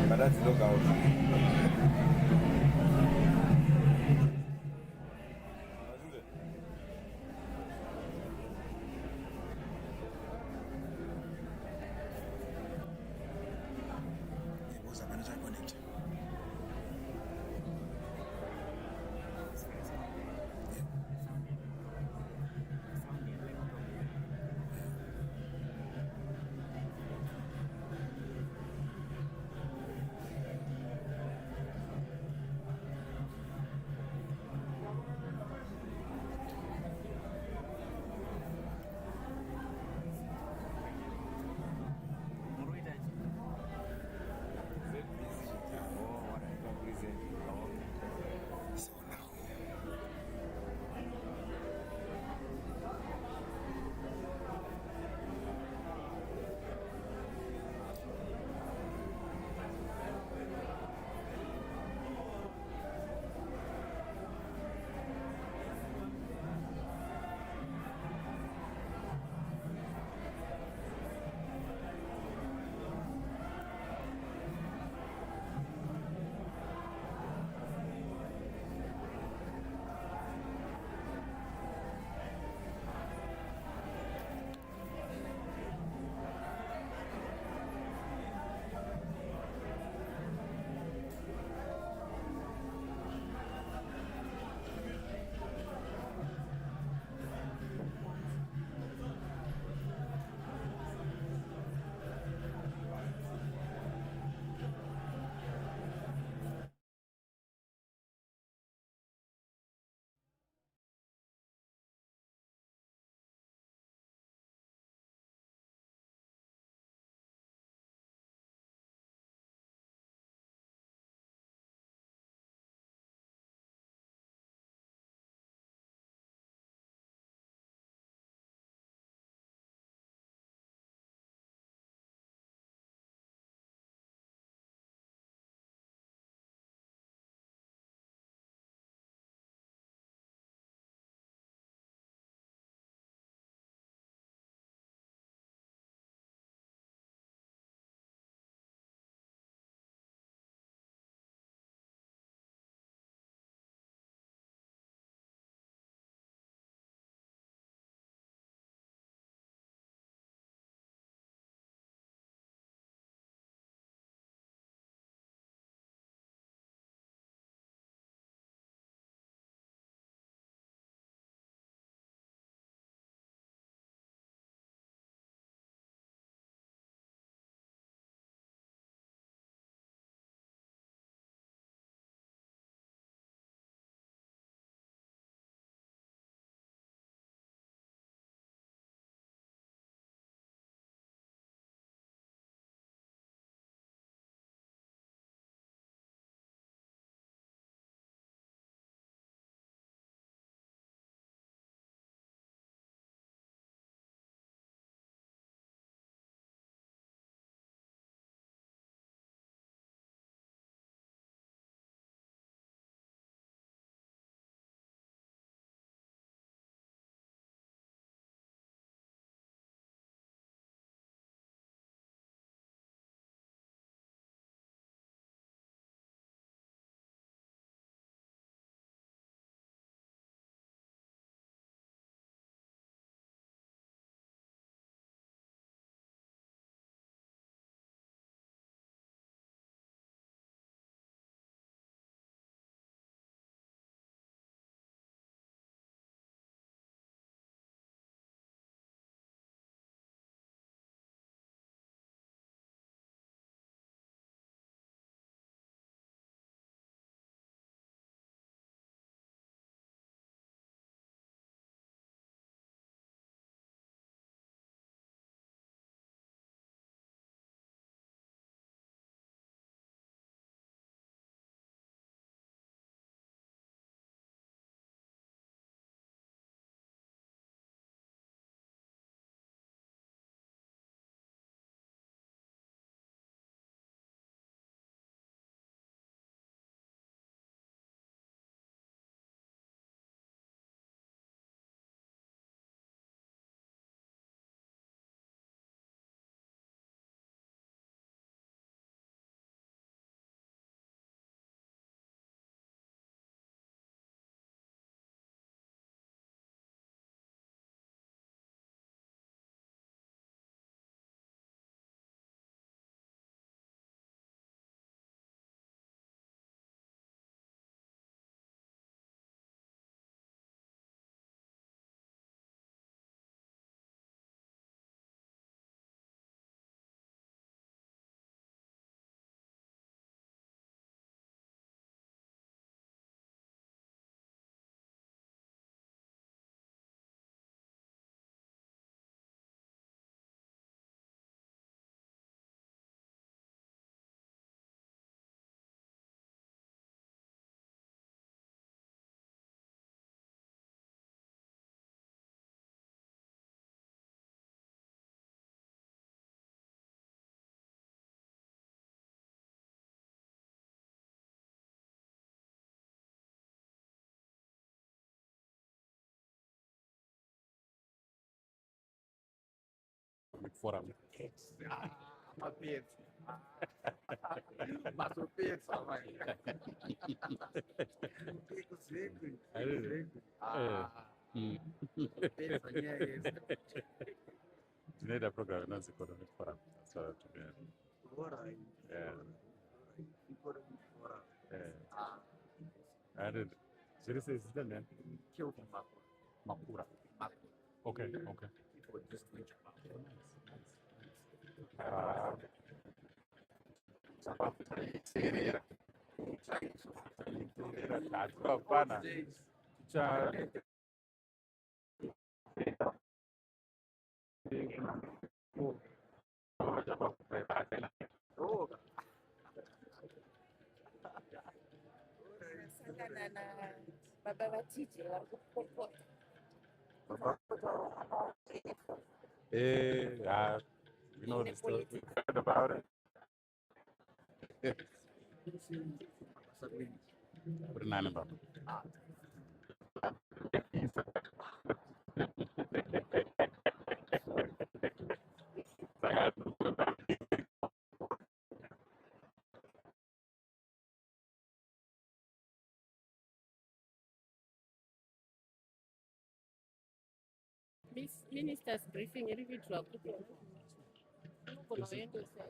But that's the logout. forum. Mapenzi. Mapenzi amai. Kusegwi. Mapenzi nyaya. Tinoita program inonzi economic forum. So Bora. yeah. Bora. And zviri sei zita nani? Kelvin Makura. Makura. Okay, okay. For this winter. Hapana. Cha Oh, Sangana na baba vatije vari kupopota. you know the story. We heard about it. Kuri nani baba? Minister's briefing iri kuitwa kuti unogona kuendosa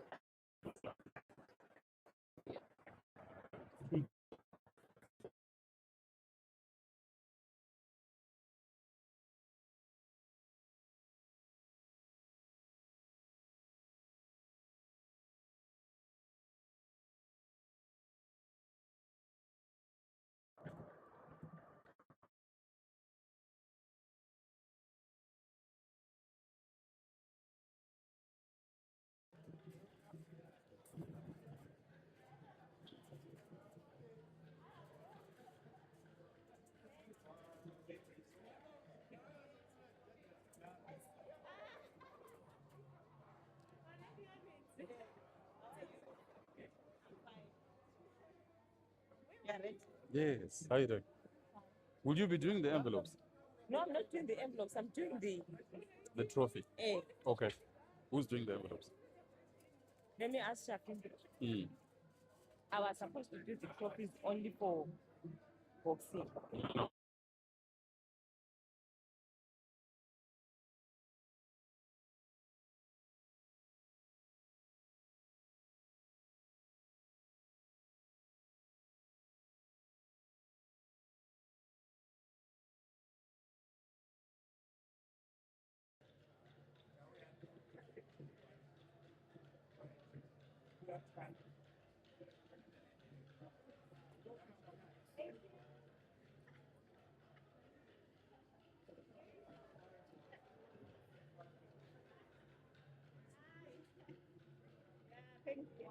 Yes. How you doing? Will you be doing the envelopes? No, I'm not doing the envelopes. I'm doing The trophy? Okay. Who's doing the envelopes? Let me ask Shakin. I was supposed to do the copies only for boxing. That's fine. Thank you.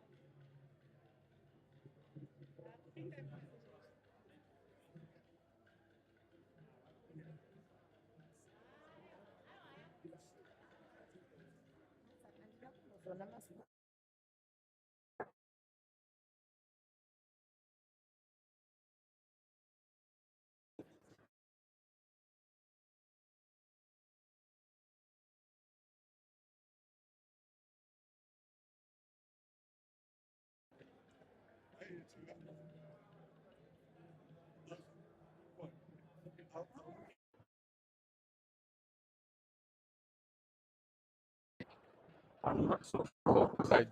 I'm not so sure because I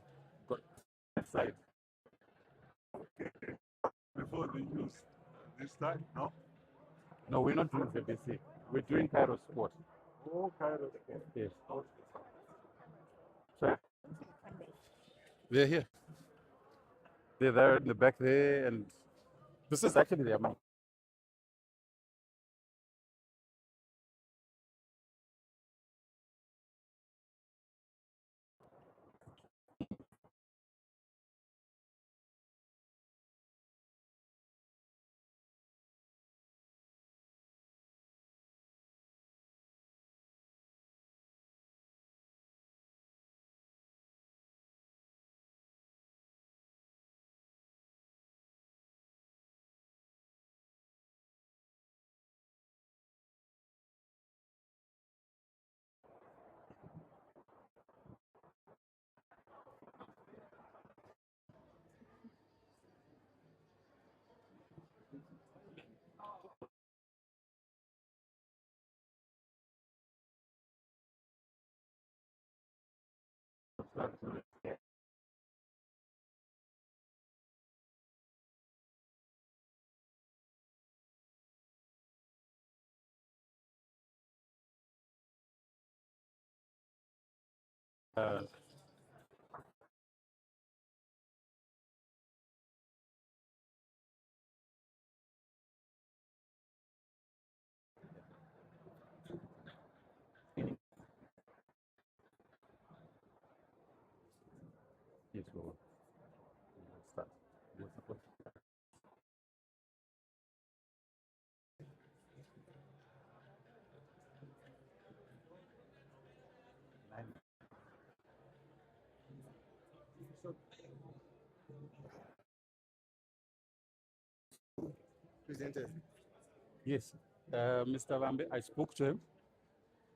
got inside. Before they use this time, no? No, we're not doing BBC. We're doing Cairo Sport. All kind of things. Yes. So they're here. They're there in the back there, and this is actually their mic. Uh, yes, Lord. Let's start. What's the question? Presenters. Yes, Mr. Lambe, I spoke to him.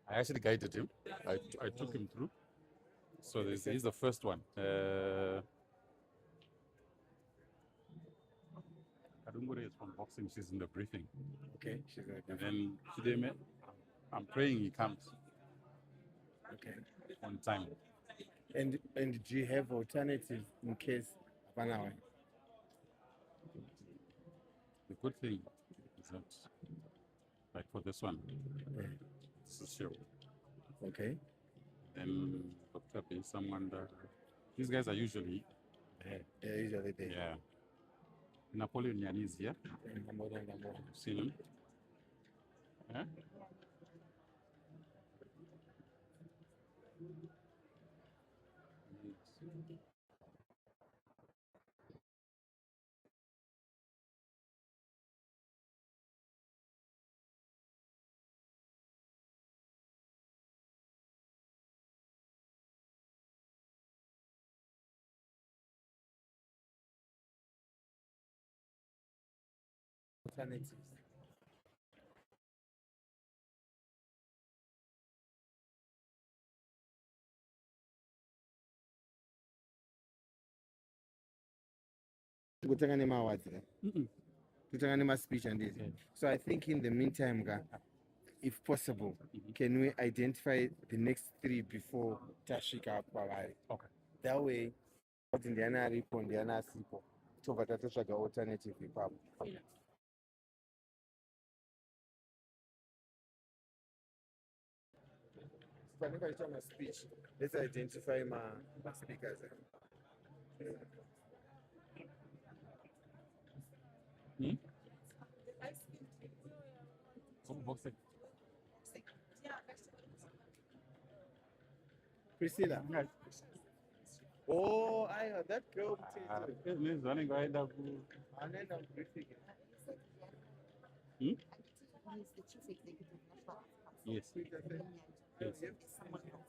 I actually guided him. I took him through. So he's the first one. Kadungure is from boxing. She's in the briefing. Okay, she's gonna And do. then Chideme, I'm praying he comes Okay. on time. And do you have alternatives in case Panawa? The good thing is that, like for this one, this is Cheryl. Okay. Then Dr. B, someone that these guys are usually there. They're usually there. Yeah. Napoleon Yan is here. Number. You've seen him. Yeah? Alternatives. Kutangane awards. Kutangane speech and this. So I think in the meantime, if possible, can we identify the next three before Tashika Pawari? Okay. That way, what Indiana Ripo, Indiana Sipo, Tovatatoshaka alternative ipapo. Whenever I tell my speech, let's identify my speakers. Boxing. Priscilla. Oh, I heard that girl. He's running right up. And then I'm briefing. Hmm? He's the chief executive national. Yes. Yes. Someone else.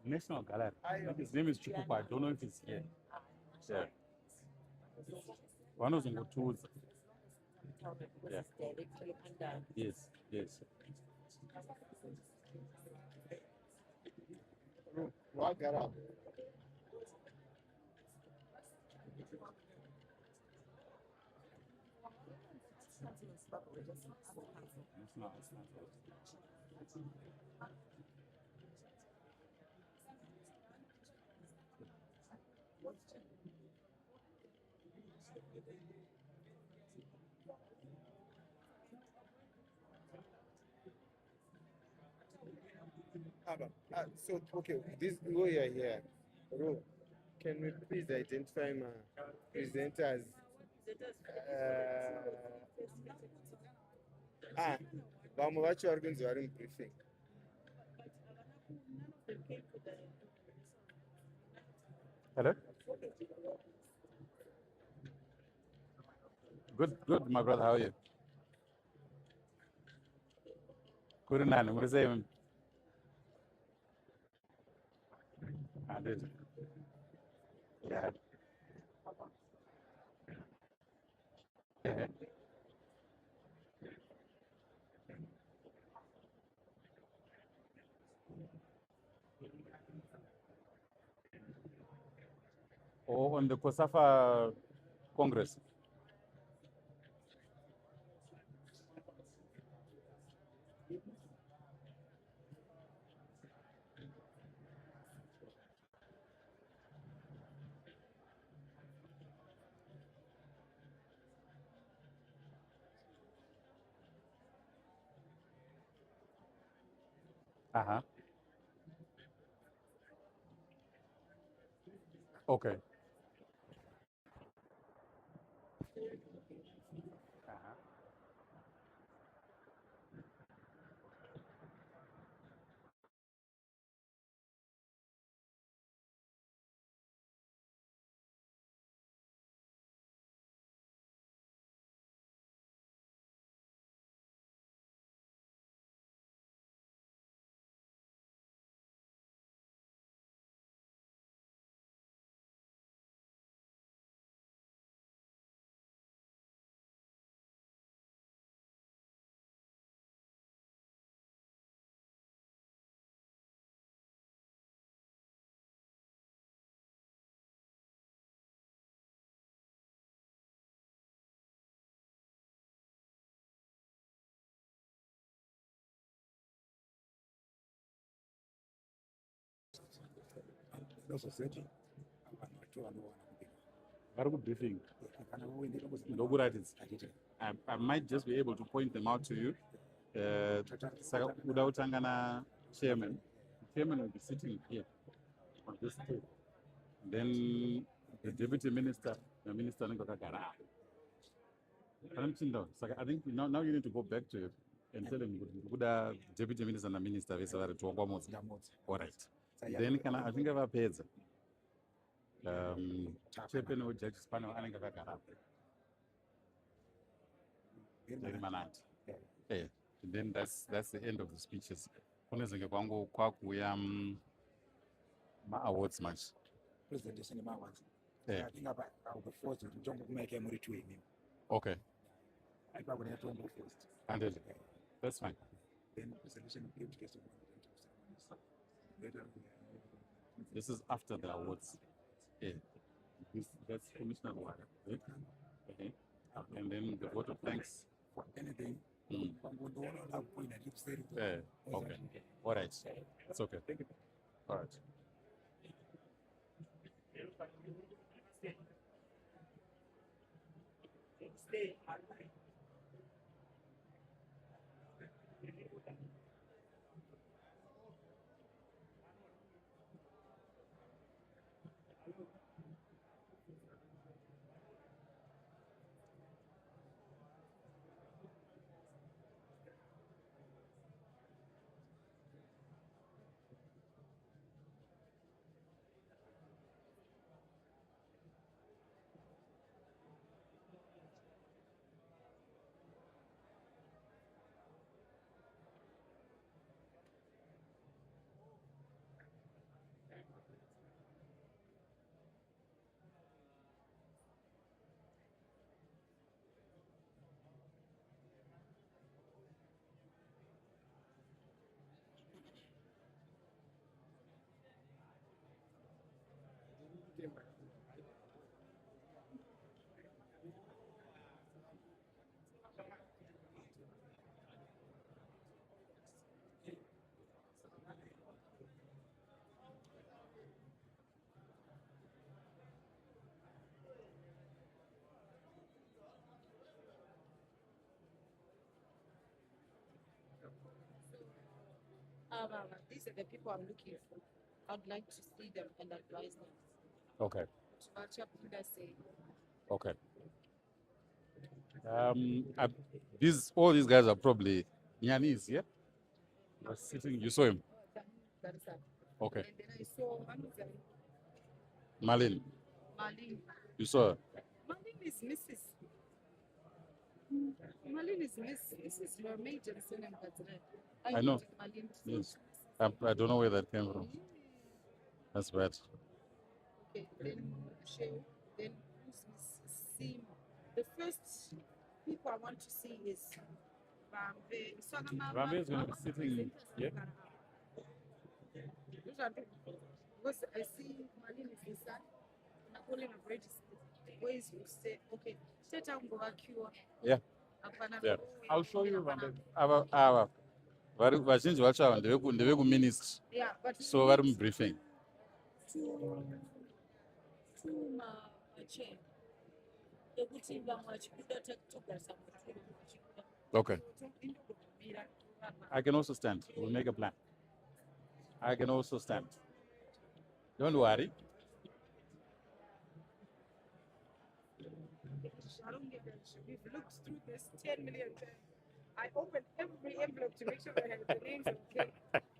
National Gallery. His name is Chukupa. I don't know if he's here. Yeah. One of them got tools. Yeah. Directly under. Yes. Yes. What got up? So, okay, this lawyer here, Ro, can we please identify my presenters? Vamwe vacho vari kunzi vari mubriefing. Hello? Good, my brother. How are you? Good man. What is it? I did. Yeah. Yeah. Or on the COSAFA Congress. Uh-huh. Okay. Uh-huh. Very good briefing. I might just be able to point them out to you. Saka kuda kutanga na chairman. The chairman will be sitting here on this table. Then the deputy minister, the minister Nkakagara. Saka I think now you need to go back to him and tell him kuda deputy minister and the minister vese vari tuongwa modzi. All right. Then kana I think vapedza. Chairman or judges panel anenge akagara. Very manati. Yeah. And then that's the end of the speeches. Kunezenge kwangu kwakuya ma-awards much. Presentation awards. Yeah. I think I'll be forced to jump make a more to him. Okay. I probably have to go first. And then, that's fine. Then presentation of gift case. This is after the awards. Yeah. That's Commissioner Award. Right? Okay. And then the vote of thanks. For anything. Mm. Yeah. Okay. All right. It's okay. All right. These are the people I'm looking for. I'd like to see them and advise them. Okay. Say, Okay. All these guys are probably Nyanese, yeah? They're sitting, you saw him? that is that. Okay. And then I saw Marlene, Marlene. you saw her? Marlene is Mrs. Marlene is Mrs. Mermaid and Sonem Katzina. I know. Marlene. Yes. I don't know where that came from. That's bad. Okay, then Michelle, then who's Mrs. Sim? The first people I want to see is Rambe. Rambe is going to be sitting here. Because I see Marlene is his son. Napoleon of Regis. Where is you say, okay, set up Yeah. Yeah. I'll show you Rambe. Our vazhinji vacho ava ndevekuministry, yeah, but so vari mubriefing. to chair. Okay. I can also stand. We'll make a plan. I can also stand. Don't worry. I don't get that. We've looked through this 10 million times. I opened every envelope to make sure that the names are okay.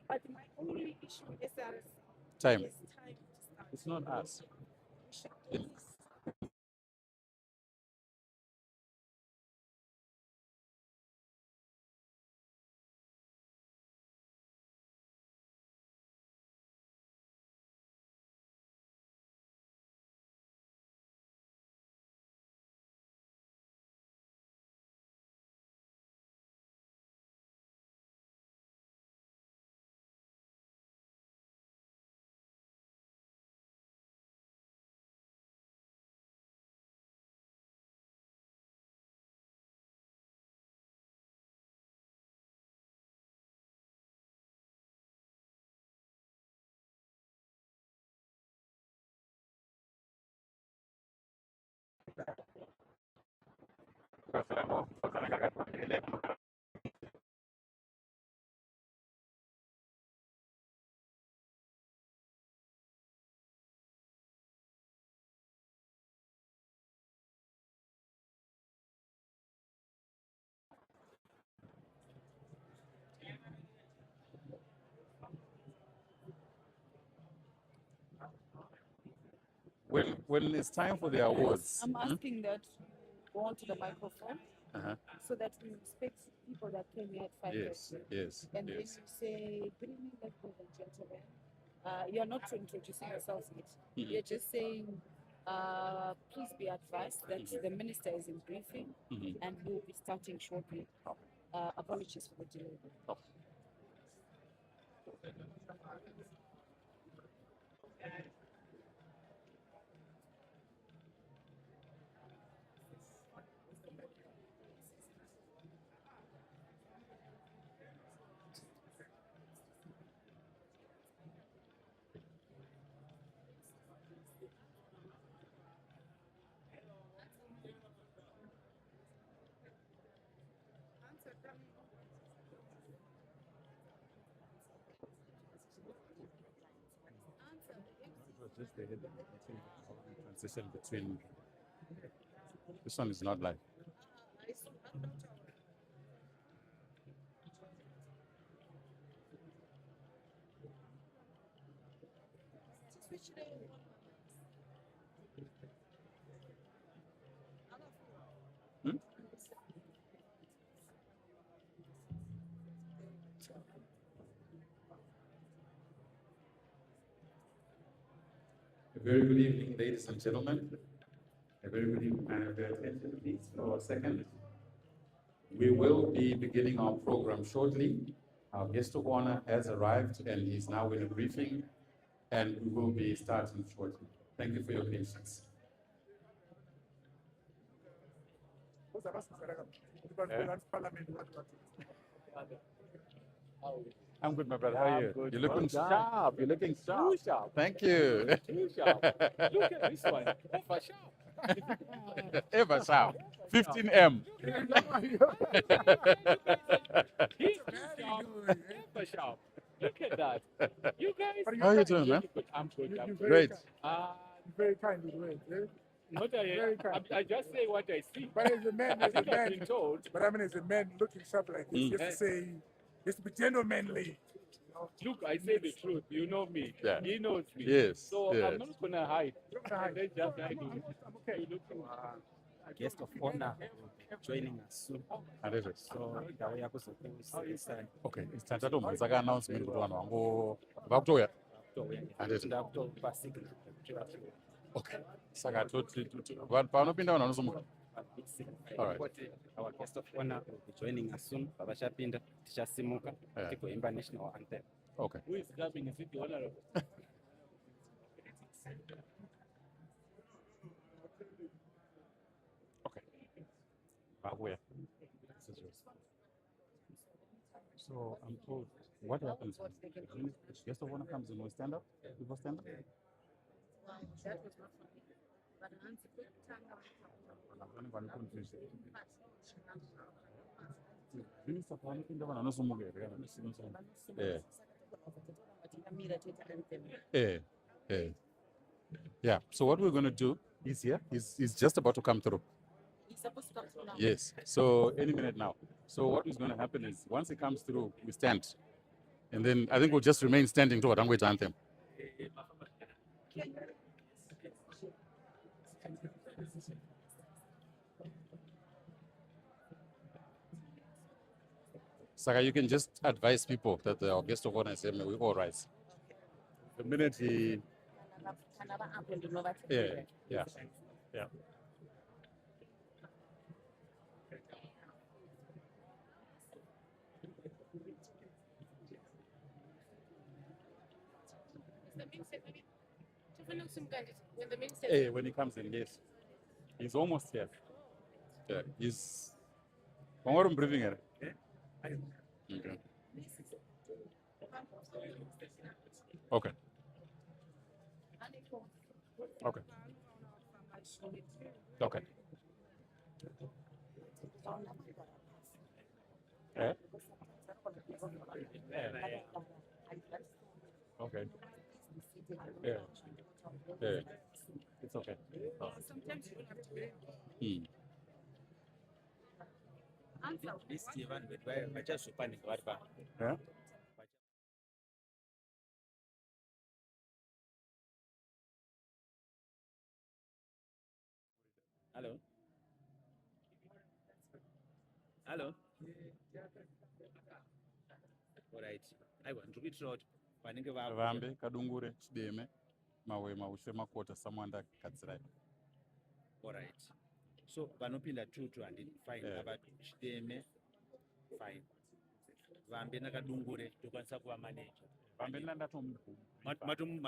But my only issue with SRS Time. is time to start. It's not us. We should do this. When it's time for the awards. I'm asking that you go onto the microphone Uh-huh. so that we respect people that came here at 5:30. Yes, yes, And then yes. you say, good evening, ladies and gentlemen. You're not introducing yourselves yet. Mhm. You're just saying, please be advised that the minister is in briefing Mhm. and we'll be starting shortly. Apologies for the delay. Just the transition between. This one is not live. Hmm? A very good evening, ladies and gentlemen. A very good evening, and a very attention, please, for a second. We will be beginning our program shortly. Our guest of honor has arrived and he's now in a briefing, and we will be starting shortly. Thank you for your patience. I'm good, my brother. How are you? Good. You're looking Well done. sharp. You're looking sharp. Too sharp. Thank you. Too sharp. Look at this one. Over sharp. Ever sharp. 15M. He's too sharp. Over sharp. Look at that. You guys. How are you doing, man? Good. I'm good. I'm good. Great. Very kind with words, eh? Not Very kind. I just say what I see. But as a man, I think I've been told. but I mean, as a man looking sharp like this, you have to say, you have to be gentlemanly. Look, I say the truth. You know me. Yeah. He knows me. Yes, So yes. I'm not gonna hide. hide. Let's just hide it. I'm okay. You look Guest of honor will be joining us soon. And it is. So ndauya kuzokuzivisai Okay, it's time to make announcement kuti vanhu vangu vakutoya. Handiti. ndakutopa signal kuti vafike. Okay. Saka panopinda vanhu vanozomuka. All right. Our guest of honor will be joining us soon. Pavachapinda tichasimuka tigoimba national anthem. Okay. Who is coming? Is it the honorable? Okay. Vakuya. This is yours. So I'm told, what happens when the guest of honor comes in? We stand up? People stand up? That was not for me. But Nancy put tongue out. I'm confused. Minister, vanopinda vanhu vanosumuka here kana? Yeah. Yeah. Yeah. Yeah. So what we're going to do is here. He's just about to come through. He's supposed to come through now. Yes. So any minute now. So what is going to happen is once he comes through, we stand. And then I think we'll just remain standing to what I'm going to anthem. Saka, you can just advise people that the guest of honor is saying we all rise. The minute he, yeah, yeah, yeah. Hey, when he comes in, yes, he's almost here. Yeah, he's. What I'm breathing at? Okay. Okay. Okay. Okay. Yeah. Okay. Yeah. Yeah. It's okay. Sometimes you don't have to wait. List yevanhu vedu vachazopanika vari pa. Yeah. Hello. Hello. Alright. Aiwa ndiri kuitira kuti vanenge Vambe, Kadungure, Chideme, Mawe, Maushe, Makota, Samwanda, Katsirai. Alright. So vanopinda 2 200 fine. Yeah. Ava Chideme fine. Vambe naKadungure tokwanisa kuva manager. Vambe ndatomu. Matom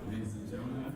Ladies and gentlemen,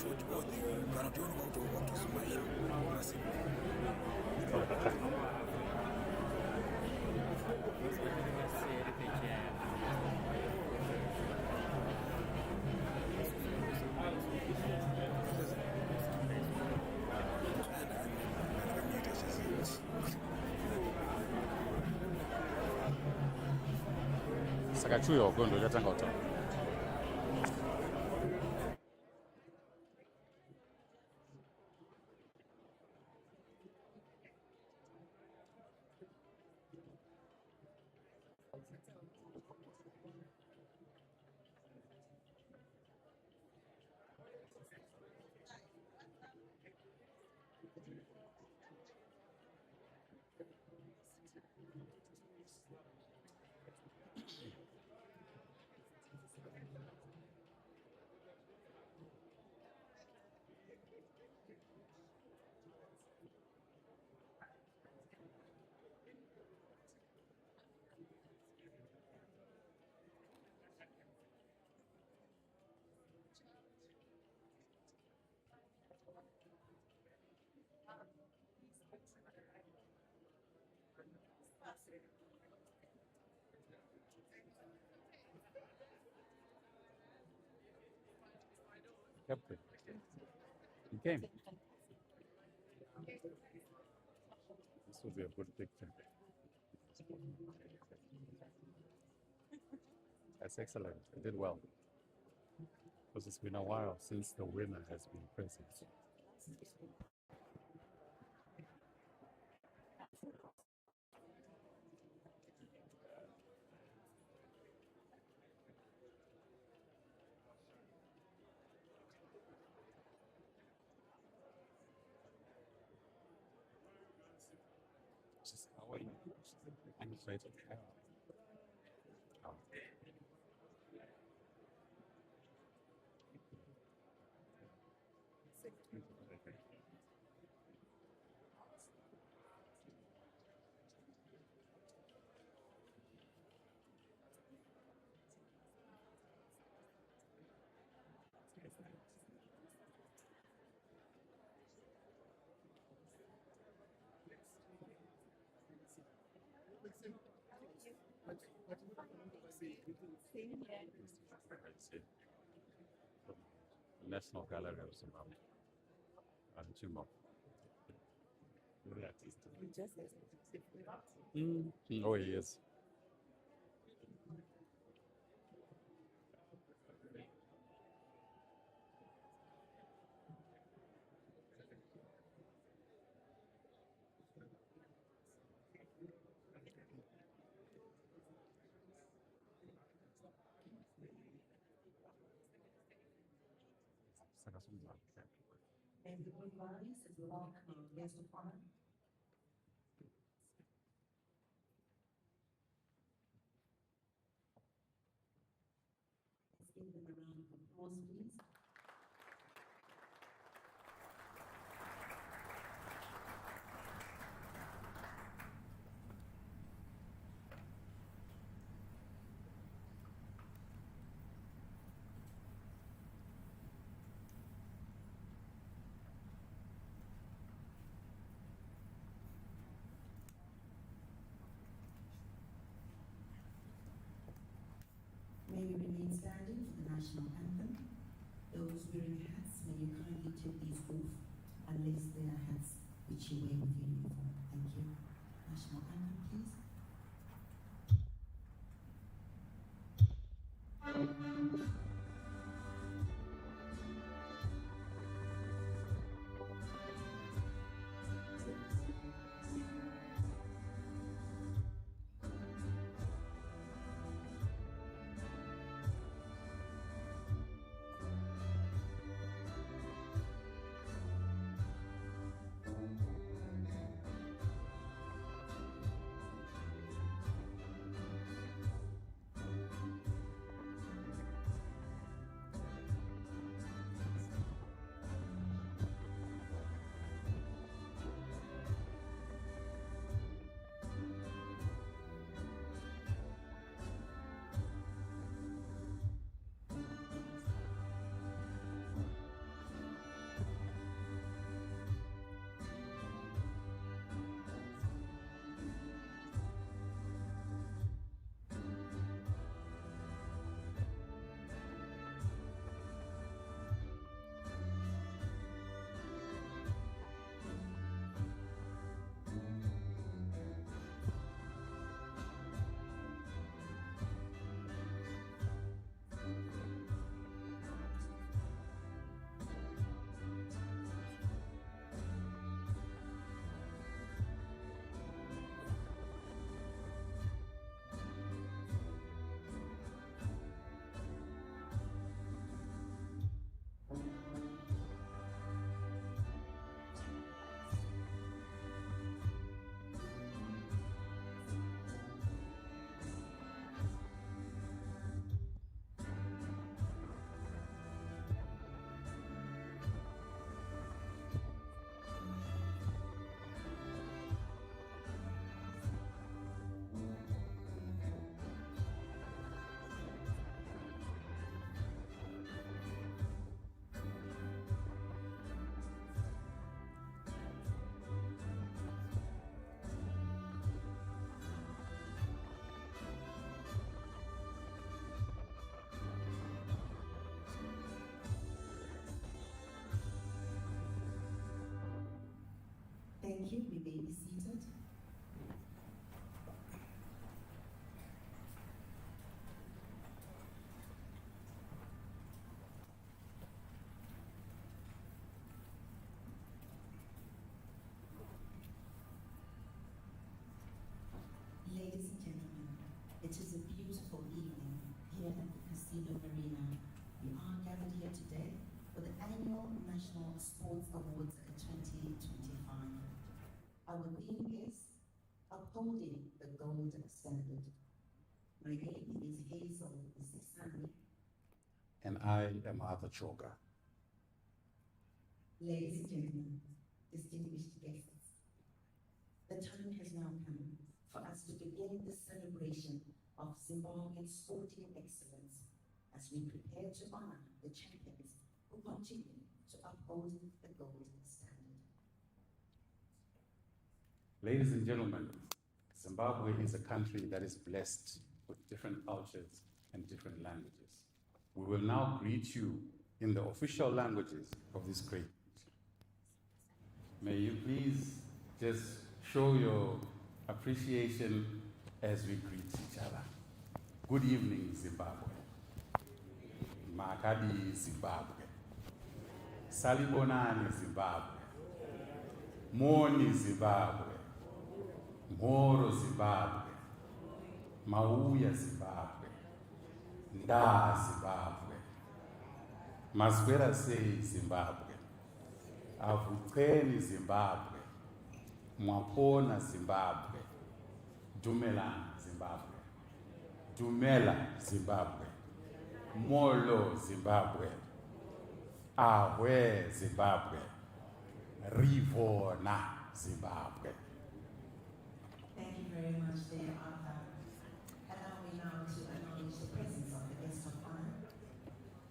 futhi kana kuti unoba kuti wakuzuma masimba saka chuyo gondo chatanga kutaura. Captain, you came. This will be a good picture. That's excellent. You did well. Because it's been a while since the winner has been present. Just how are you? I'm excited. National Gallery of Zimbabwe. And Chimo. Oh, he is. Everybody is welcome guest of honor. Let's give them a round of applause, please. May we remain standing for the national anthem. Those wearing hats, may you kindly take these off and lace their hats which you wear with your uniform. Thank you. National anthem, please. Thank you. We may be seated. Ladies and gentlemen, it is a beautiful evening here at the Casino Marina. We are gathered here today for the annual National Sports Awards 2025. Our theme is Upholding the Gold Standard. My name is Hazel Zisani. And I am Arthur Choga. Ladies and gentlemen, distinguished guests, the time has now come for us to begin the celebration of Zimbabwean sporting excellence as we prepare to honor the champions who continue to uphold the gold standard. Ladies and gentlemen, Zimbabwe is a country that is blessed with different cultures and different languages. We will now greet you in the official languages of this great nation. May you please just show your appreciation as we greet each other. Good evening, Zimbabwe. Makadi, Zimbabwe. Salibonani, Zimbabwe. Moni, Zimbabwe. Moro, Zimbabwe. Mauya, Zimbabwe. Nda, Zimbabwe. Maswera sei, Zimbabwe. Avutreni, Zimbabwe. Mwapona, Zimbabwe. Dumela, Zimbabwe. Dumela, Zimbabwe. Molo, Zimbabwe. Ahwe, Zimbabwe. Rivona, Zimbabwe. Thank you very much, dear Arthur. Allow me now to acknowledge the presence of the guest of honor,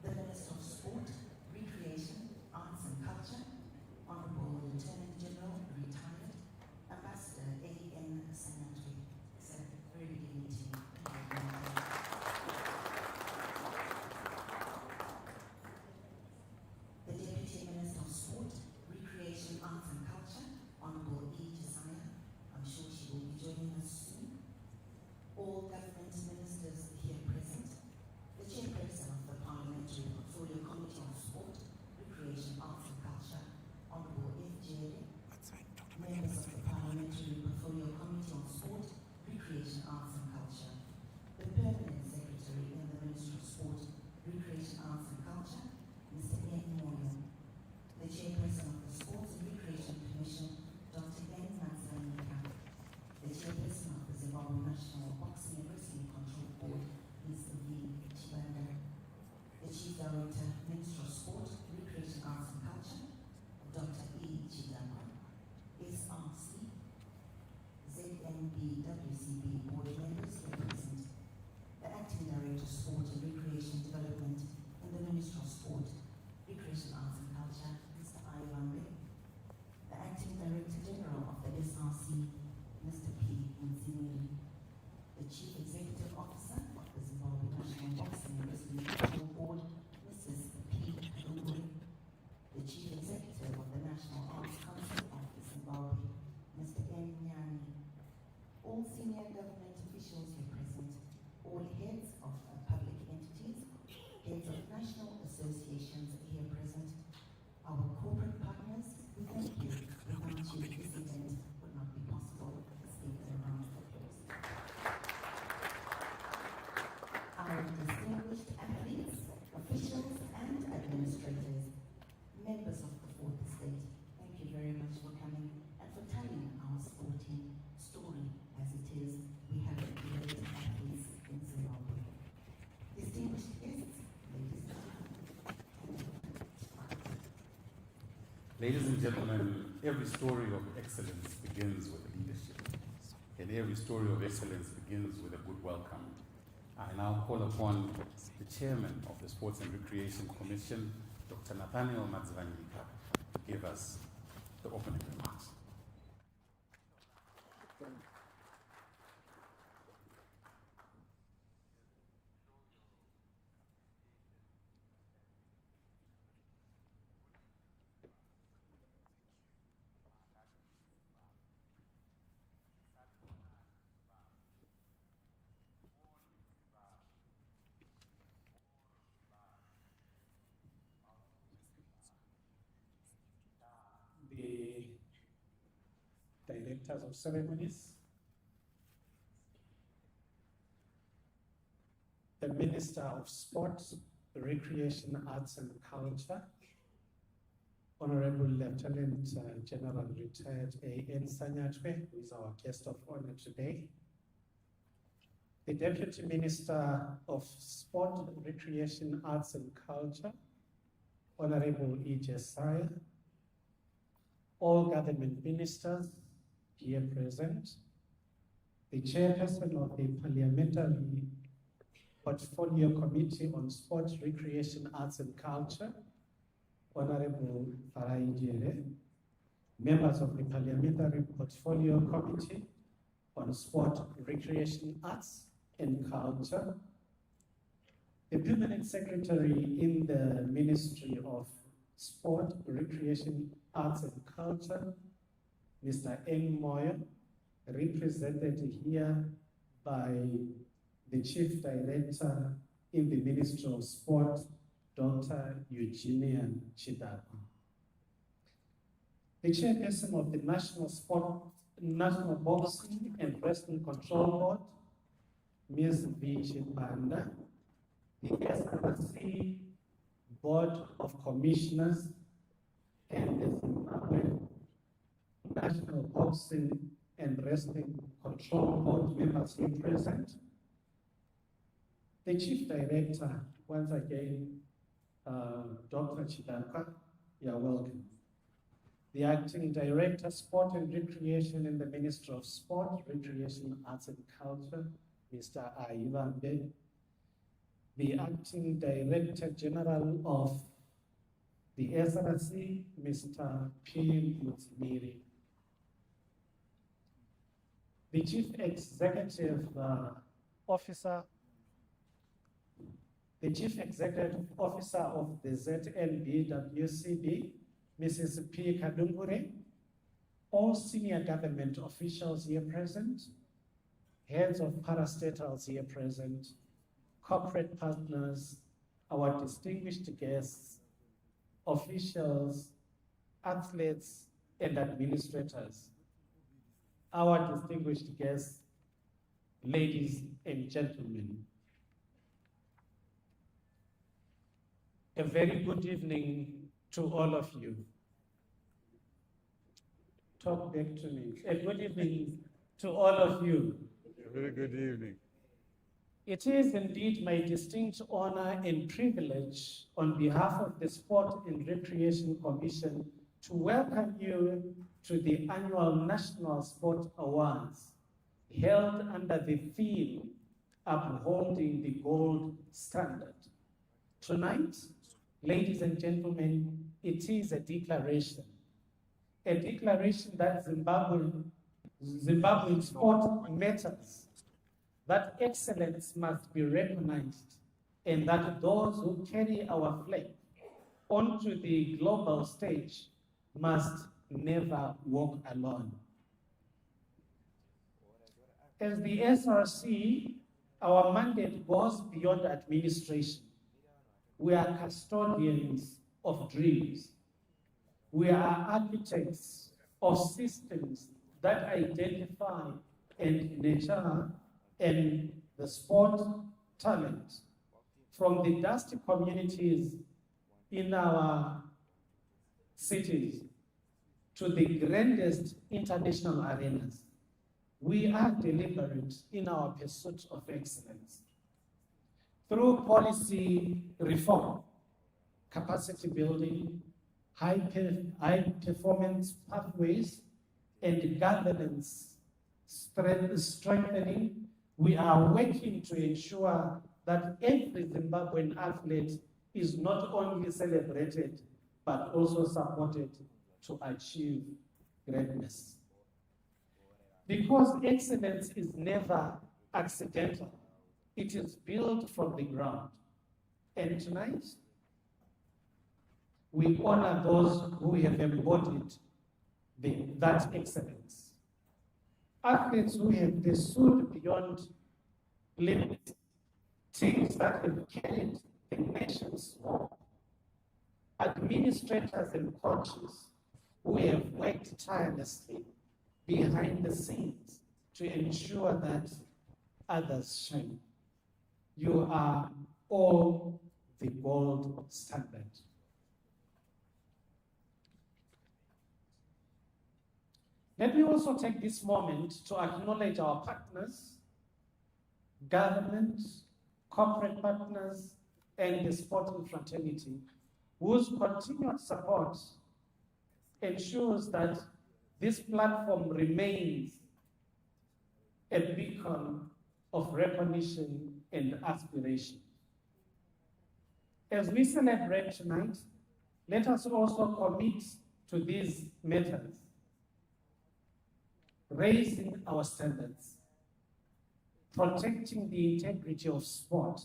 the Minister of Sport, Recreation, Arts and Culture, Honorable Lieutenant General, retired, Ambassador A.N. Sanatwi. Sir, very good evening to you. The Deputy Minister of Sport, Recreation, Arts and Culture, Honorable E. Josiah. I'm sure she will be joining us soon. All government ministers here present. The Chairperson of the Parliamentary Portfolio Committee on Sport, Recreation, Arts and Culture, Honorable F. Jerry. Members of the Parliamentary Portfolio Committee on Sport, Recreation, Arts and Culture. The Permanent Secretary in the Ministry of Sport, Recreation, Arts and Culture, Mr. Ed Moyo. The Chairperson of the Sports and Recreation Commission, Dr. N. Manzaneka. The Chairperson of the Zimbabwe National Boxing and Wrestling Control Board, Mr. V. Chibanda. The Chief Director, Ministry of Sport, Recreation, Arts and Culture, Dr. E. Chidama. SRC, ZNB, WCB board members here present. The Acting Director of Sport and Recreation Development in the Ministry of Sport, Recreation, Arts and Culture, Mr. Ayambe. The Acting Director General of the SRC, Mr. P. Nzimiri. The Chief Executive Officer of the Zimbabwe National Boxing and Wrestling Control Board, Mrs. P. Lunguri. The Chief Executive of the National Arts Council of Zimbabwe, Mr. M. Nyani. All senior government officials here present, all heads of public entities, heads of national associations here present, our corporate partners, we thank you. Without you, this event would not be possible. Let's give them a round of applause. Our distinguished athletes, officials, and administrators, members of the Fourth Estate, thank you very much for coming and for telling our sporting story as it is. We have great athletes in Zimbabwe. Distinguished guests, ladies and gentlemen. Ladies and gentlemen, every story of excellence begins with leadership, and every story of excellence begins with a good welcome. I now call upon the chairman of the Sports and Recreation Commission, Dr. Nathaniel Madzivanyika, to give us the opening remarks. directors of ceremonies, the Minister of Sports, Recreation, Arts and Culture, Honorable Lieutenant General Retired A.N. Sanyatwe, who is our guest of honor today, the Deputy Minister of Sport, Recreation, Arts and Culture, Honorable E.J. Saya, all government ministers here present, the chairperson of the Parliamentary Portfolio Committee on Sport, Recreation, Arts and Culture, Honorable Farai Jere, members of the Parliamentary Portfolio Committee on Sport, Recreation, Arts and Culture, the Permanent Secretary in the Ministry of Sport, Recreation, Arts and Culture, Mr. N. Moyo, represented here by the Chief Director in the Ministry of Sport, Dr. Eugenia Chidako. The Chairperson of the National Boxing and Wrestling Control Board, Ms. V. Chipanda, the SRC Board of Commissioners, and the Zimbabwe National Boxing and Wrestling Control Board members here present. The Chief Director, once again, Dr. Chidaka, you're welcome. The Acting Director, Sport and Recreation in the Ministry of Sport, Recreation, Arts and Culture, Mr. Aivambe. The Acting Director General of the SRC, Mr. P. Mutsmiri. The Chief Executive Officer of the ZNBWCB, Mrs. P. Kadungure, all senior government officials here present, heads of parastatals here present, corporate partners, our distinguished guests, officials, athletes, and administrators, our distinguished guests, ladies and gentlemen. A very good evening to all of you. Talk back to me. A good evening to all of you. A very good evening. It is indeed my distinct honor and privilege on behalf of the Sport and Recreation Commission to welcome you to the annual National Sport Awards held under the theme Upholding the Gold Standard. Tonight, ladies and gentlemen, it is a declaration that Zimbabwean sport matters, that excellence must be recognized, and that those who carry our flag onto the global stage must never walk alone. As the SRC, our mandate goes beyond administration. We are custodians of dreams. We are architects of systems that identify and nurture and the sport talent from the dusty communities in our cities to the grandest international arenas. We are deliberate in our pursuit of excellence. Through policy reform, capacity building, high performance pathways, and governance strengthening, we are working to ensure that every Zimbabwean athlete is not only celebrated, but also supported to achieve greatness. Because excellence is never accidental, it is built from the ground. And tonight, we honor those who have embodied that excellence. Athletes who have pursued beyond limits, teams that have carried the nation's hope, administrators and coaches who have worked tirelessly, behind the scenes to ensure that others shine. You are all the gold standard. Let me also take this moment to acknowledge our partners, government, corporate partners, and the sporting fraternity, whose continued support ensures that this platform remains a beacon of recognition and aspiration. As we celebrate tonight, let us also commit to these matters, raising our standards, protecting the integrity of sport,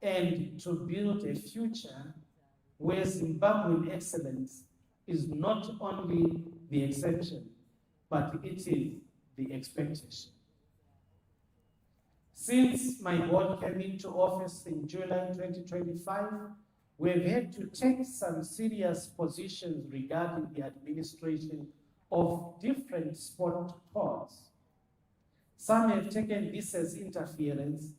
and to build a future where Zimbabwean excellence is not only the exception, but it is the expectation. Since my board came into office in July 2025, we've had to take some serious positions regarding the administration of different sport boards. Some have taken this as interference,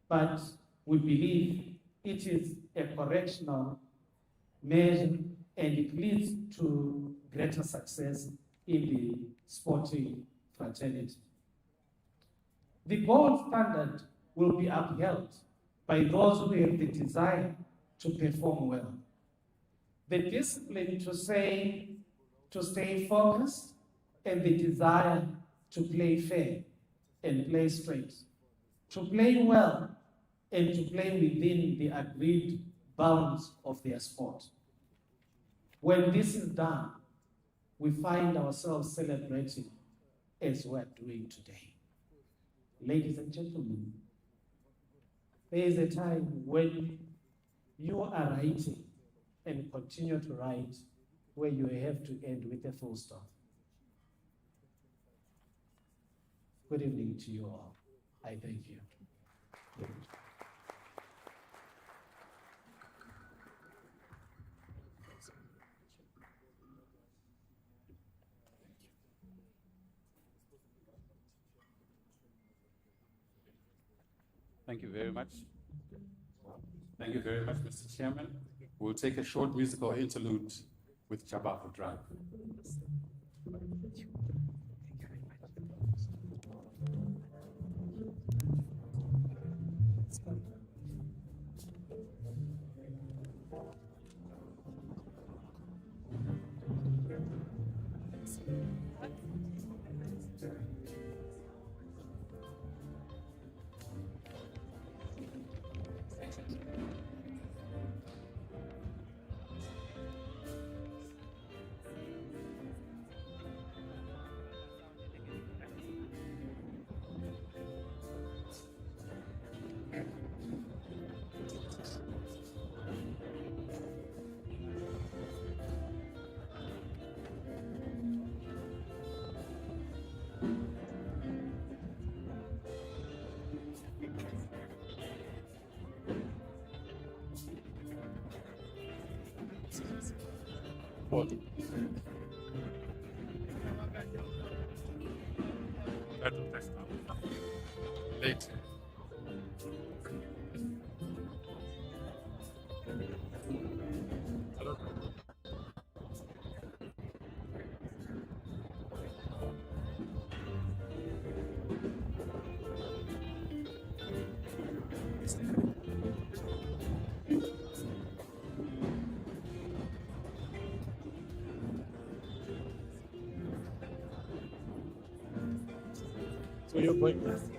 but we believe it is a correctional measure and it leads to greater success in the sporting fraternity. The gold standard will be upheld by those who have the desire to perform well. The discipline to stay focused, and the desire to play fair and play straight, to play well and to play within the agreed bounds of their sport. When this is done, we find ourselves celebrating as we're doing today. Ladies and gentlemen, there is a time when you are writing and continue to write where you have to end with a full stop. Good evening to you all. I thank you. Thank you very much. Thank you very much, Mr. Chairman. We'll take a short musical interlude with Chabafu Drive. What? Late. So you're going first.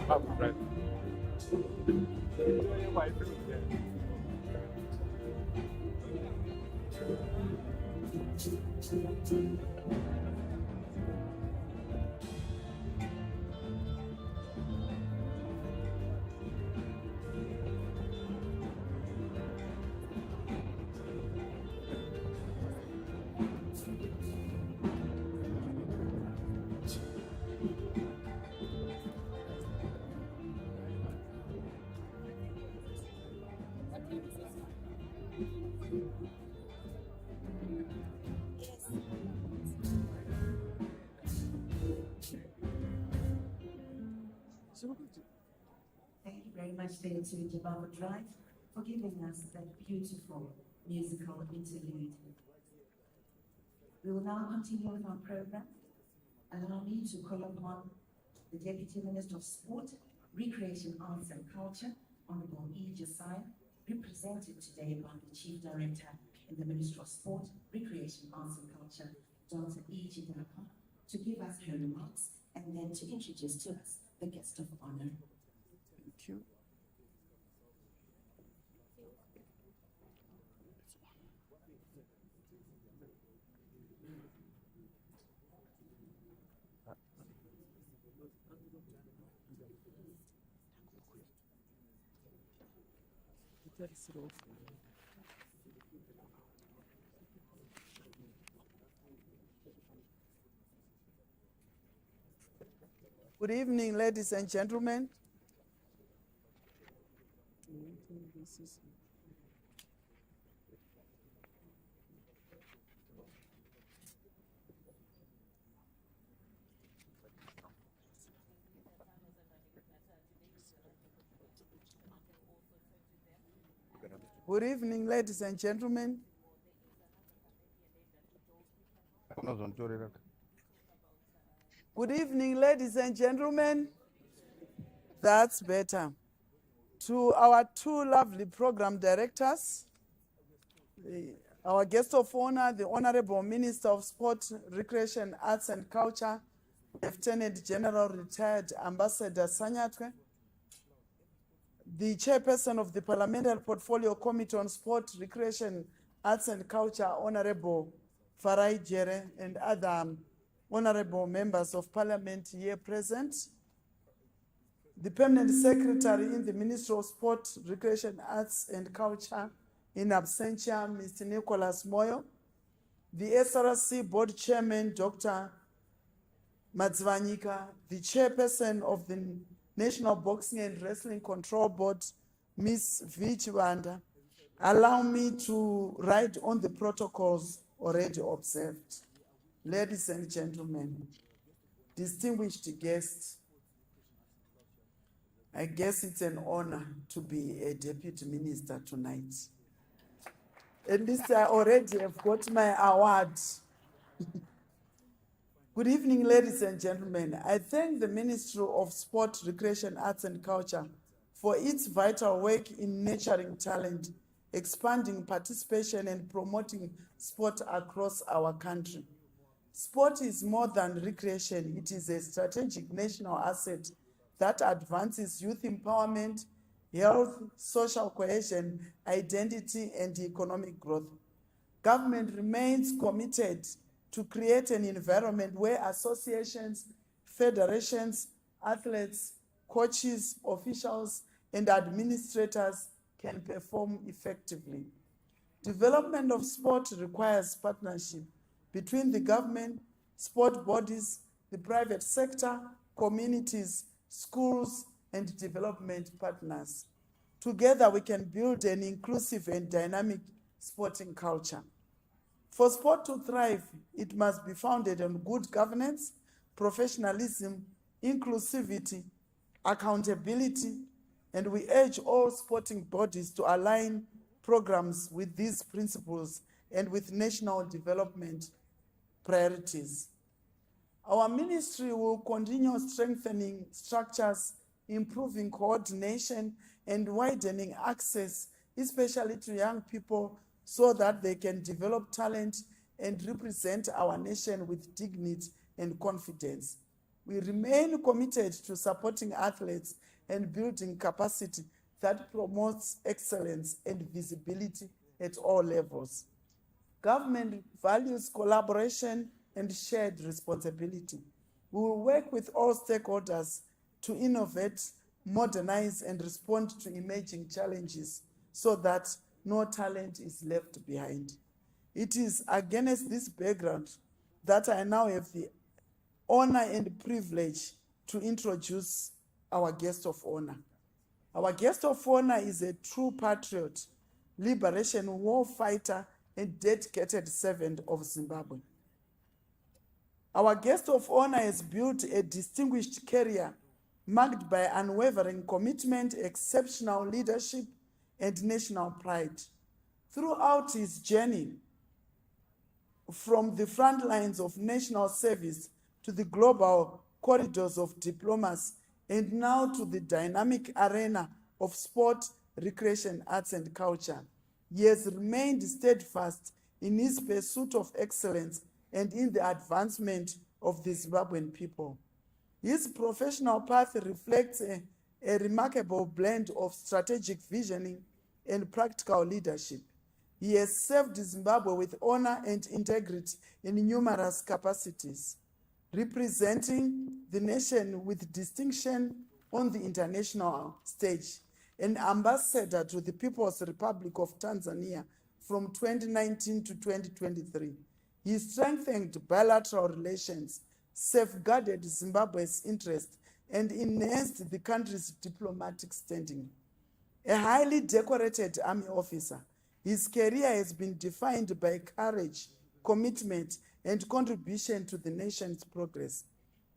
Oh, right. Enjoy my food, yeah. Thank you very much, David, to Jababa Drive, for giving us that beautiful musical interlude. We will now continue with our program. Allow me to call upon the Deputy Minister of Sport, Recreation, Arts and Culture, Honorable E. Josiah, represented today by the Chief Director in the Ministry of Sport, Recreation, Arts and Culture, Dr. E. Chidapa, to give us her remarks and then to introduce to us the guest of honor. Thank you. Good evening, ladies and gentlemen. Good evening, ladies and gentlemen. Good evening, ladies and gentlemen. That's better. To our two lovely program directors, our guest of honor, the Honorable Minister of Sport, Recreation, Arts and Culture, Lieutenant General Retired Ambassador Sanyatwe, the Chairperson of the Parliamentary Portfolio Committee on Sport, Recreation, Arts and Culture, Honorable Farai Jere, and other honorable members of Parliament here present, the Permanent Secretary in the Ministry of Sport, Recreation, Arts and Culture, in absentia, Mr. Nicholas Moyo, the SRC Board Chairman, Dr. Matsvanyika, the Chairperson of the National Boxing and Wrestling Control Board, Ms. Vichwanda. Allow me to write on the protocols already observed. Ladies and gentlemen, distinguished guests, I guess it's an honor to be a deputy minister tonight. At least I already have got my award. Good evening, ladies and gentlemen. I thank the Ministry of Sport, Recreation, Arts and Culture for its vital work in nurturing talent, expanding participation and promoting sport across our country. Sport is more than recreation. It is a strategic national asset that advances youth empowerment, health, social cohesion, identity, and economic growth. Government remains committed to create an environment where associations, federations, athletes, coaches, officials, and administrators can perform effectively. Development of sport requires partnership between the government, sport bodies, the private sector, communities, schools, and development partners. Together, we can build an inclusive and dynamic sporting culture. For sport to thrive, it must be founded on good governance, professionalism, inclusivity, accountability, and we urge all sporting bodies to align programs with these principles and with national development priorities. Our ministry will continue strengthening structures, improving coordination, and widening access, especially to young people, so that they can develop talent and represent our nation with dignity and confidence. We remain committed to supporting athletes and building capacity that promotes excellence and visibility at all levels. Government values collaboration and shared responsibility. We will work with all stakeholders to innovate, modernize, and respond to emerging challenges so that no talent is left behind. It is against this background that I now have the honor and privilege to introduce our guest of honor. Our guest of honor is a true patriot, liberation war fighter, and dedicated servant of Zimbabwe. Our guest of honor has built a distinguished career marked by unwavering commitment, exceptional leadership, and national pride. Throughout his journey, from the front lines of national service to the global corridors of diplomacy, and now to the dynamic arena of sport, recreation, arts, and culture, he has remained steadfast in his pursuit of excellence and in the advancement of the Zimbabwean people. His professional path reflects a remarkable blend of strategic visioning and practical leadership. He has served Zimbabwe with honor and integrity in numerous capacities, representing the nation with distinction on the international stage, an ambassador to the People's Republic of Tanzania from 2019 to 2023. He strengthened bilateral relations, safeguarded Zimbabwe's interests, and enhanced the country's diplomatic standing. A highly decorated army officer, his career has been defined by courage, commitment, and contribution to the nation's progress.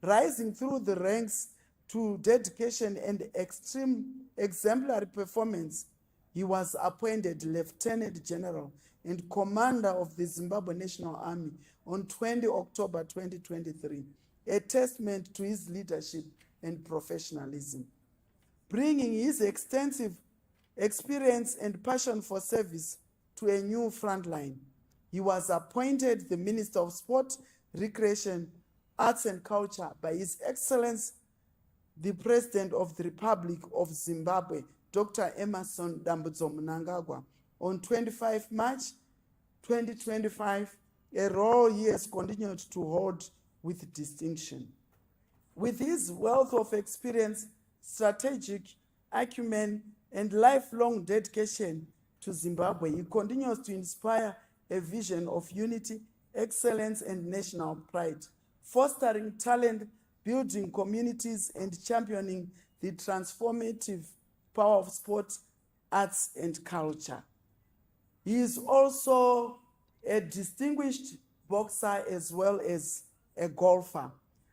Rising through the ranks to dedication and extreme exemplary performance, he was appointed Lieutenant General and Commander of the Zimbabwe National Army on 20 October 2023, a testament to his leadership and professionalism. Bringing his extensive experience and passion for service to a new frontline, he was appointed the Minister of Sport, Recreation, Arts and Culture by His Excellency, the President of the Republic of Zimbabwe, Dr. Emmerson Dambudzo Mnangagwa, on 25 March 2025, a role he has continued to hold with distinction. With his wealth of experience, strategic acumen, and lifelong dedication to Zimbabwe, he continues to inspire a vision of unity, excellence, and national pride, fostering talent, building communities, and championing the transformative power of sport, arts, and culture. He is also a distinguished boxer as well as a golfer.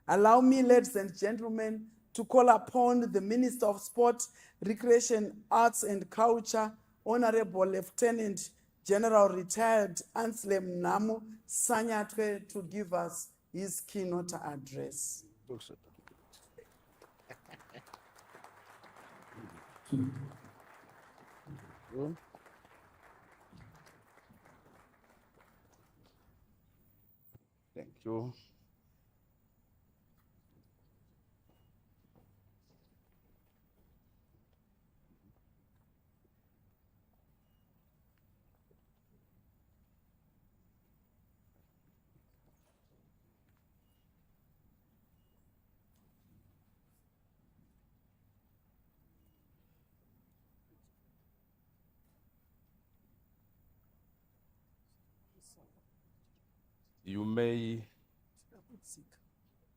Allow me, ladies and gentlemen, to call upon the Minister of Sport, Recreation, Arts, and Culture, Honorable Lieutenant General Retired Anselm Namu Sanyatwe, to give us his keynote address. Thank you. You may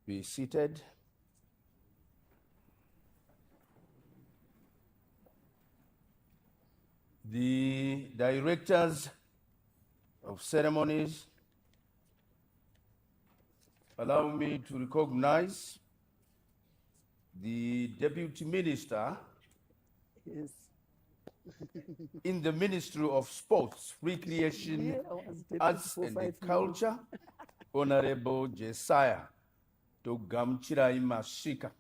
be seated. The directors of ceremonies, allow me to recognize the Deputy Minister in the Ministry of Sports, Recreation, Arts and Culture, Honorable Jesiah Togamchirai Masika.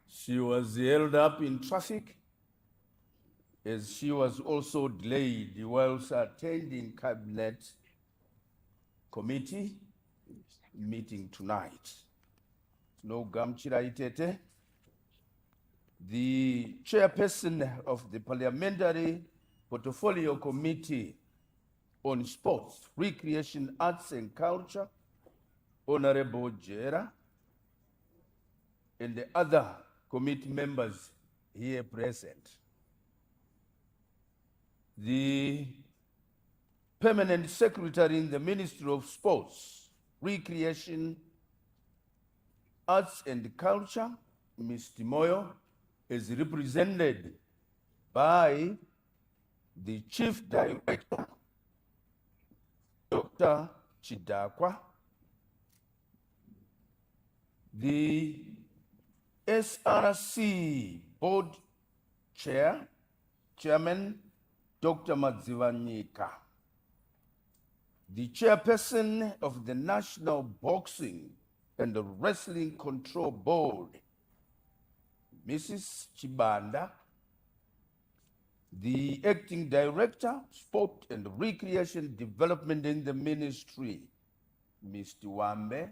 She was held up in traffic as she was also delayed whilst attending cabinet committee meeting tonight. No Gamchira Itete, the chairperson of the Parliamentary Portfolio Committee on Sports, Recreation, Arts and Culture, Honorable Jera, and the other committee members here present. The Permanent Secretary in the Ministry of Sports, Recreation, Arts and Culture, Ms. Timoyo, is represented by the Chief Director, Dr. Chidakwa, the SRC Board Chairman, Dr. Madzivanika, the Chairperson of the National Boxing and Wrestling Control Board, Mrs. Chibanda, the Acting Director, Sport and Recreation Development in the Ministry, Mr. Wambe,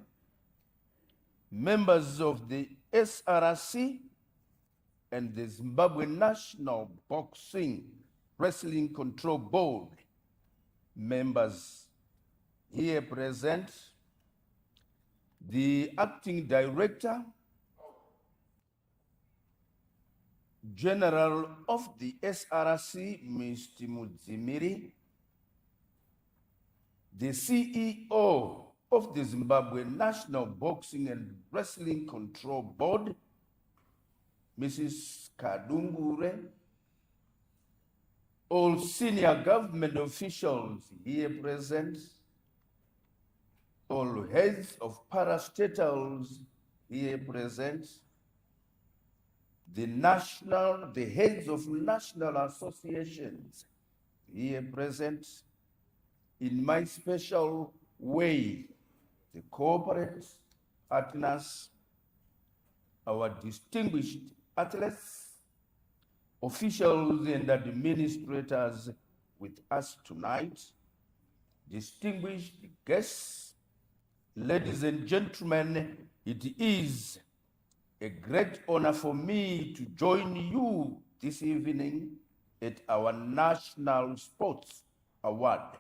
members of the SRC and the Zimbabwe National Boxing Wrestling Control Board, members here present, the Acting Director General of the SRC, Mr. Mudzimiri, the CEO of the Zimbabwe National Boxing and Wrestling Control Board, Mrs. Kadungure, all senior government officials here present, all heads of parastatals here present, the heads of national associations here present, in my special way, the corporate partners, our distinguished athletes, officials and administrators with us tonight, distinguished guests, ladies and gentlemen, it is a great honor for me to join you this evening at our National Sports Award,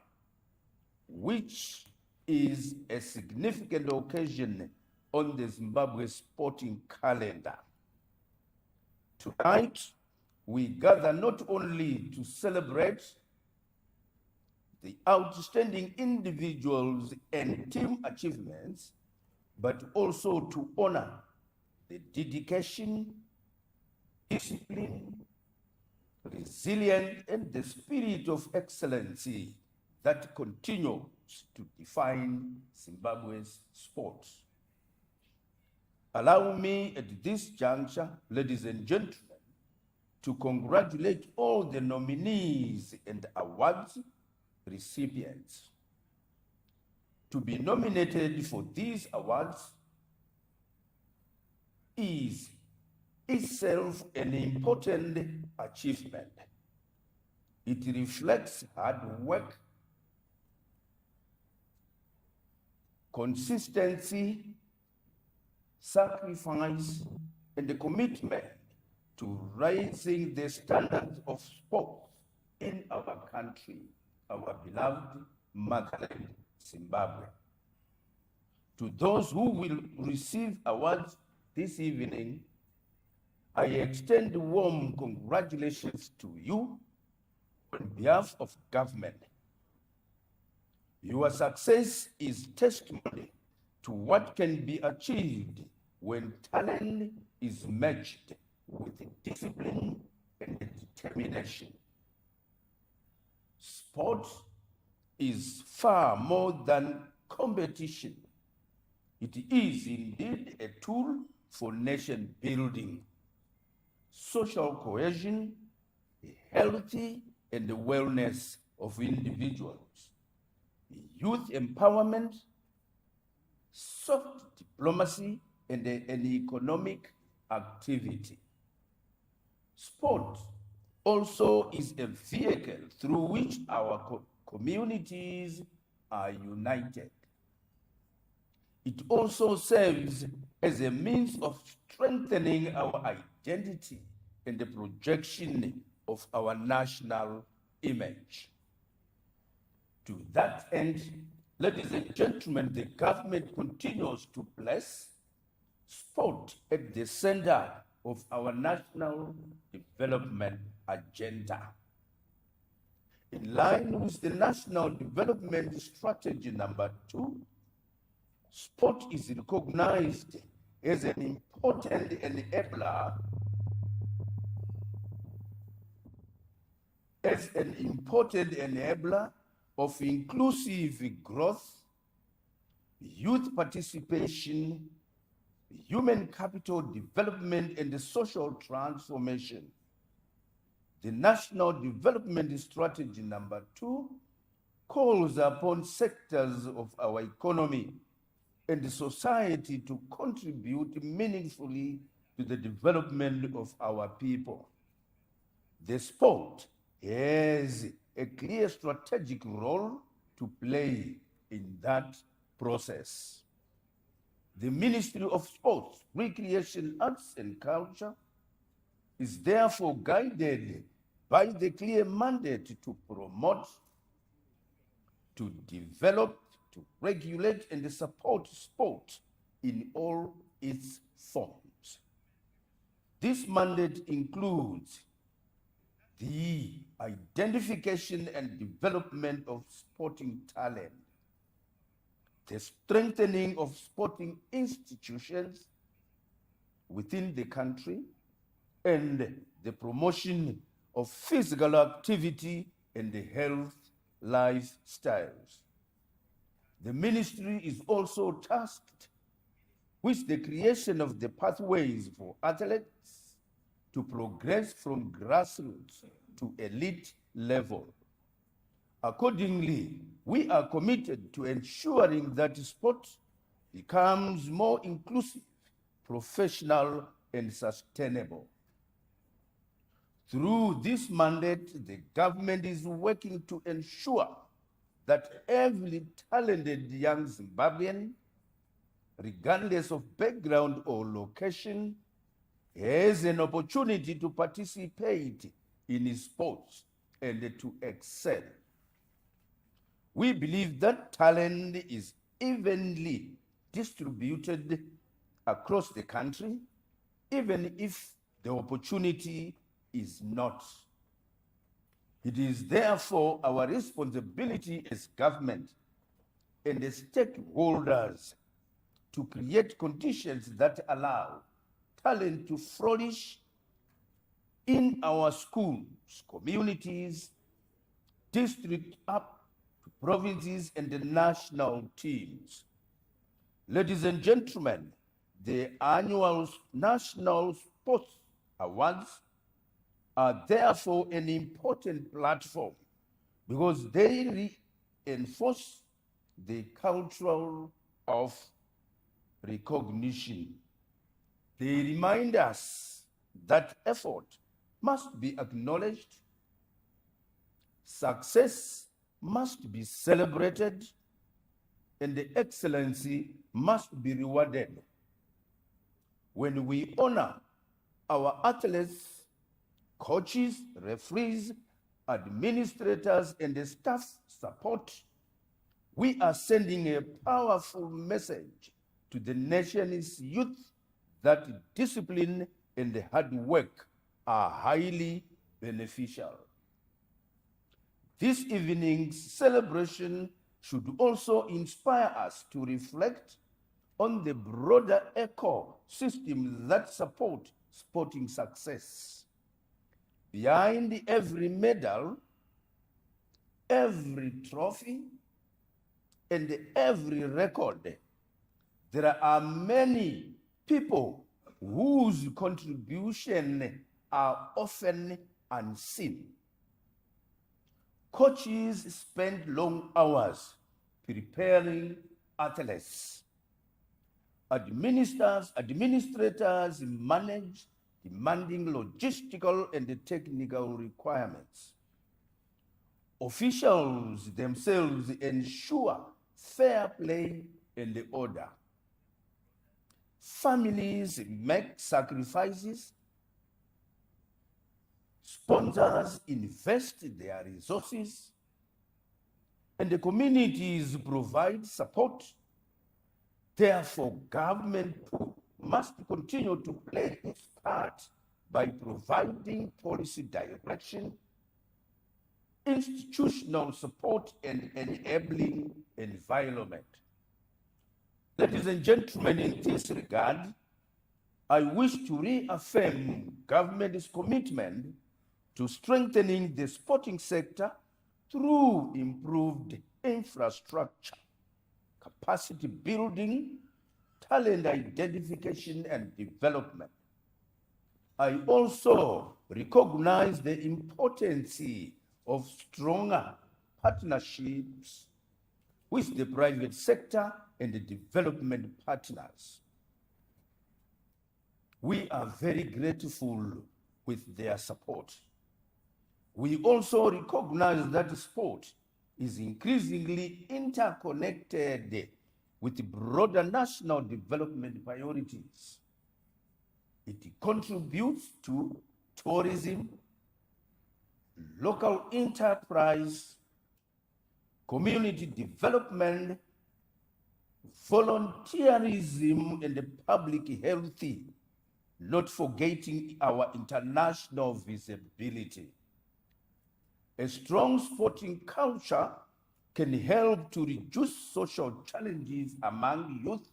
which is a significant occasion on the Zimbabwe sporting calendar. Tonight, we gather not only to celebrate the outstanding individuals and team achievements, but also to honor the dedication, discipline, resilience, and the spirit of excellency that continues to define Zimbabwe's sports. Allow me at this juncture, ladies and gentlemen, to congratulate all the nominees and awards recipients. To be nominated for these awards is itself an important achievement. It reflects hard work, consistency, sacrifice, and the commitment to raising the standards of sport in our country, our beloved motherland, Zimbabwe. To those who will receive awards this evening, I extend warm congratulations to you on behalf of government. Your success is testimony to what can be achieved when talent is matched with discipline and determination. Sport is far more than competition. It is indeed a tool for nation building, social cohesion, the healthy and the wellness of individuals, youth empowerment, soft diplomacy, and an economic activity. Sport also is a vehicle through which our communities are united. It also serves as a means of strengthening our identity and the projection of our national image. To that end, ladies and gentlemen, the government continues to place sport at the center of our national development agenda. In line with the National Development Strategy number 2, sport is recognized as an important enabler of inclusive growth, youth participation, human capital development, and the social transformation. The National Development Strategy number 2 calls upon sectors of our economy and the society to contribute meaningfully to the development of our people. The sport has a clear strategic role to play in that process. The Ministry of Sports, Recreation, Arts and Culture is therefore guided by the clear mandate to promote, to develop, to regulate and support sport in all its forms. This mandate includes the identification and development of sporting talent, the strengthening of sporting institutions within the country, and the promotion of physical activity and the health lifestyles. The ministry is also tasked with the creation of the pathways for athletes to progress from grassroots to elite level. Accordingly, we are committed to ensuring that sport becomes more inclusive, professional, and sustainable. Through this mandate, the government is working to ensure that every talented young Zimbabwean, regardless of background or location, has an opportunity to participate in sports and to excel. We believe that talent is evenly distributed across the country, even if the opportunity is not. It is therefore our responsibility as government and as stakeholders to create conditions that allow talent to flourish in our schools, communities, district up to provinces, and the national teams. Ladies and gentlemen, the annual National Sports Awards are therefore an important platform because they reinforce the culture of recognition. They remind us that effort must be acknowledged, success must be celebrated, and the excellency must be rewarded. When we honor our athletes, coaches, referees, administrators, and the staff support, we are sending a powerful message to the nation's youth that discipline and hard work are highly beneficial. This evening's celebration should also inspire us to reflect on the broader ecosystem that support sporting success. Behind every medal, every trophy, and every record, there are many people whose contribution are often unseen. Coaches spend long hours preparing athletes. Administrators manage demanding logistical and technical requirements. Officials themselves ensure fair play and order. families make sacrifices, sponsors invest their resources, and the communities provide support. Therefore, government must continue to play its part by providing policy direction, institutional support, and enabling environment. Ladies and gentlemen, in this regard, I wish to reaffirm government's commitment to strengthening the sporting sector through improved infrastructure, capacity building, talent identification and development. I also recognize the importance of stronger partnerships with the private sector and the development partners. We are very grateful with their support. We also recognize that sport is increasingly interconnected with broader national development priorities. It contributes to tourism, local enterprise, community development, volunteerism, and public health, not forgetting our international visibility. A strong sporting culture can help to reduce social challenges among youth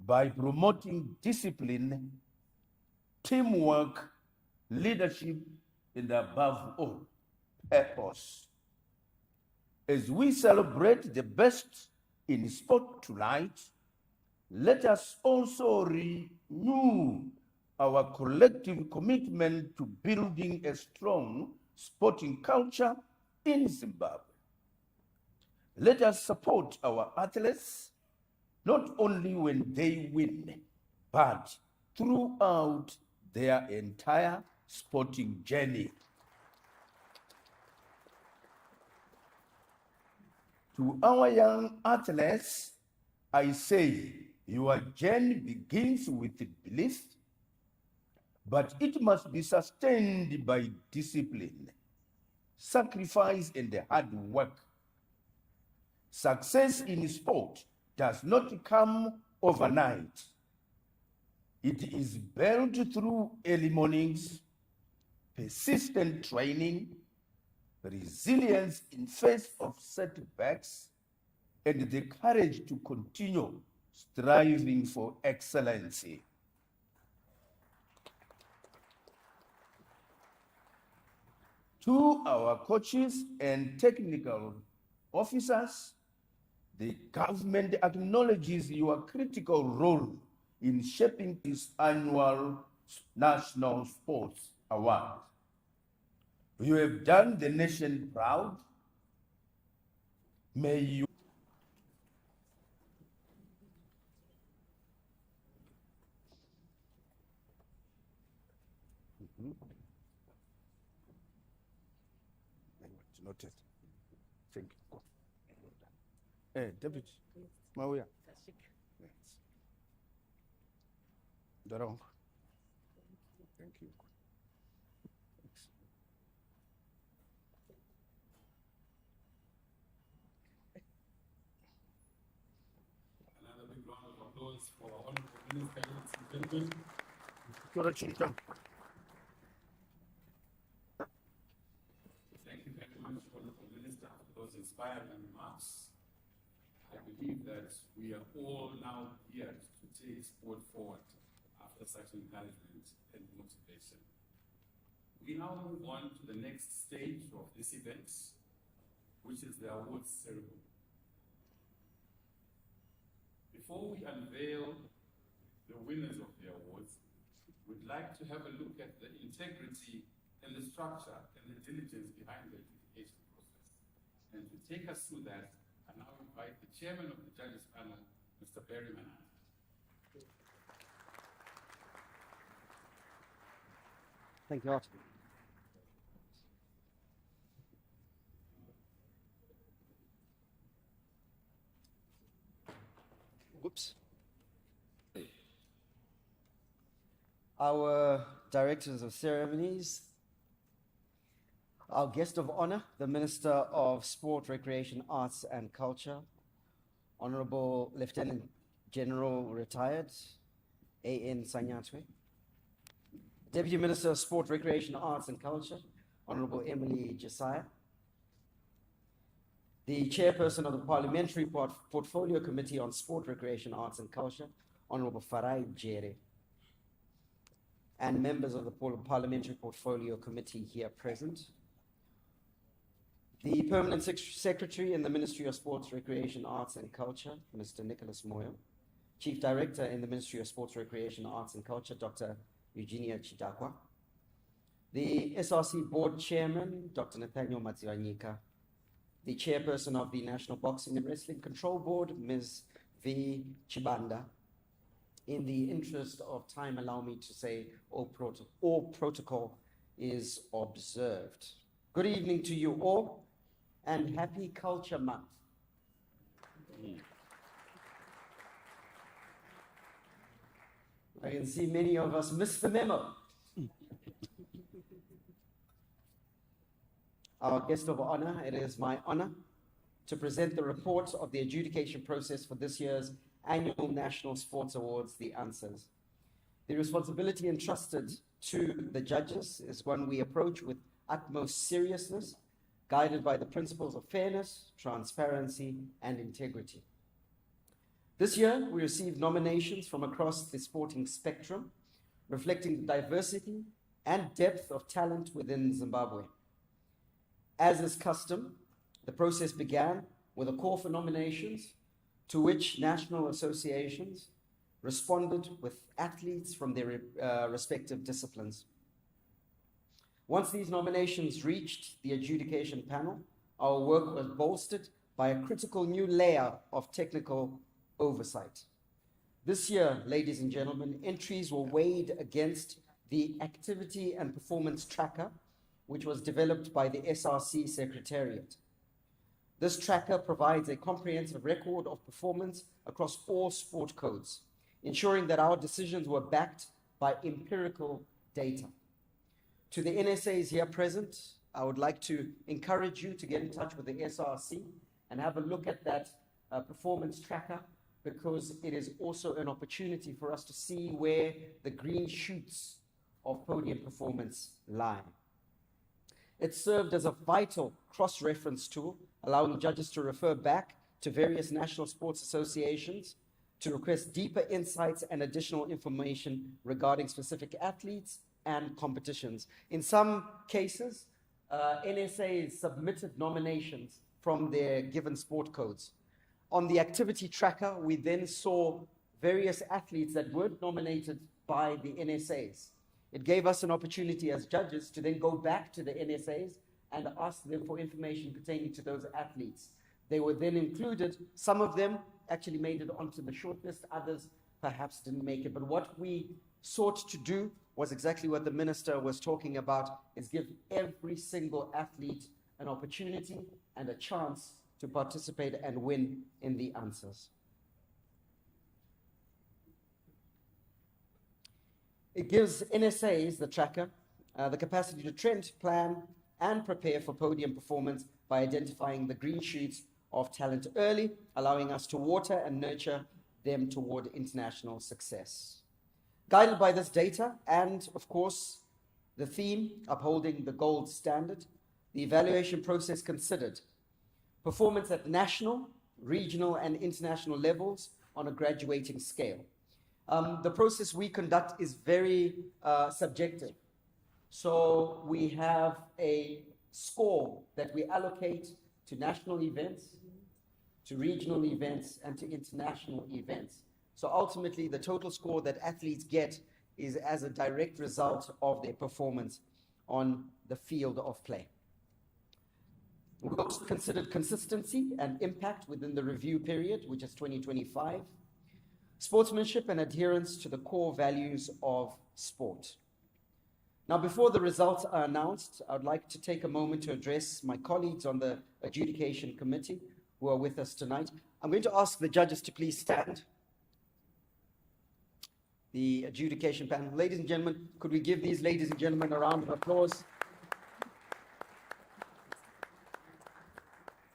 by promoting discipline, teamwork, leadership, and above all, purpose. As we celebrate the best in sport tonight, let us also renew our collective commitment to building a strong sporting culture in Zimbabwe. Let us support our athletes, not only when they win, but throughout their entire sporting journey. To our young athletes, I say, your journey begins with belief, but it must be sustained by discipline, sacrifice, and hard work. Success in sport does not come overnight. It is built through early mornings, persistent training, resilience in face of setbacks, and the courage to continue striving for excellency. To our coaches and technical officers, the government acknowledges your critical role in shaping this annual National Sports Award. You have done the nation proud. May you Noted. Thank you. Hey, Deputy. Mawuya. Yes. Darong. Thank you. Another big round of applause for our honorable minister, ladies and gentlemen. Thank you very much, honorable minister, for those inspiring remarks. I believe that we are all now geared to take sport forward after such encouragement and motivation. We now move on to the next stage of this event, which is the awards ceremony. Before we unveil the winners of the awards, we'd like to have a look at the integrity and the structure and the diligence behind the adjudication process. And to take us through that, I now invite the chairman of the judges panel, Mr. Barry Manana. Thank you, Art. Whoops. our directors of ceremonies, our guest of honor, the Minister of Sport, Recreation, Arts and Culture, Honorable Lieutenant General Retired A.N. Sanyatwe, Deputy Minister of Sport, Recreation, Arts and Culture, Honorable Emily Josiah, the Chairperson of the Parliamentary Portfolio Committee on Sport, Recreation, Arts and Culture, Honorable Farai Jere, and members of the Parliamentary Portfolio Committee here present, the Permanent Secretary in the Ministry of Sports, Recreation, Arts and Culture, Mr. Nicholas Moyo, Chief Director in the Ministry of Sports, Recreation, Arts and Culture, Dr. Eugenia Chidakwa, the SRC Board Chairman, Dr. Nathaniel Matsiwanyika, the Chairperson of the National Boxing and Wrestling Control Board, Ms. V. Chibanda. In the interest of time, allow me to say all protocol is observed. Good evening to you all, and happy Culture Month. I can see many of us missed the memo. Our guest of honor, it is my honor to present the report of the adjudication process for this year's annual National Sports Awards, the answers. The responsibility entrusted to the judges is one we approach with utmost seriousness, guided by the principles of fairness, transparency, and integrity. This year, we received nominations from across the sporting spectrum, reflecting the diversity and depth of talent within Zimbabwe. As is custom, the process began with a call for nominations, to which national associations responded with athletes from their respective disciplines. Once these nominations reached the adjudication panel, our work was bolstered by a critical new layer of technical oversight. This year, ladies and gentlemen, entries were weighed against the activity and performance tracker, which was developed by the SRC Secretariat. This tracker provides a comprehensive record of performance across all sport codes, ensuring that our decisions were backed by empirical data. To the NSAs here present, I would like to encourage you to get in touch with the SRC and have a look at that performance tracker, because it is also an opportunity for us to see where the green shoots of podium performance lie. It served as a vital cross-reference tool, allowing judges to refer back to various national sports associations to request deeper insights and additional information regarding specific athletes and competitions. In some cases, NSAs submitted nominations from their given sport codes. On the activity tracker, we then saw various athletes that weren't nominated by the NSAs. It gave us an opportunity as judges to then go back to the NSAs and ask them for information pertaining to those athletes. They were then included. Some of them actually made it onto the shortlist, others perhaps didn't make it. But what we sought to do was exactly what the minister was talking about, is give every single athlete an opportunity and a chance to participate and win in the answers. It gives NSAs, the tracker, the capacity to trend, plan, and prepare for podium performance by identifying the green shoots of talent early, allowing us to water and nurture them toward international success. Guided by this data and, of course, the theme, upholding the gold standard, the evaluation process considered performance at national, regional, and international levels on a graduating scale. The process we conduct is very subjective. So we have a score that we allocate to national events, to regional events, and to international events. So ultimately, the total score that athletes get is as a direct result of their performance on the field of play. We also considered consistency and impact within the review period, which is 2025, sportsmanship and adherence to the core values of sport. Now, before the results are announced, I would like to take a moment to address my colleagues on the adjudication committee who are with us tonight. I'm going to ask the judges to please stand. the adjudication panel. Ladies and gentlemen, could we give these ladies and gentlemen a round of applause?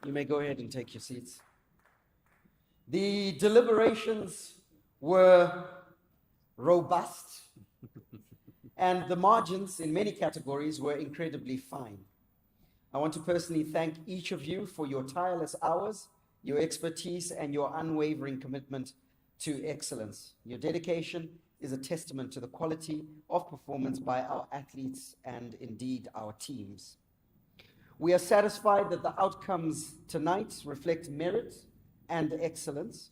You may go ahead and take your seats. The deliberations were robust, and the margins in many categories were incredibly fine. I want to personally thank each of you for your tireless hours, your expertise, and your unwavering commitment to excellence. Your dedication is a testament to the quality of performance by our athletes and indeed our teams. We are satisfied that the outcomes tonight reflect merit and excellence.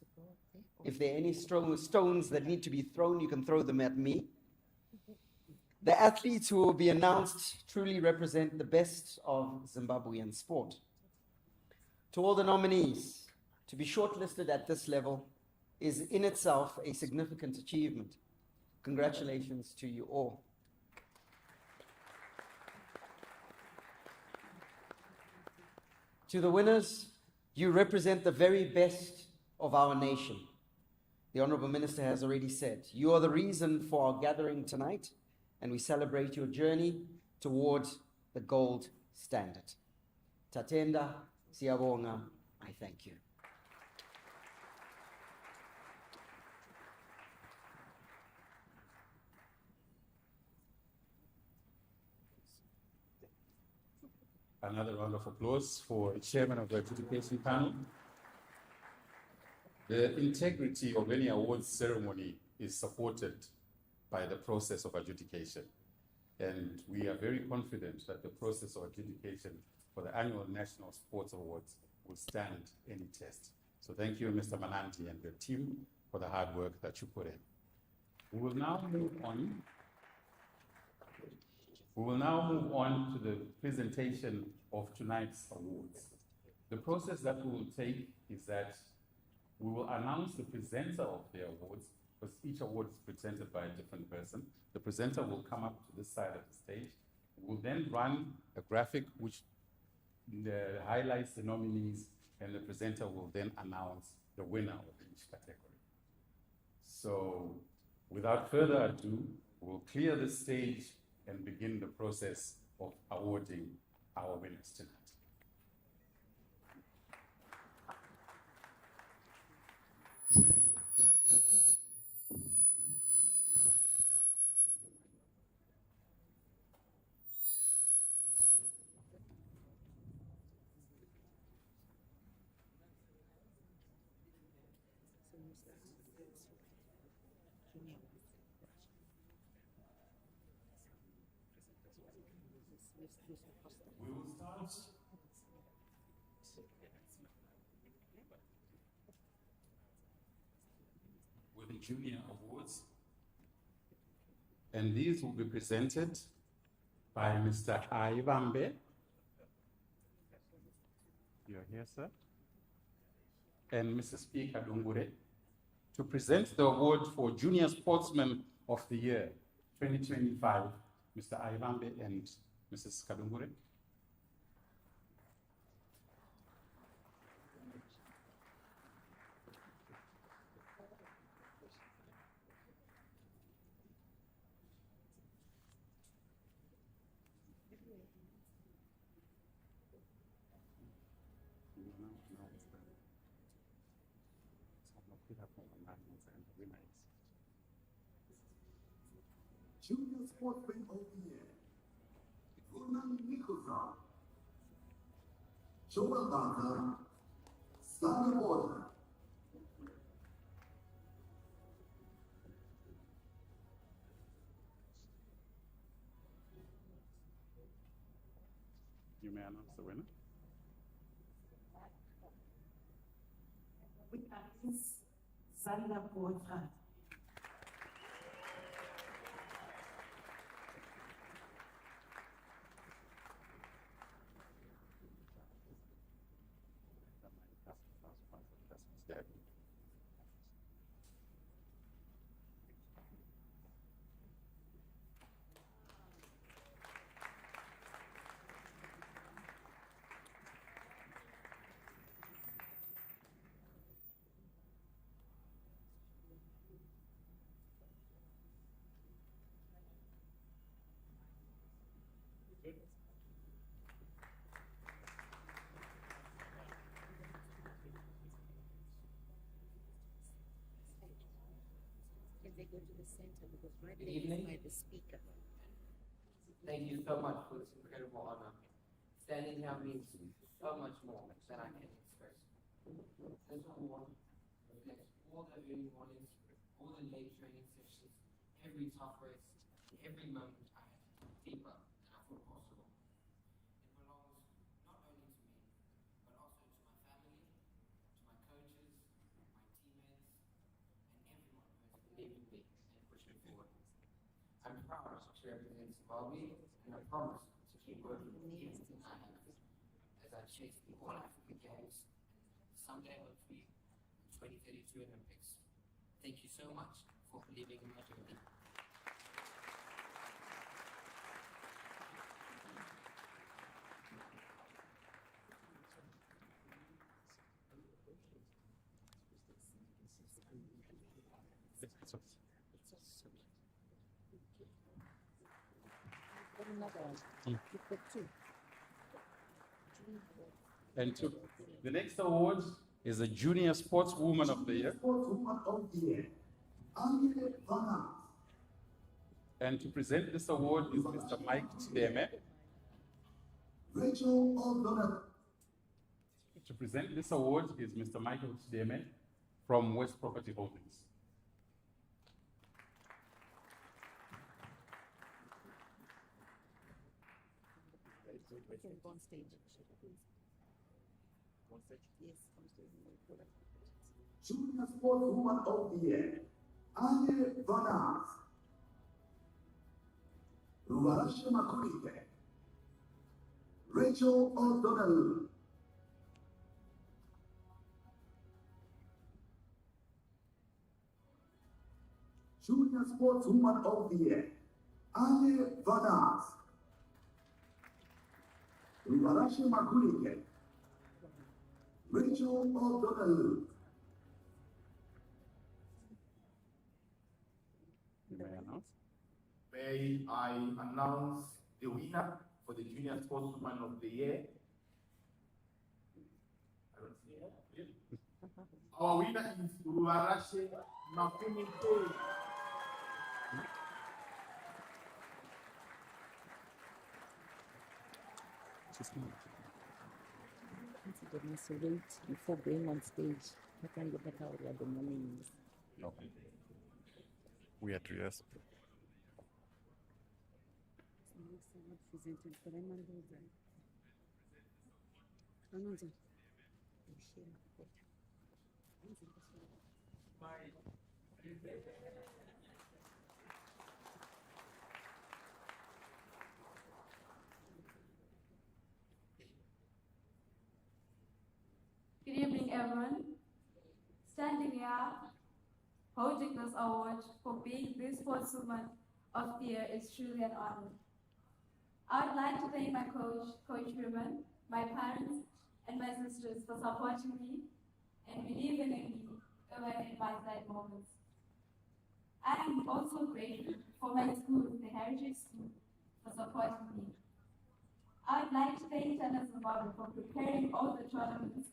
If there are any stones that need to be thrown, you can throw them at me. The athletes who will be announced truly represent the best of Zimbabwean sport. To all the nominees, to be shortlisted at this level is in itself a significant achievement. Congratulations to you all. To the winners, you represent the very best of our nation. The Honorable Minister has already said, you are the reason for our gathering tonight, and we celebrate your journey towards the gold standard. Tatenda, Siyabonga, I thank you. Another round of applause for the chairman of the adjudication panel. The integrity of any awards ceremony is supported by the process of adjudication. And we are very confident that the process of adjudication for the annual National Sports Awards will stand any test. So thank you, Mr. Mananti and your team, for the hard work that you put in. We will now move on. We will now move on to the presentation of tonight's awards. The process that we will take is that we will announce the presenter of the awards, because each award is presented by a different person. The presenter will come up to this side of the stage. We'll then run a graphic which highlights the nominees, and the presenter will then announce the winner of each category. So without further ado, we'll clear the stage and begin the process of awarding our winners tonight. We will start with the junior awards, and these will be presented by Mr. Aivambe. You're here, sir. And Mrs. P. Kadungure to present the award for Junior Sportsman of the Year 2025, Mr. Aivambe and Mrs. Kadungure. Junior Sportsman of the Year, Ronan Nicholson, Joel Barker, Sandra Porter. You may announce the winner. Winner is Sandra Porter. they go to the center because right Good there is evening. by the speaker. Thank you so much for this incredible honor. Standing here means so much more than I can express. This award reflects all the early mornings, all the late training sessions, every tough race, every moment I had to dig deeper than I thought possible. It belongs not only to me, but also to my family, to my coaches, my teammates, and everyone who has believed in me and pushed me forward. I'm proud to represent Zimbabwe, and I promise to keep working even in I have as I chase the All African Games and someday hopefully the 2032 Olympics. Thank you so much for believing in my journey. And the next award is the Junior Sportswoman of the Year. Sportswoman of the Year, Angela Vanna. And to present this award is Mr. Mike Chideme. Rachel O'Donnell. To present this award is Mr. Michael Chideme from West Property Holdings. We can go on stage. Yes, on stage. Junior Sportswoman of the Year, Angela Vanna. Ruvarashe Makulike. Rachel O'Donnell. Junior Sportswoman of the Year, Angela Vanna. Ruvarashe Makulike. Rachel O'Donnell. You may announce. May I announce the winner for the Junior Sportswoman of the Year? I don't see her. Our winner is Ruvarashe Makulike. Consider must wait before going on stage. I can go back out at the morning. No. We are dressed. Presented for them and those. Good evening, everyone. Standing here, holding this award for being the Sportswoman of the Year is truly an honor. I would like to thank my coach, Coach Ruben, my parents, and my sisters for supporting me and believing in me even in my sad moments. I am also grateful for my school, the Heritage School, for supporting me. I would like to thank Tennis Zimbabwe for preparing all the tournaments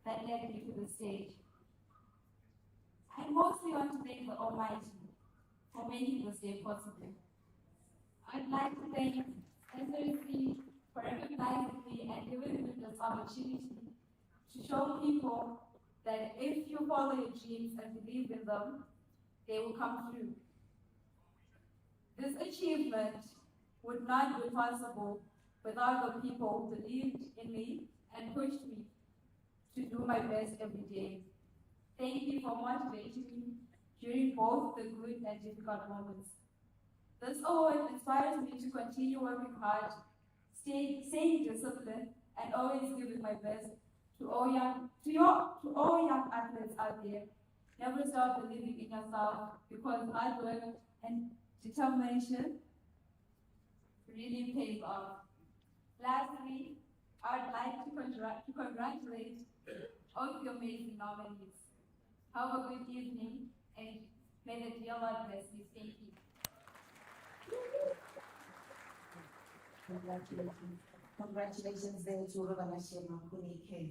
that led me to the stage. I mostly want to thank the Almighty for making this day possible. I'd like to thank SRC for recognizing me and giving me this opportunity to show people that if you follow your dreams and believe in them, they will come true. This achievement would not be possible without the people who believed in me and pushed me to do my best every day. Thank you for motivating me during both the good and difficult moments. This award inspires me to continue working hard, staying disciplined, and always giving my best to all young athletes out there. Never stop believing in yourself because hard work and determination really pays off. Lastly, I would like to congratulate all of the amazing nominees. Have a good evening, and may the dear Lord bless you. Thank you. Congratulations. Congratulations there to Ruvarashe Makulike.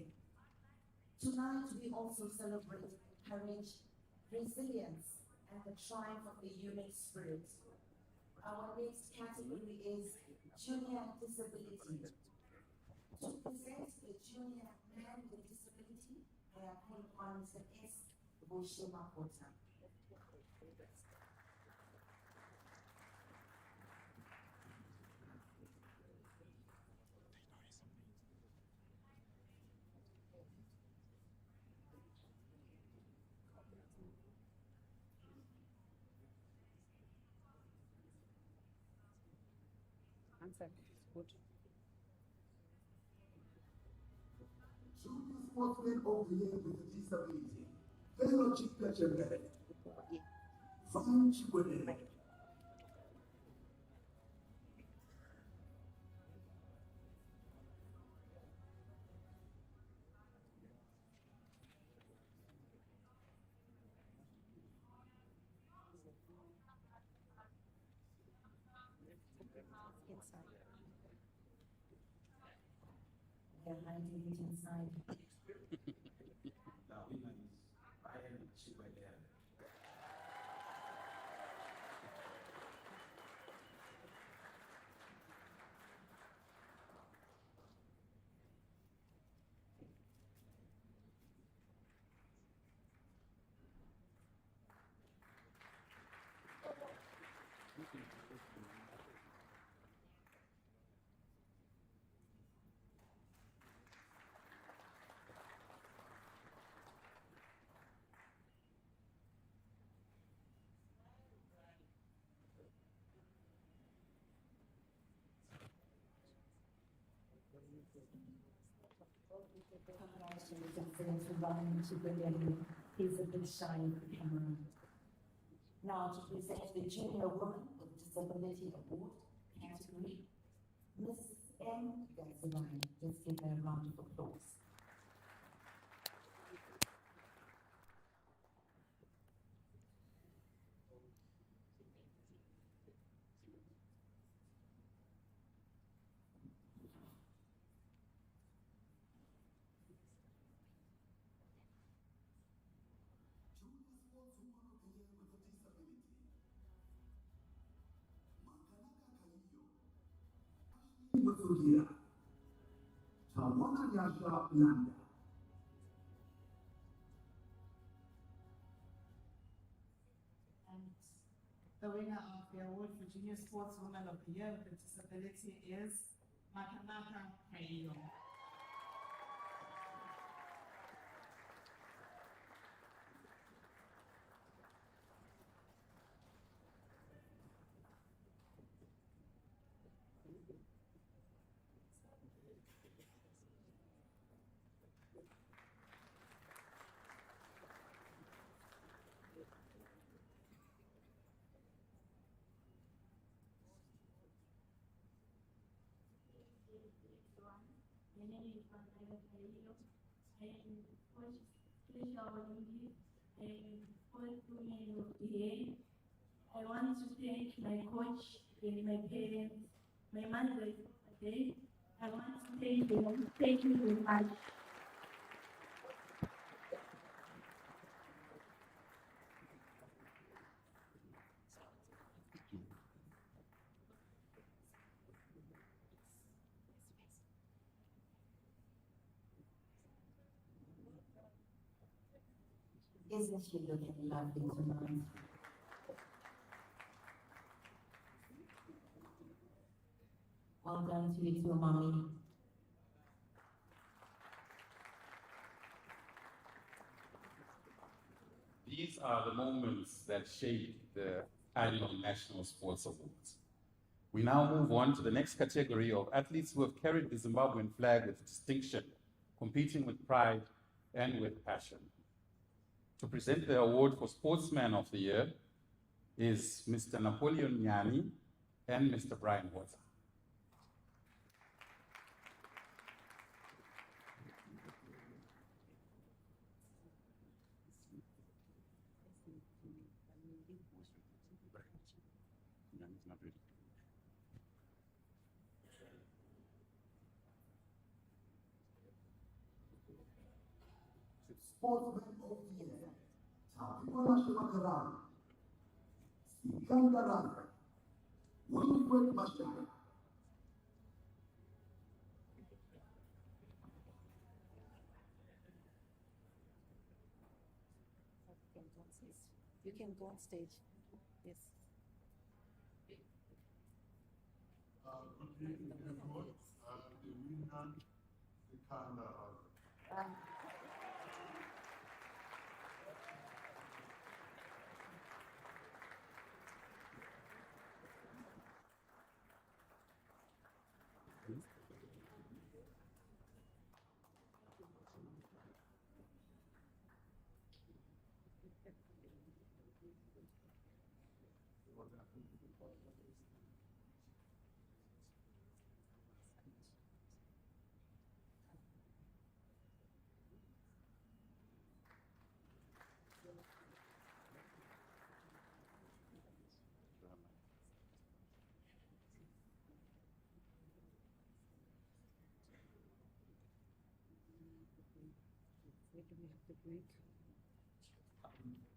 Tonight we also celebrate courage, resilience, and the triumph of the human spirit. Our next category is Junior Disability. To present the Junior Man with Disability, I call upon Mr. S. Boshima Kota. Answer. Good. Junior Sportsman of the Year with a Disability. Fellow Chief Chairman. Van Chikwede. Inside. They're hiding it inside. The winner is Brian Chikwede. Congratulations to Brian Chikwede. He's a bit shy of the camera. Now to present the Junior Woman with Disability Award category, Mrs. M. Gazivani. Let's give her a round of applause. Mutsugira. Tawana Yasha Landa. And the winner of the award for Junior Sportswoman of the Year with a Disability is Makanaka Kaio. My name is Makanaka Kaio. I am coach Special Olympics. I am fourth woman of the year. I want to thank my coach and my parents, my mother is today. I want to thank them. Thank you very much. Isn't she looking lovely tonight? Well done to you too, Mommy. These are the moments that shape the annual National Sports Awards. We now move on to the next category of athletes who have carried the Zimbabwean flag with distinction, competing with pride and with passion. To present the award for Sportsman of the Year is Mr. Napoleon Nyani and Mr. Brian Water. Sportsman of the Year. Tapimola Shivakarani. Sikandaranga, Winifred Mashaka. You can go on stage. Yes. Good evening, everyone. The winner, Sikandaranga. Where do we have to break?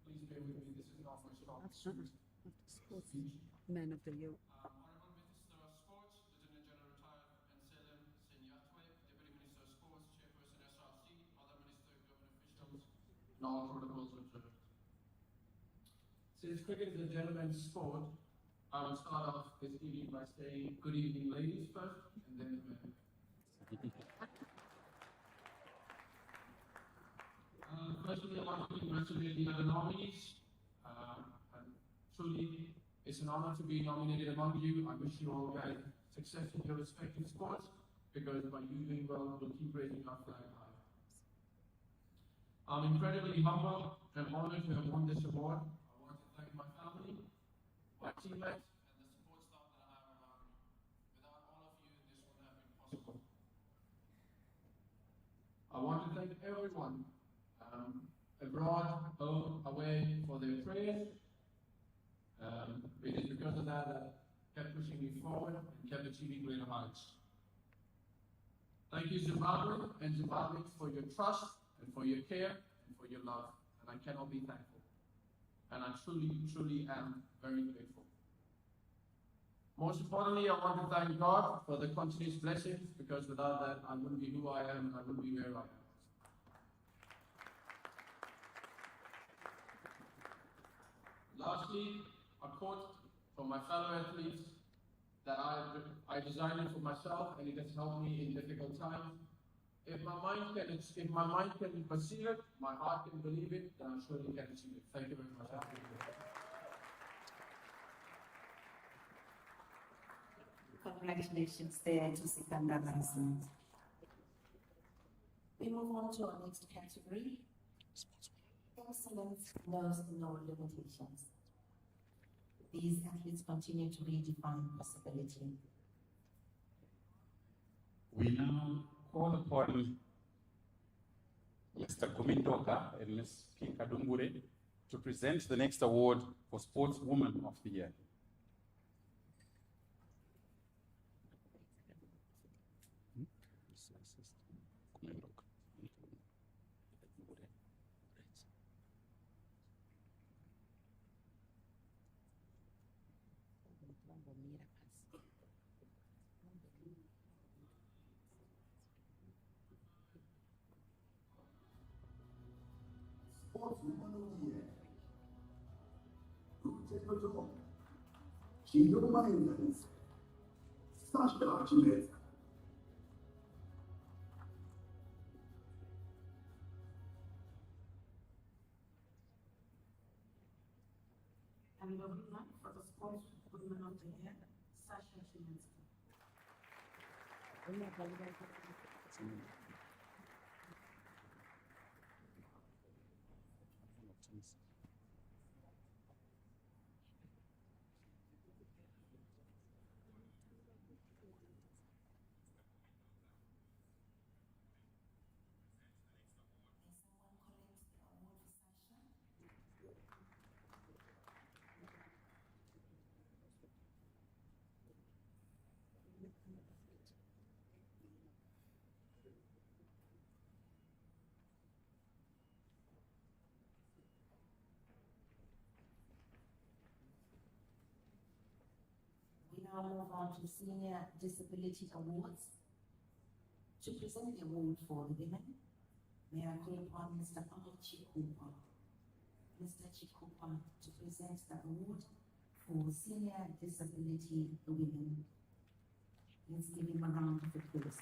Please bear with me, this is not my strong After suit. sports man of the year. Honorable Minister of Sports, Lieutenant General retired Anselm Senyatwe, Deputy Minister of Sports, Chairperson SRC, other minister, government officials, and all protocols observed. Since cricket is a gentleman's sport, I will start off this evening by saying good evening, ladies first, and then the men. Personally, I want to congratulate the other nominees. And truly, it's an honor to be nominated among you. I wish you all guys success in your respective sports, because by you doing well, we'll keep raising our flag high. I'm incredibly humble and honored to have won this award. I want to thank my family, my teammates, and the support staff that I have around me. Without all of you, this wouldn't have been possible. I want to thank everyone abroad, home, away, for their prayers. It is because of that that kept pushing me forward and kept achieving greater heights. Thank you, Zimbabwe and Zimbabweans, for your trust and for your care and for your love. And I cannot be thankful. And I truly, truly am very grateful. Most importantly, I want to thank God for the continuous blessings, because without that, I wouldn't be who I am, I wouldn't be where I am. Lastly, a quote from my fellow athletes that I designed it for myself, and it has helped me in difficult times. If my mind can perceive it, my heart can believe it, then I surely can achieve it. Thank you very much. Congratulations there to Sikandaranga. We move on to our next category. Excellence knows no limitations. These athletes continue to redefine possibility. We now call upon Mr. Kumindoka and Ms. Kinka Dumbure to present the next award for Sportswoman of the Year. Sportswoman of the Year. Ruth Chindoma England. Sasha Archibald. And the winner for the Sportswoman of the Year, Sasha Chiminski. now move on to Senior Disability Awards. To present the award for the women, may I call upon Mr. Archie Cooper. Mr. Chikupa to present the award for Senior Disability Women. Let's give him a round of applause.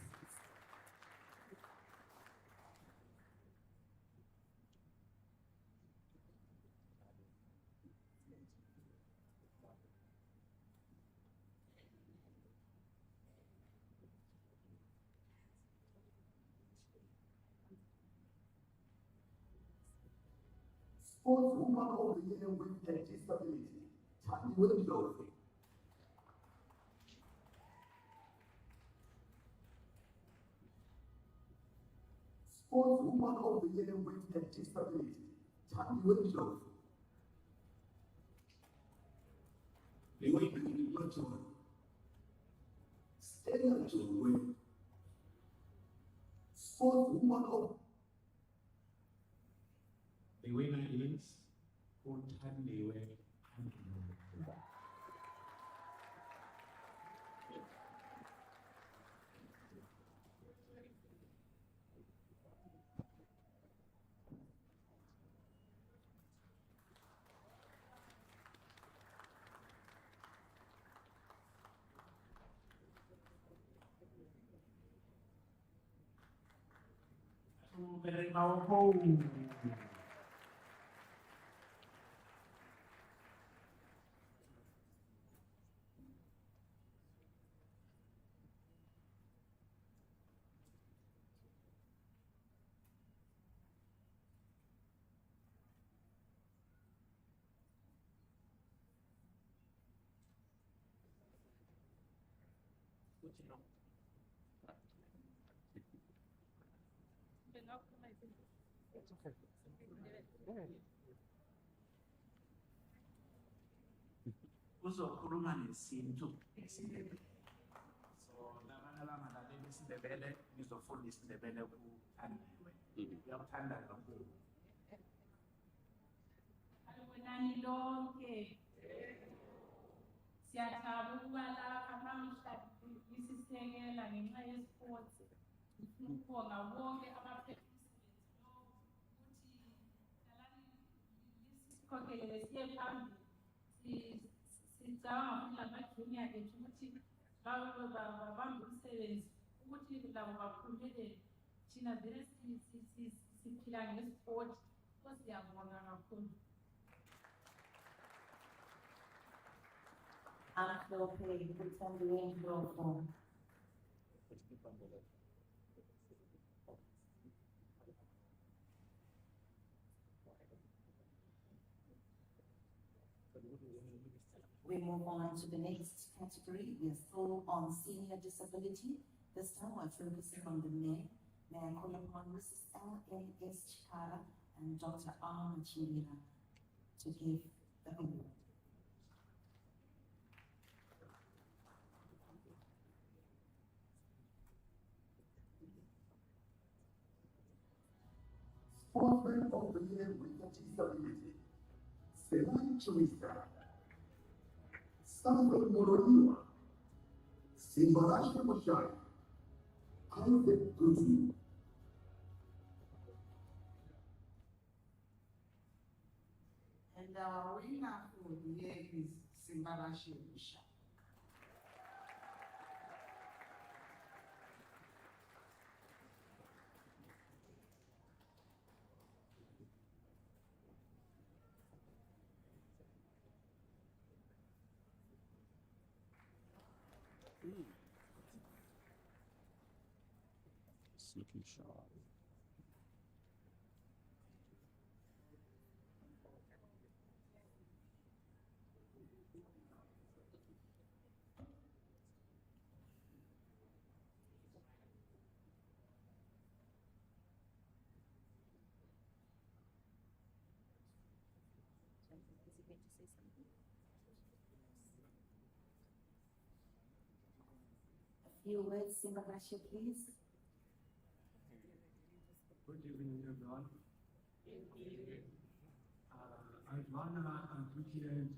Sportswoman of the Year with a Disability, Tammy Wendorf. Sportswoman of the Year with a Disability, Tammy Wendorf. Leonie Majoy. Stella Joy. Sportswoman of The winner is Utandiwe Andrew. It's okay. Go ahead. Uzokhuluma nesintu esiNdebele. So lamanye lamadala isiNdebele ngizofunda isiNdebele kuThandiwe. Uyakuthanda kakhulu. Alibonani lonke. Siyathaba ukuba lapha namuhla isisekela ngenxa yesports. Ngifuna ukubonga bonke abaphethe umsebenzi lo ukuthi dalani lisikhokelele siye phambili. Sicabanga futhi lama-junior ethu ukuthi babambe umsebenzi ukuthi labo baphumelele. Thina vele siphila ngesport, so siyabonga kakhulu. Amhlophe Utandiwe Ndlovu. We move on to the next category. We are still on senior disability. This time we're focusing on the men. May I call upon Mrs. L.N.S. Chikara and Dr. R. Machirira to give the award. Sportsman of the Year with a Disability, Selai Teresa. Samuel Moroniwa, Simbarashi Moshai, Isaac Guzi. And our winner for the year is Simbarashi Moshai. It's looking sharp. A few words, Simbarashi, please. Good evening, everyone. I'd want to appreciate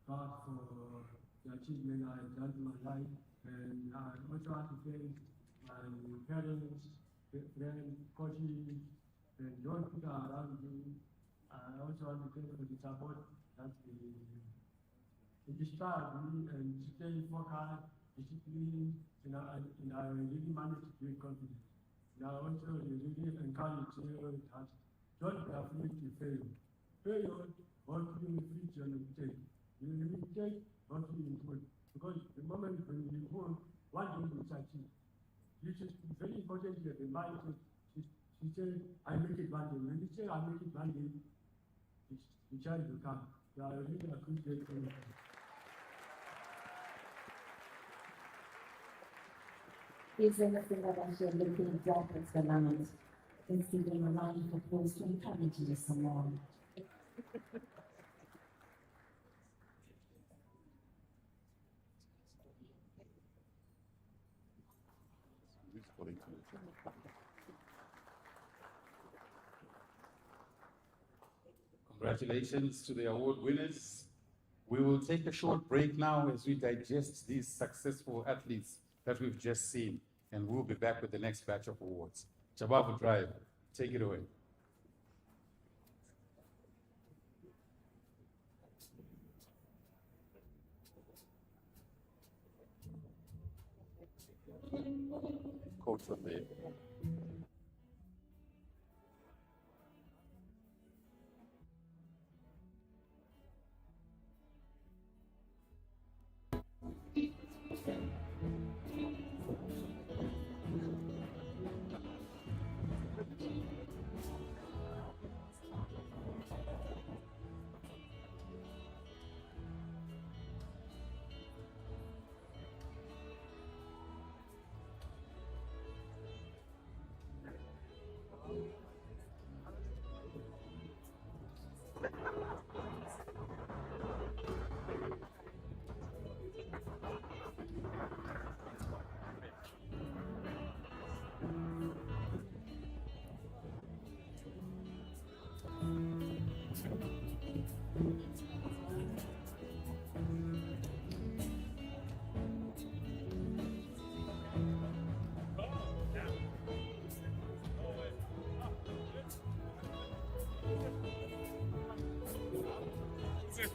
God for the achievement I have done in my life. And I also want to thank my parents, friends, coaches, and young people around me. I also want to thank for the support that they inspired me and to stay focused, disciplined, and I really managed to be confident. Now also they really encourage you that don't be afraid to fail. Fail won't be defeat your mistake. Your mistake won't be improved. Because the moment when you improve, one day you achieve. This is very important that the mind she said, I make it one day. When you say I make it one day, the child will come. So I really appreciate you. Is anything that I should look in the at the land? Considering a round of applause to encourage you someone. Congratulations to the award winners. We will take a short break now as we digest these successful athletes that we've just seen, and we'll be back with the next batch of awards. Jabavu Drive, take it away. Coach of the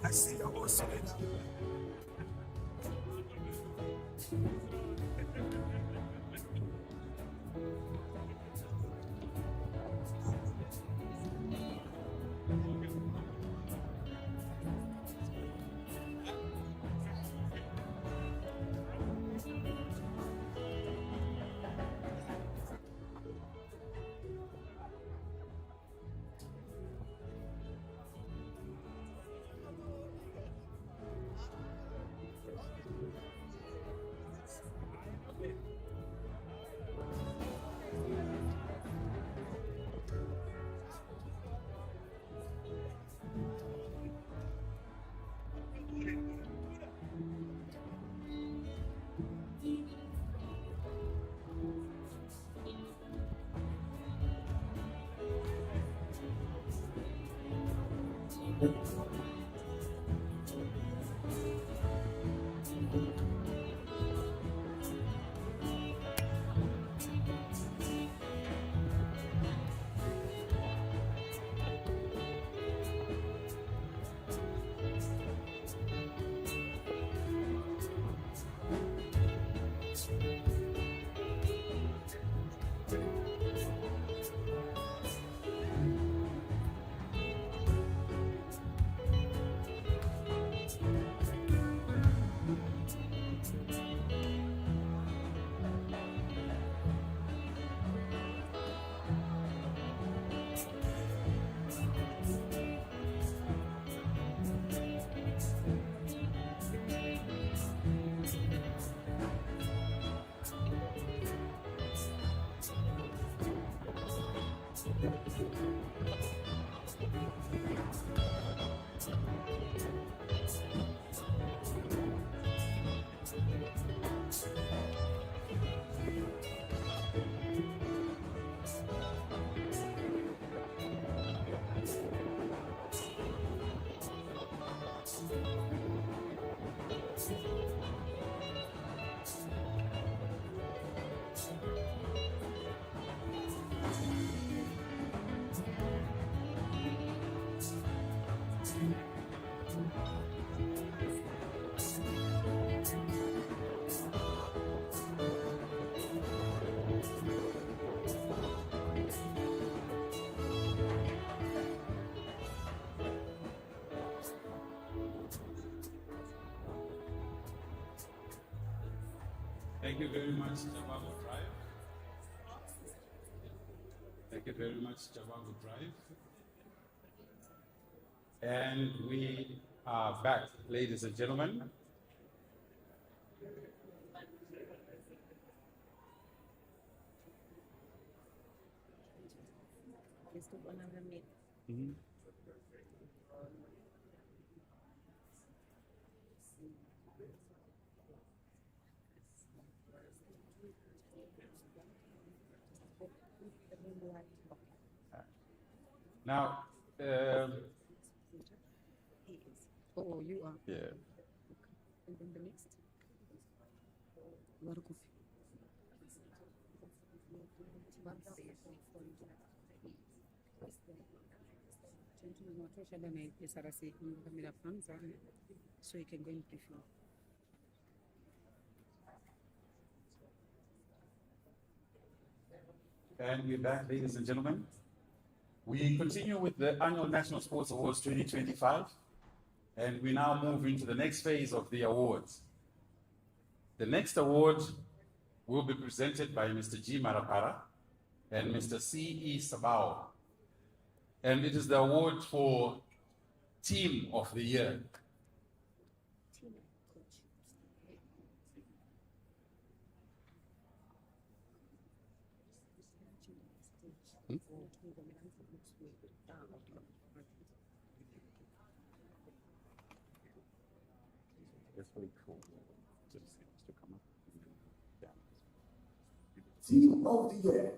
I see your horse. Thank you. Thank you very much, Jabavu Drive. Thank you very much, Jabavu Drive. And we are back, ladies and gentlemen. Now, Oh, you are. yeah. And then the next. Warukufi. So you can go in briefly. And we're back, ladies and gentlemen. We continue with the annual National Sports Awards 2025, and we now move into the next phase of the awards. The next award will be presented by Mr. G. Marapara and Mr. C.E. Sabao, and it is the award for Team of the Year. Team of the Year,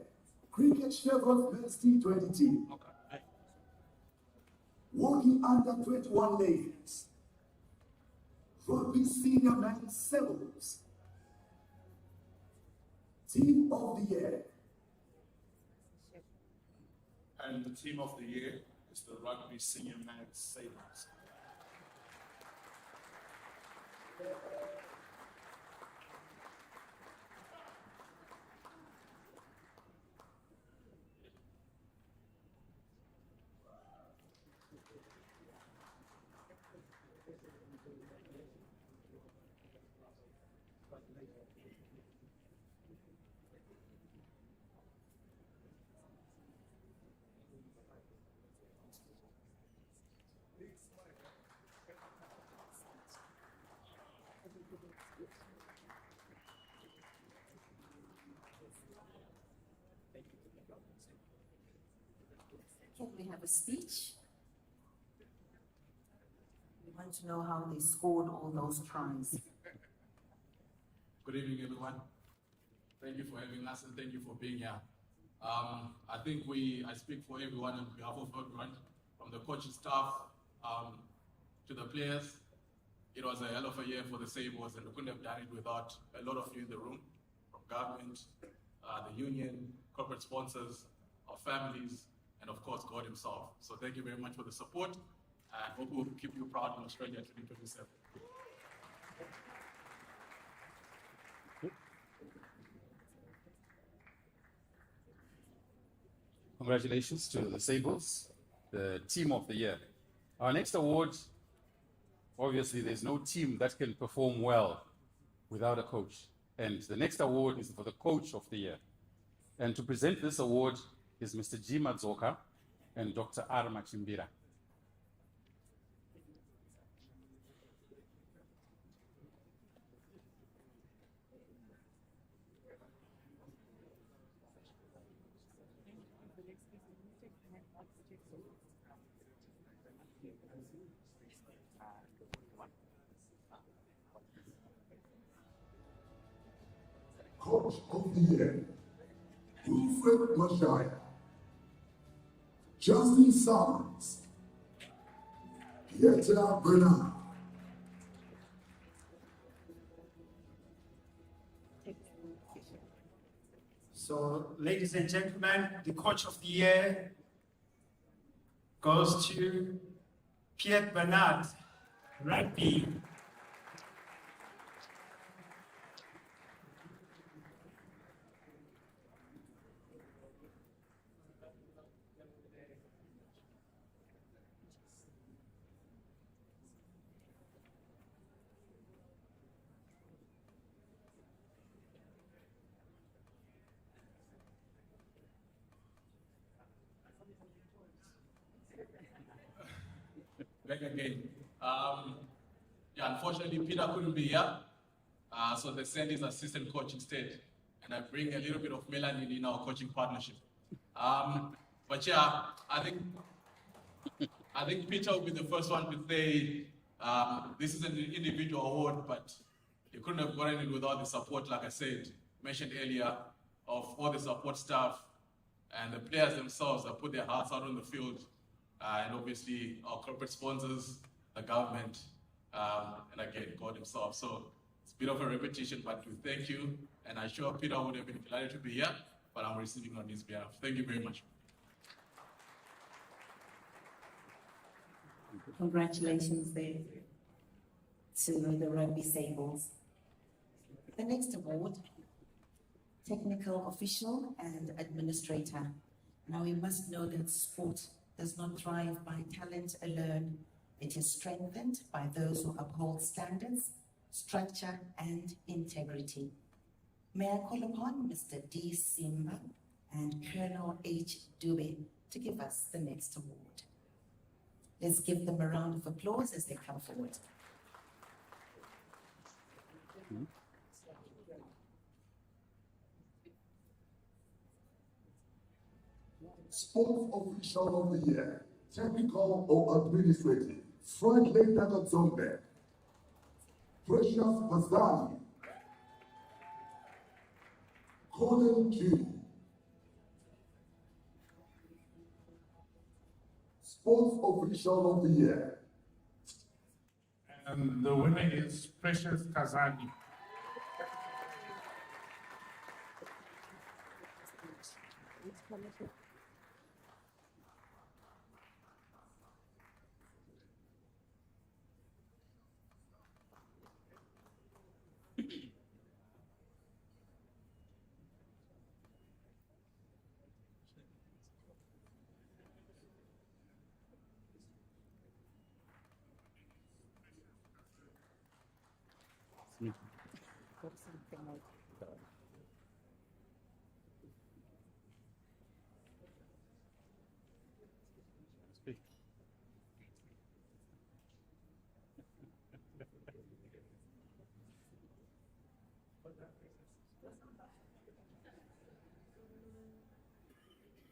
Cricket Chevron Men's T20 team. Working under 21 ladies. Rugby Senior 9 Sevens. Team of the Year. And the team of the year is the Rugby Senior Men's Sabres. Can we have a speech? We want to know how they scored all those tries. Good evening, everyone. Thank you for having us and thank you for being here. I think I speak for everyone on behalf of everyone, from the coaching staff to the players. It was a hell of a year for the Sabres, and we couldn't have done it without a lot of you in the room, from government, the union, corporate sponsors, our families, and of course, God himself. So thank you very much for the support, and hope we'll keep you proud in Australia 2027. Congratulations to the Sabres, the Team of the Year. Our next award, obviously there's no team that can perform well without a coach. And the next award is for the Coach of the Year. And to present this award is Mr. G. Madzoka and Dr. R. Machimbira. Coach of the Year, Wilfred Mashaya, Justin Summers, Pieta Bernard. So, ladies and gentlemen, the Coach of the Year goes to Pierre Bernard, rugby. Back again. Yeah, unfortunately, Peter couldn't be here, so they sent his assistant coach instead, and I bring a little bit of melanin in our coaching partnership. But yeah, I think Peter will be the first one to say this is an individual award, but you couldn't have gotten it without the support, like I said, mentioned earlier, of all the support staff and the players themselves that put their hearts out on the field. And obviously our corporate sponsors, the government, and again, God himself. So it's a bit of a repetition, but we thank you. And I'm sure Peter would have been delighted to be here, but I'm receiving on his behalf. Thank you very much. Congratulations there to the Rugby Sables. The next award, Technical Official and Administrator. Now we must know that sport does not thrive by talent alone. It is strengthened by those who uphold standards, structure, and integrity. May I call upon Mr. D. Simba and Colonel H. Dube to give us the next award. Let's give them a round of applause as they come forward. Sports Official of the Year, Technical or Administrative, Franklin Nakatsombe, Precious Pazani, Colin Q. Sports Official of the Year. And the winner is Precious Kazani.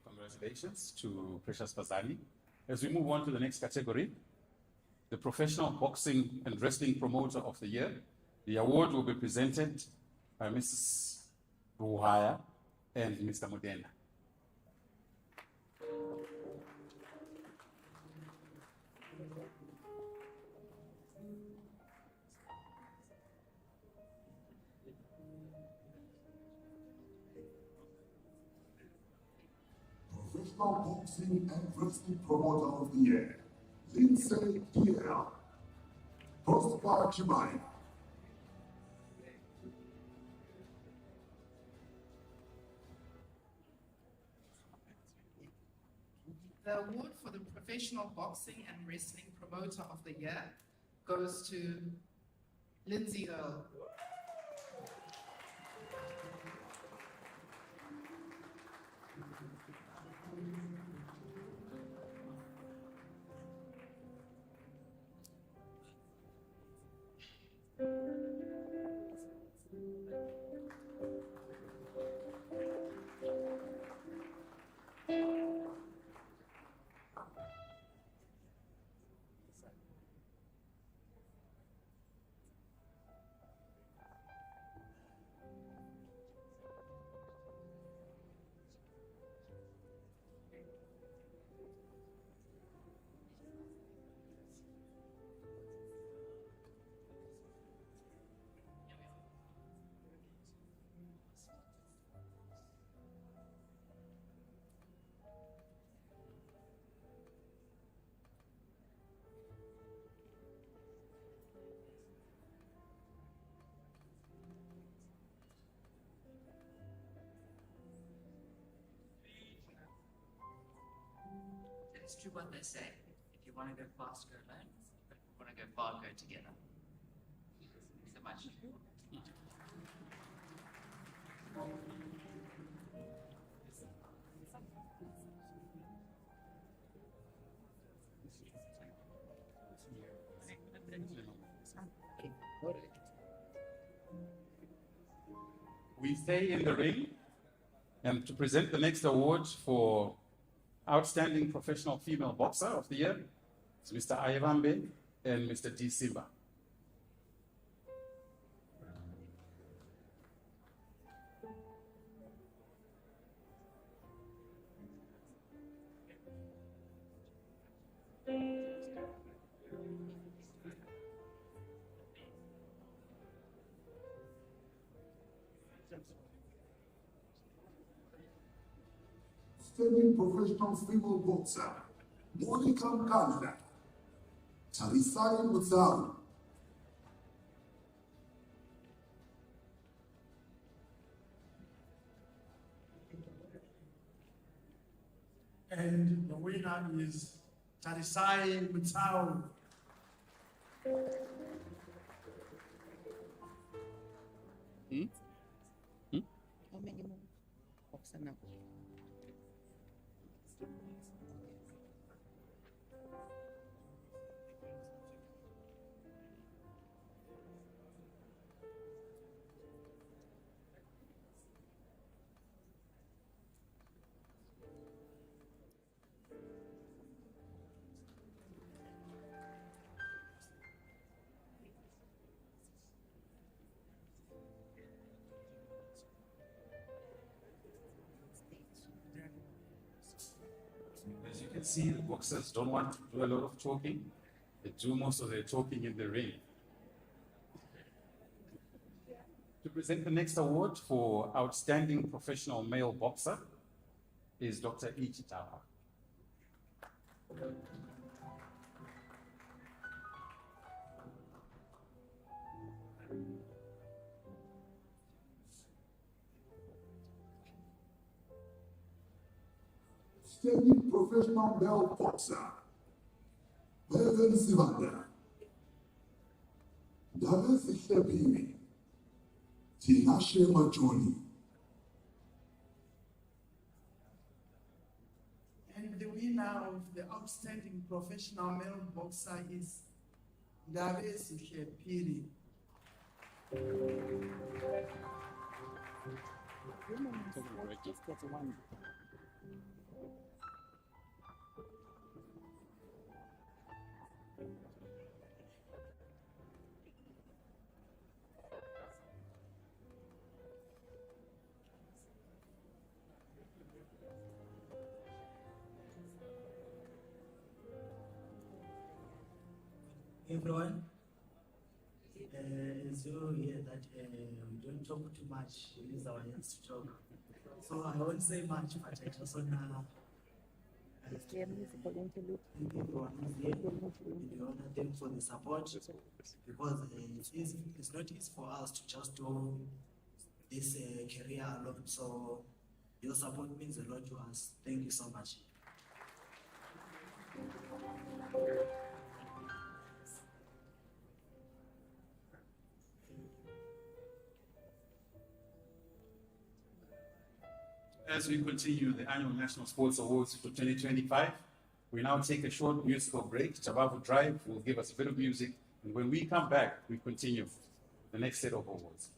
Congratulations to Precious Pazani. As we move on to the next category, the Professional Boxing and Wrestling Promoter of the Year, the award will be presented by Mrs. Buhaya and Mr. Modena. Professional Boxing and Wrestling Promoter of the Year, Lindsay DL, Prosper Chimai. The award for the Professional Boxing and Wrestling Promoter of the Year goes to Lindsay Earl. it's true what they say. If you want to go fast, go alone. But if you want to go far, go together. Thanks so much. We stay in the ring, and to present the next award for Outstanding Professional Female Boxer of the Year is Mr. Ayavambe and Mr. D. Simba. Outstanding Professional Female Boxer, Monica Mkandla, Talisai Mutsaru. And the winner is Tarisai Mutau. How many more boxer now? As you can see, the boxers don't want to do a lot of talking. They do most of their talking in the ring. To present the next award for Outstanding Professional Male Boxer is Dr. Ichitawa. Outstanding Professional Male Boxer, Melvin Sivanda, David Sikhlepini, Tinashe Majoni. And the winner of the Outstanding Professional Male Boxer is Ndave Sikhlepini. Everyone, as you hear that we don't talk too much, we use our hands to talk. So I won't say much, but I just want to thank everyone who's here. We honor them for the support because it's not easy for us to just do this career alone. So your support means a lot to us. Thank you so much. As we continue the annual National Sports Awards for 2025, we now take a short musical break. Chabavu Drive will give us a bit of music, and when we come back, we continue the next set of awards.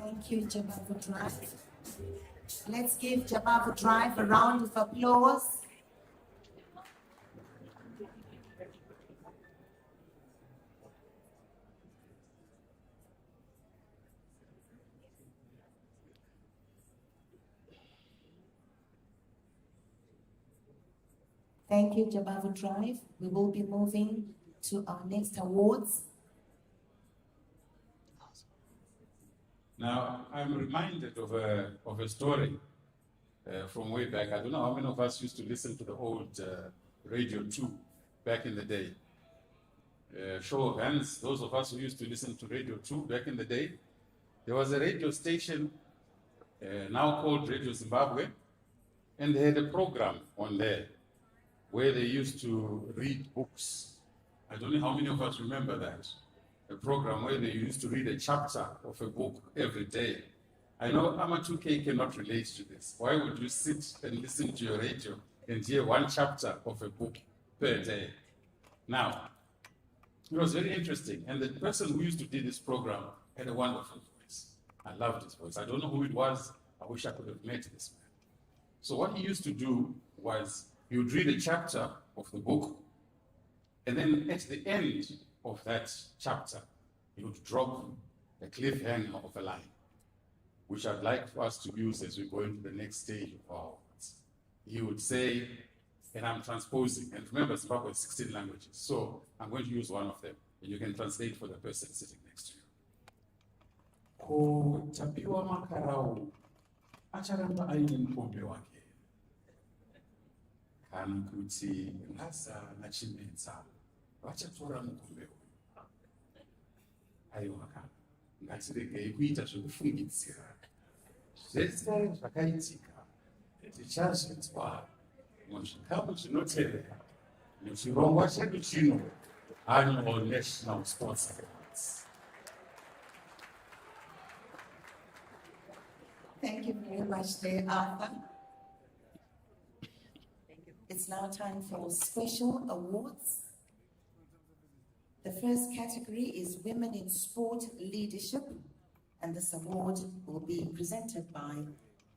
Thank you, Jabavu Drive. Let's give Jabavu Drive a round of applause. Thank you, Jabavu Drive. We will be moving to our next awards. Now, I'm reminded of a story from way back. I don't know how many of us used to listen to the old Radio 2 back in the day. Show of hands, those of us who used to listen to Radio 2 back in the day. There was a radio station now called Radio Zimbabwe, and they had a program on there where they used to read books. I don't know how many of us remember that. A program where they used to read a chapter of a book every day. I know Ama2K cannot relate to this. Why would you sit and listen to your radio and hear one chapter of a book per day? Now, it was very interesting. And the person who used to do this program had a wonderful voice. I loved his voice. I don't know who it was. I wish I could have met this man. So what he used to do was he would read a chapter of the book, and then at the end of that chapter, he would drop a cliffhanger of a line, which I'd like for us to use as we go into the next stage of our awards. He would say, and I'm transposing, and remember Zimbabwe has 16 languages, so I'm going to use one of them, and you can translate for the person sitting next to you. Ko tapiwa makarau, acharamba aine mupombe wake. Kana kuti ngasa na chimedza, vachatora mukombe uyu. Aiwa kana, ngatiregei kuita zvekufungidzira. Zvese zvakaitika, tichazvinzwa muzvikamu zvinotevera muchirongwa chedu chino, Annual National Sports Awards. Thank you very much there, Arthur. It's now time for special awards. The first category is Women in Sport Leadership, and this award will be presented by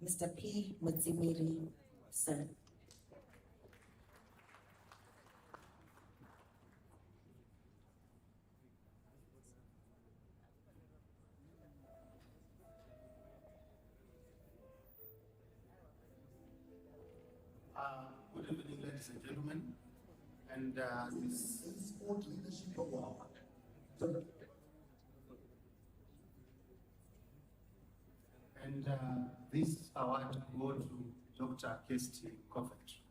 Mr. P. Mutsimiri, sir. ladies and gentlemen, and this Sport Leadership Award. And this award go to Dr. Kirsty Coventry.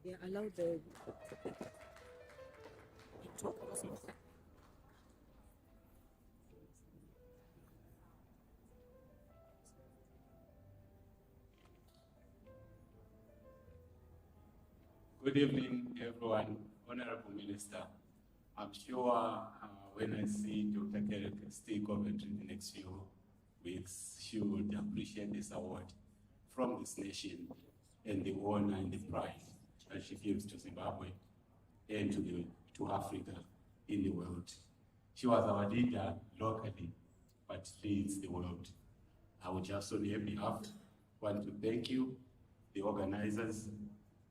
Yeah, allow the talk. Good evening, everyone. Honorable Minister, I'm sure when I see Dr. Kirsty Coventry in the next few weeks, she would appreciate this award from this nation and the honor and the pride that she gives to Zimbabwe and to Africa in the world. She was our leader locally, but leads the world. I would just on her behalf want to thank you, the organizers,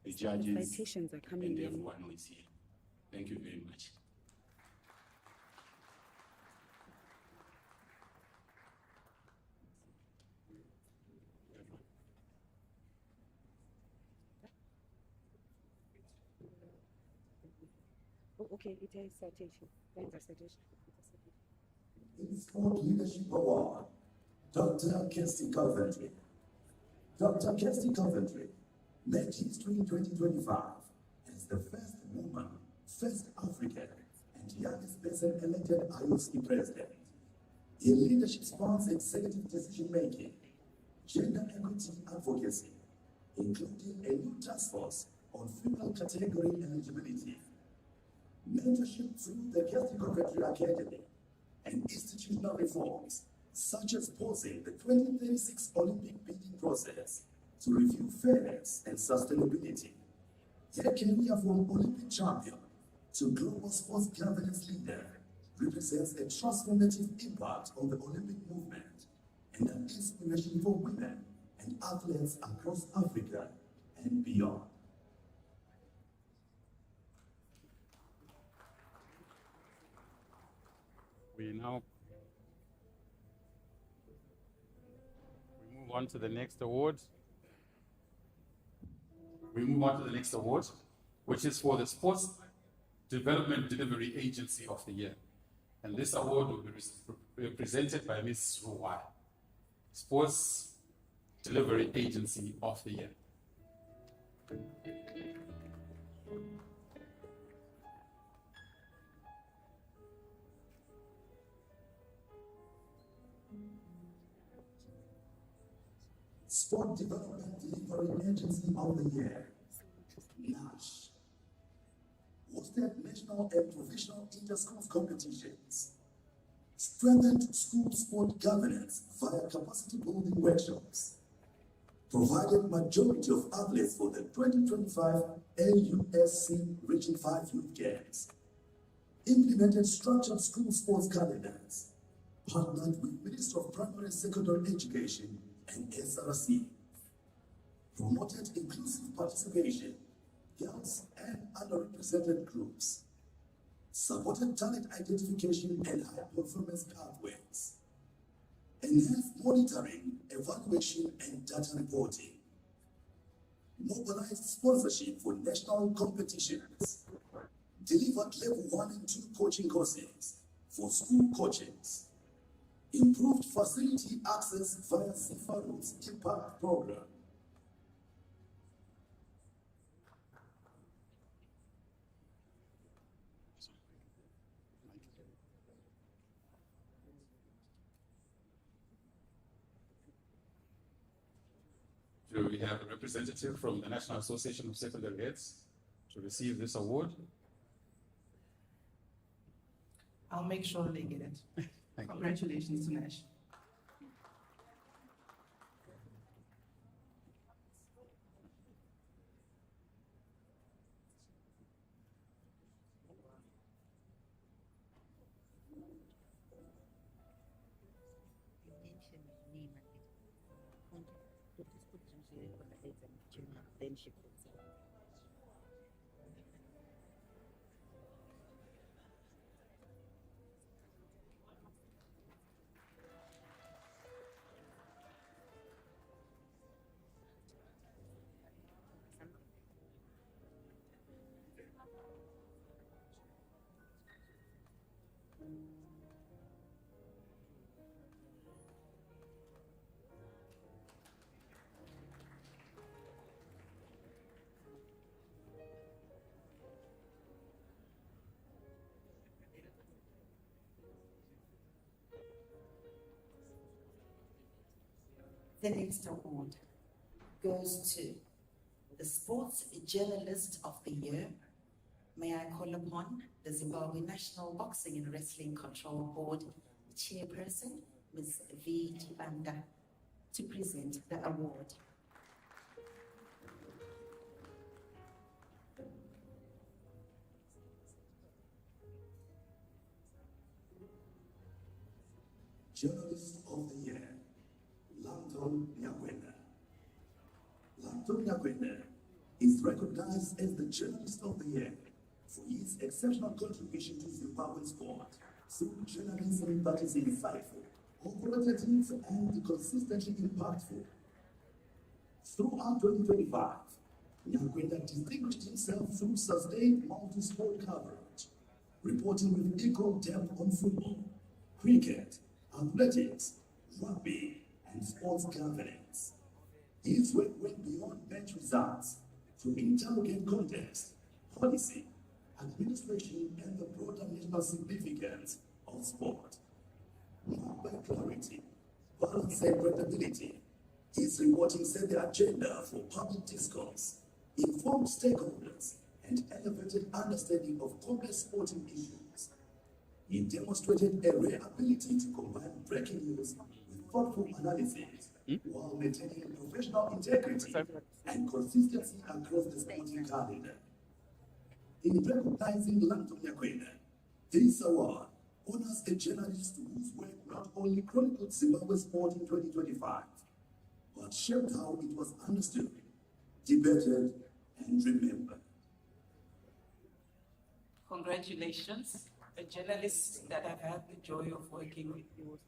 the judges, Citations are coming and in. everyone who is here. Thank you very much. Oh, okay, it has citation. Thanks, a citation. Sport Leadership Award, Dr. Kirsty Coventry. Dr. Kirsty Coventry made history in 2025 as the first woman, first African, and youngest person elected IOC president. Her leadership spans executive decision-making, gender equity advocacy, including a new task force on female category eligibility, mentorship through the Kirsty Coventry Academy, and institutional reforms, such as pausing the 2036 Olympic bidding process to review fairness and sustainability. Her career from Olympic champion to global sports governance leader represents a transformative impact on the Olympic movement and an inspiration for women and athletes across Africa and beyond. We move on to the next award. We move on to the next award, which is for the Sports Development Delivery Agency of the Year. And this award will be presented by Ms. Ruwai, Sports Delivery Agency of the Year. Sport Development Delivery Agency of the Year, NASH, hosted national and professional inter-schools competitions, strengthened school sport governance via capacity building workshops, provided majority of athletes for the 2025 LUSC Region 5 Youth Games, implemented structured school sports calendars, partnered with Ministry of Primary and Secondary Education and SRC, promoted inclusive participation, girls and underrepresented groups, supported talent identification and high performance pathways, enhanced monitoring, evaluation, and data reporting, mobilized sponsorship for national competitions, delivered level 1 and 2 coaching courses for school coaches, improved facility access via CIFARU's Impact Program. Do we have a representative from the National Association of Secondary Heads to receive this award? I'll make sure they get it. Thank you. Congratulations to Nash. Then she puts it. The next award goes to the Sports Journalist of the Year. May I call upon the Zimbabwe National Boxing and Wrestling Control Board Chairperson, Ms. V. Chibanda, to present the award. Journalist of the Year, Lanton Nyakwenda. Lanton Nyakwenda is recognized as the Journalist of the Year for his exceptional contribution to Zimbabwe sport through journalism that is insightful, authoritative, and consistently impactful. Throughout 2025, Nyakwenda distinguished himself through sustained multi-sport coverage, reporting with equal depth on football, cricket, athletics, rugby, and sports governance. His work went beyond match results to interrogate context, policy, administration, and the broader national significance of sport. Marked by clarity, balance, and credibility, his reporting set the agenda for public discourse, informed stakeholders, and elevated understanding of complex sporting issues. He demonstrated a rare ability to combine breaking news with thoughtful analysis while maintaining professional integrity and consistency across the sporting calendar. In recognizing Lanton Nyakwenda, this award honors a journalist whose work not only chronicled Zimbabwe sport in 2025, but shaped how it was understood, debated, and remembered. Congratulations, a journalist that I've had the joy of working with you.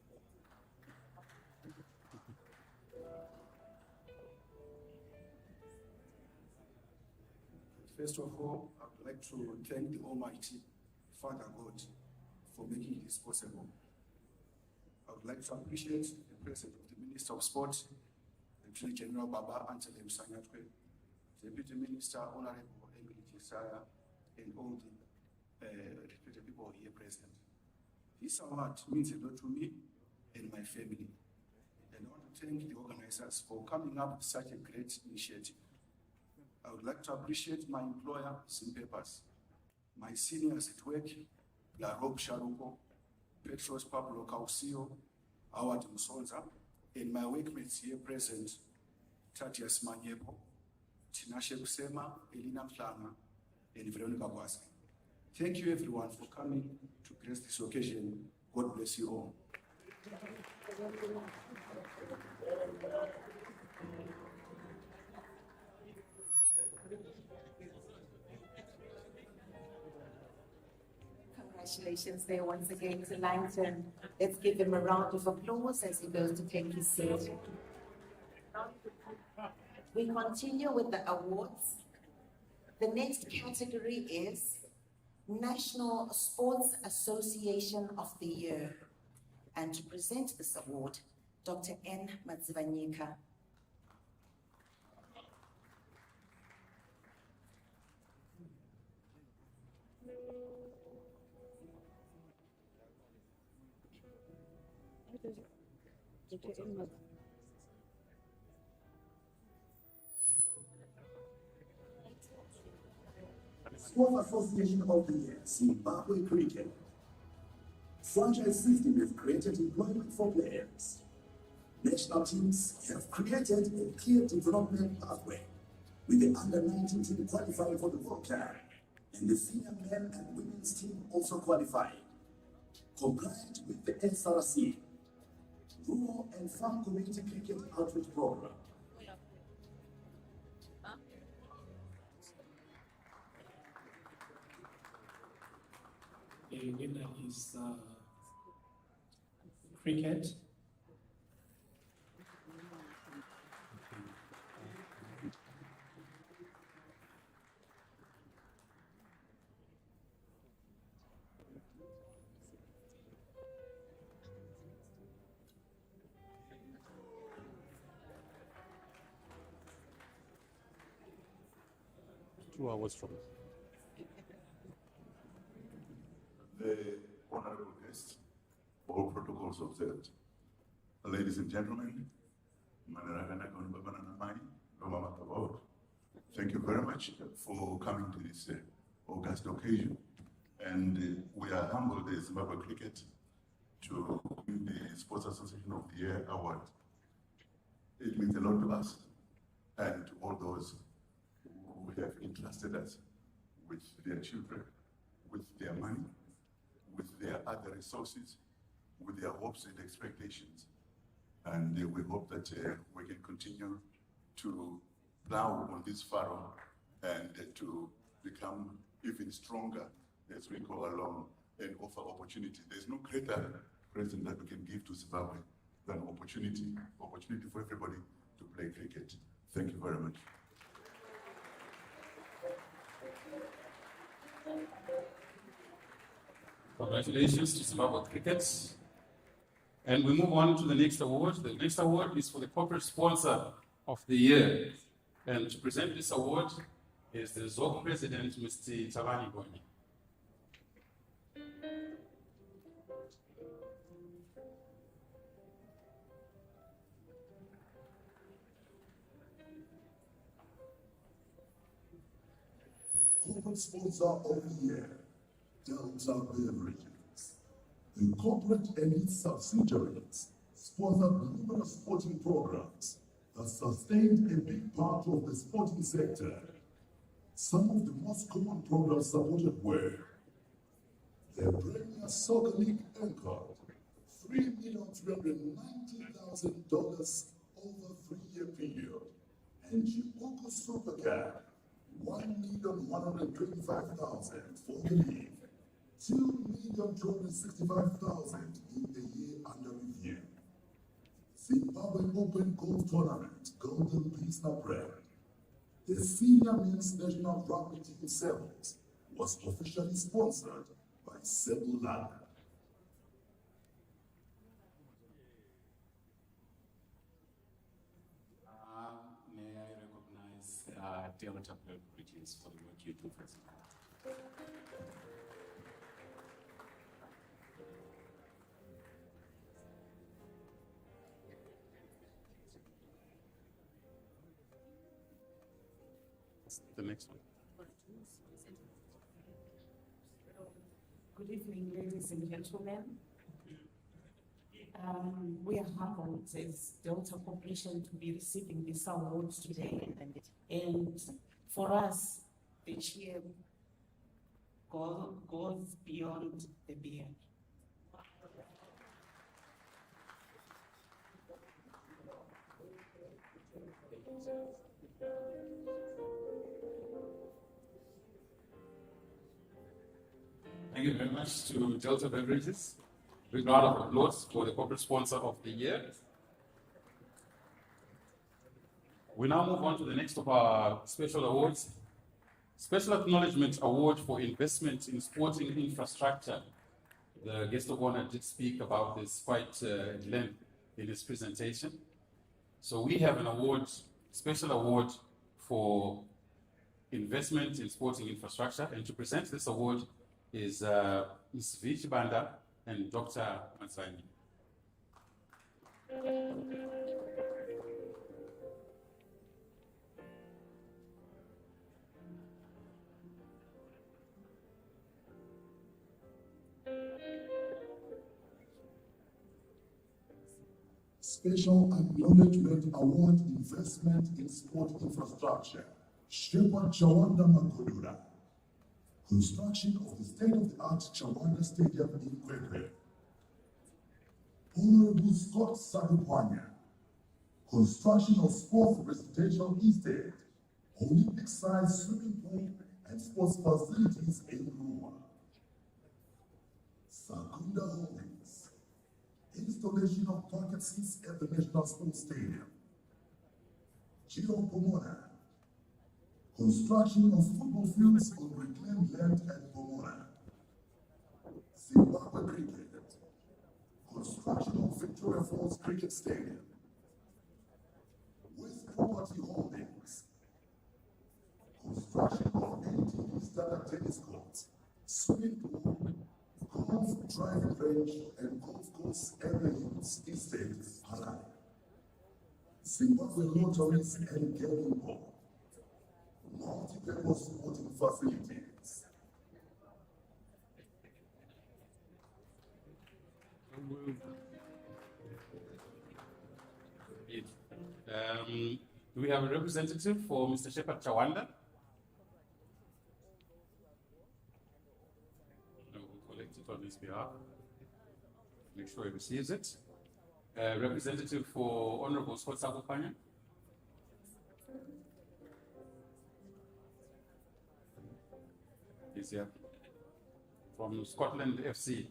First of all, I would like to thank the Almighty Father God for making this possible. I would like to appreciate the presence of the Minister of Sport, Lieutenant General Baba Anselm Sanyatwe, Deputy Minister Honorable Emily Jesiah, and all the respected people here present. This award means a lot to me and my family. And I want to thank the organizers for coming up with such a great initiative. I would like to appreciate my employer, Zimpepers, my seniors at work, Larob Sharuko, Petros Pablo Causio, Howard Musonza, and my workmates here present, Tatias Manyepo, Tinashe Kusema, Elina Mhlanga, and Veronica Kwasi. Thank you everyone for coming to grace this occasion. God bless you all. Congratulations there once again to Langton. Let's give him a round of applause as he goes to take his seat. We continue with the awards. The next category is National Sports Association of the Year. And to present this award, Dr. N. Matsivanyika. Sports Association of the Year, Zimbabwe Cricket. Franchise system has created employment for players. National teams have created a clear development pathway, with the under-19 team qualifying for the World Cup, and the senior men and women's team also qualifying. Compliant with the SRC, Rural and Farm Community Cricket Outreach Program. The winner is cricket. 2 hours from The honorable guests, all protocols observed. Ladies and gentlemen, thank you very much for coming to this August occasion. And we are humbled as Zimbabwe Cricket to win the Sports Association of the Year award. It means a lot to us and to all those who have entrusted us with their children, with their money, with their other resources, with their hopes and expectations. And we hope that we can continue to plow on this furrow and to become even stronger as we go along and offer opportunity. There's no greater present that we can give to Zimbabwe than opportunity for everybody to play cricket. Thank you very much. Congratulations to Zimbabwe Cricket. And we move on to the next award. The next award is for the corporate sponsor of the year. And to present this award is the ZOC president, Mr. Tavani Boni. Corporate sponsor of the year, Delta Beverages. The corporate and its subsidiaries sponsored numerous sporting programs that sustained a big part of the sporting sector. Some of the most common programs supported were the Premier Soccer League anchored $3,390,000 over a 3-year period, and Chibuku Super Cup $1,125,000 for the league, $2,265,000 in the year under review. Zimbabwe Open Golf Tournament Golden Pilsner Brand. The senior men's national rugby team Sevens was officially sponsored by Sebu Lada. May I recognize Delta Beverages for the work you do for Zimbabwe? The next one. Good evening, ladies and gentlemen. We are humbled as Delta Corporation to be receiving this award today. And for us, the cheer goes beyond the beer. Thank you very much to Delta Beverages. Big round of applause for the corporate sponsor of the year. We now move on to the next of our special awards. Special Acknowledgement Award for Investment in Sporting Infrastructure. The guest of honor did speak about this quite at length in his presentation. So we have an award, special award for investment in sporting infrastructure, and to present this award is Ms. Vichi Banda and Dr. Matsani. Special Acknowledgement Award Investment in Sport Infrastructure, Shepherd Chawanda Makodura. Construction of the state-of-the-art Chawanda Stadium in Kwekwe. Honorable Scott Sadupanya. Construction of sports residential estate, Olympic-sized swimming pool and sports facilities in Rua. Sakunda Holdings. Installation of parking seats at the National Sports Stadium. Chiro Pomona. Construction of football fields on reclaimed land at Pomona. Zimbabwe Cricket. Construction of Victoria Falls Cricket Stadium. West Property Holdings. Construction construction of NTP standard tennis courts, swimming pool, golf driving range, and golf course Emirates Estate, Harare. Zimbabwe Lotteries and Gaming Board, multi-purpose sporting facilities. Do we have a representative for Mr. Shepard Chawanda? No, we'll collect it on his behalf. Make sure he receives it. Representative for Honorable Scott Sakopanya? He's here. From Scotland FC.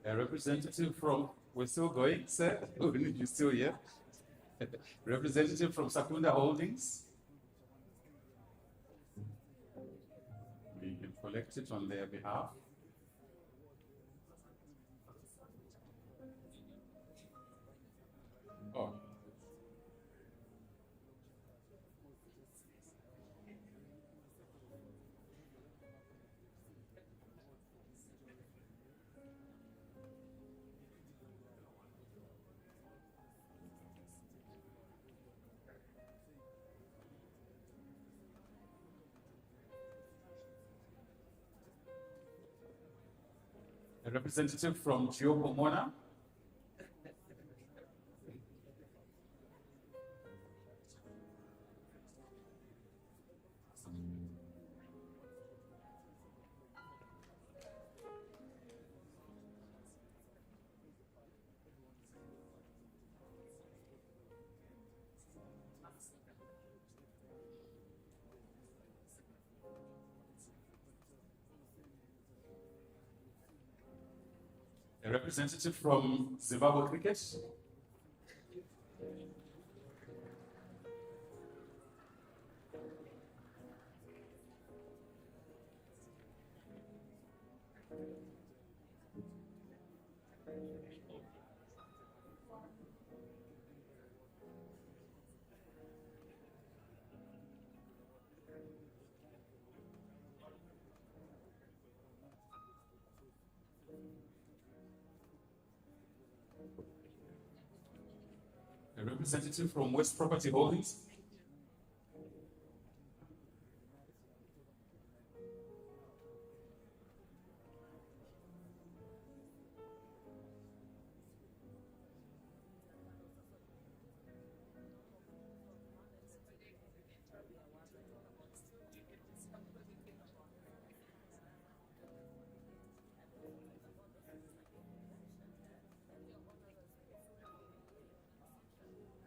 A representative from, we're still going, sir? You're still here? Representative from Sakunda Holdings. We can collect it on their behalf. Oh. A representative from Geo Pomona. A representative from Zimbabwe Cricket. A representative from West Property Holdings.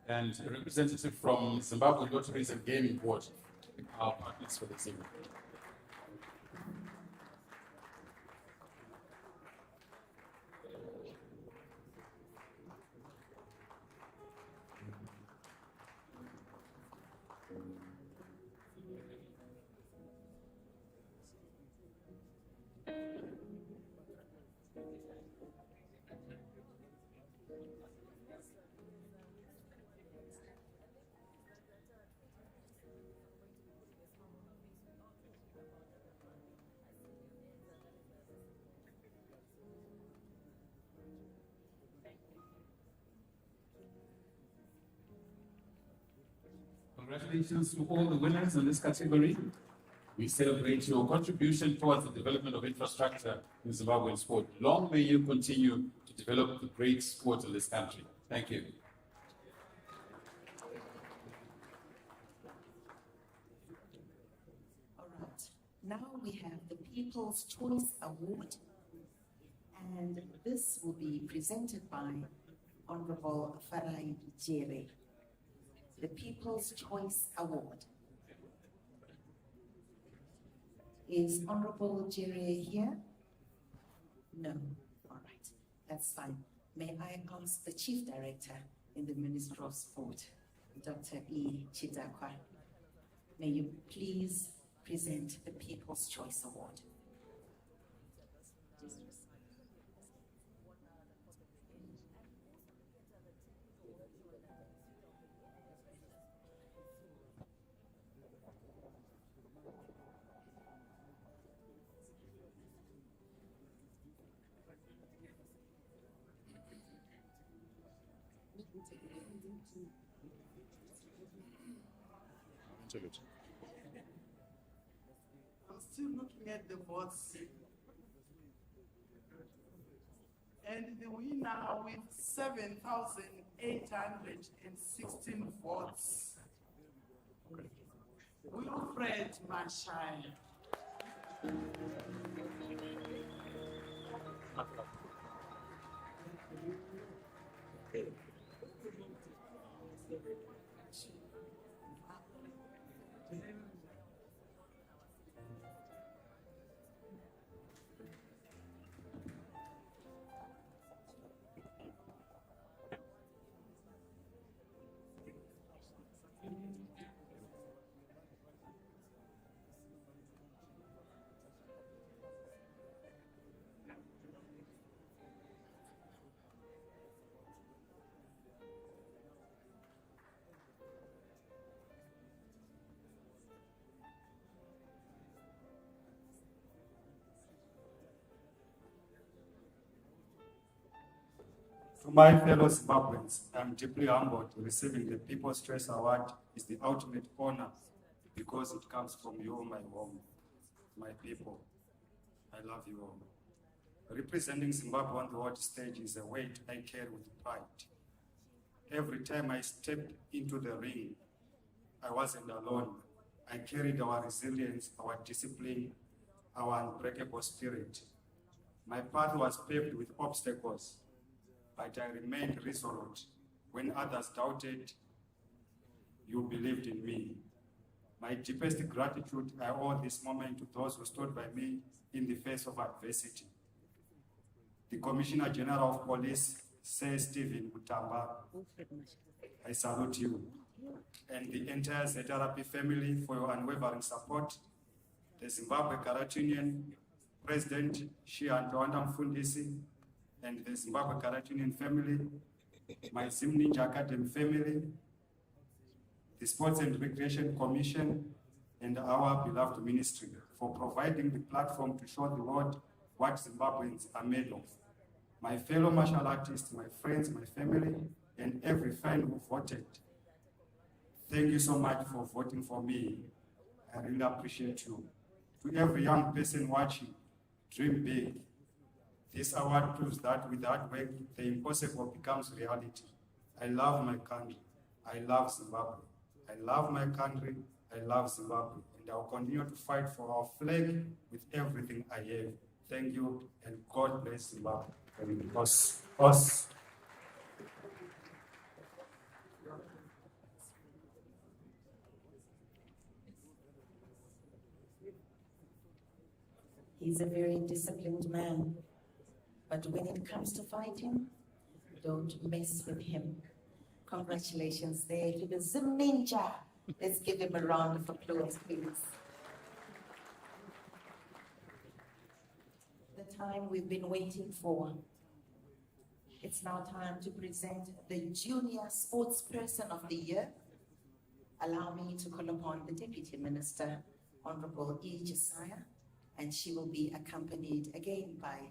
And a representative from Zimbabwe Lotteries and Gaming Board, our partners for this evening. Congratulations to all the winners in this category. We celebrate your contribution towards the development of infrastructure in Zimbabwean sport. Long may you continue to develop the great sport in this country. Thank you. All right. Now we have the People's Choice Award, and this will be presented by Honorable Farai Jere. The People's Choice Award. Is Honorable Jere here? No. All right. That's fine. may I ask the Chief Director in the Ministry of Sport, Dr. E. Chidakwa, may you please present the People's Choice Award. I'm still looking at the votes. And the winner with 7,816 votes, Wilfred Mashai. To my fellow Zimbabweans, I'm deeply humbled. Receiving the People's Choice Award is the ultimate honor because it comes from you, my home, my people. I love you all. Representing Zimbabwe on the world stage is a weight I carry with pride. Every time I stepped into the ring, I wasn't alone. I carried our resilience, our discipline, our unbreakable spirit. My path was paved with obstacles, but I remained resolute. When others doubted, you believed in me. My deepest gratitude I owe this moment to those who stood by me in the face of adversity. The Commissioner General of Police, Sir Stephen Mutamba, I salute you, and the entire ZRP family for your unwavering support. The Zimbabwe Karate Union President Shia Ntoanda Mfundisi, and the Zimbabwe Karate Union family, my Zim Ninja Academy family, the Sports and Recreation Commission, and our beloved ministry for providing the platform to show the world what Zimbabweans are made of. My fellow martial artists, my friends, my family, and every fan who voted, thank you so much for voting for me. I really appreciate you. To every young person watching, dream big. This award proves that with hard work, the impossible becomes reality. I love my country. I love Zimbabwe. I love my country. I love Zimbabwe. And I will continue to fight for our flag with everything I have. Thank you, and God bless Zimbabwe. And us. He's a very disciplined man, but when it comes to fighting, don't mess with him. Congratulations there to the Zim Ninja. Let's give him a round of applause, please. The time we've been waiting for. It's now time to present the Junior Sportsperson of the Year. Allow me to call upon the Deputy Minister, Honorable E. Josiah, and she will be accompanied again by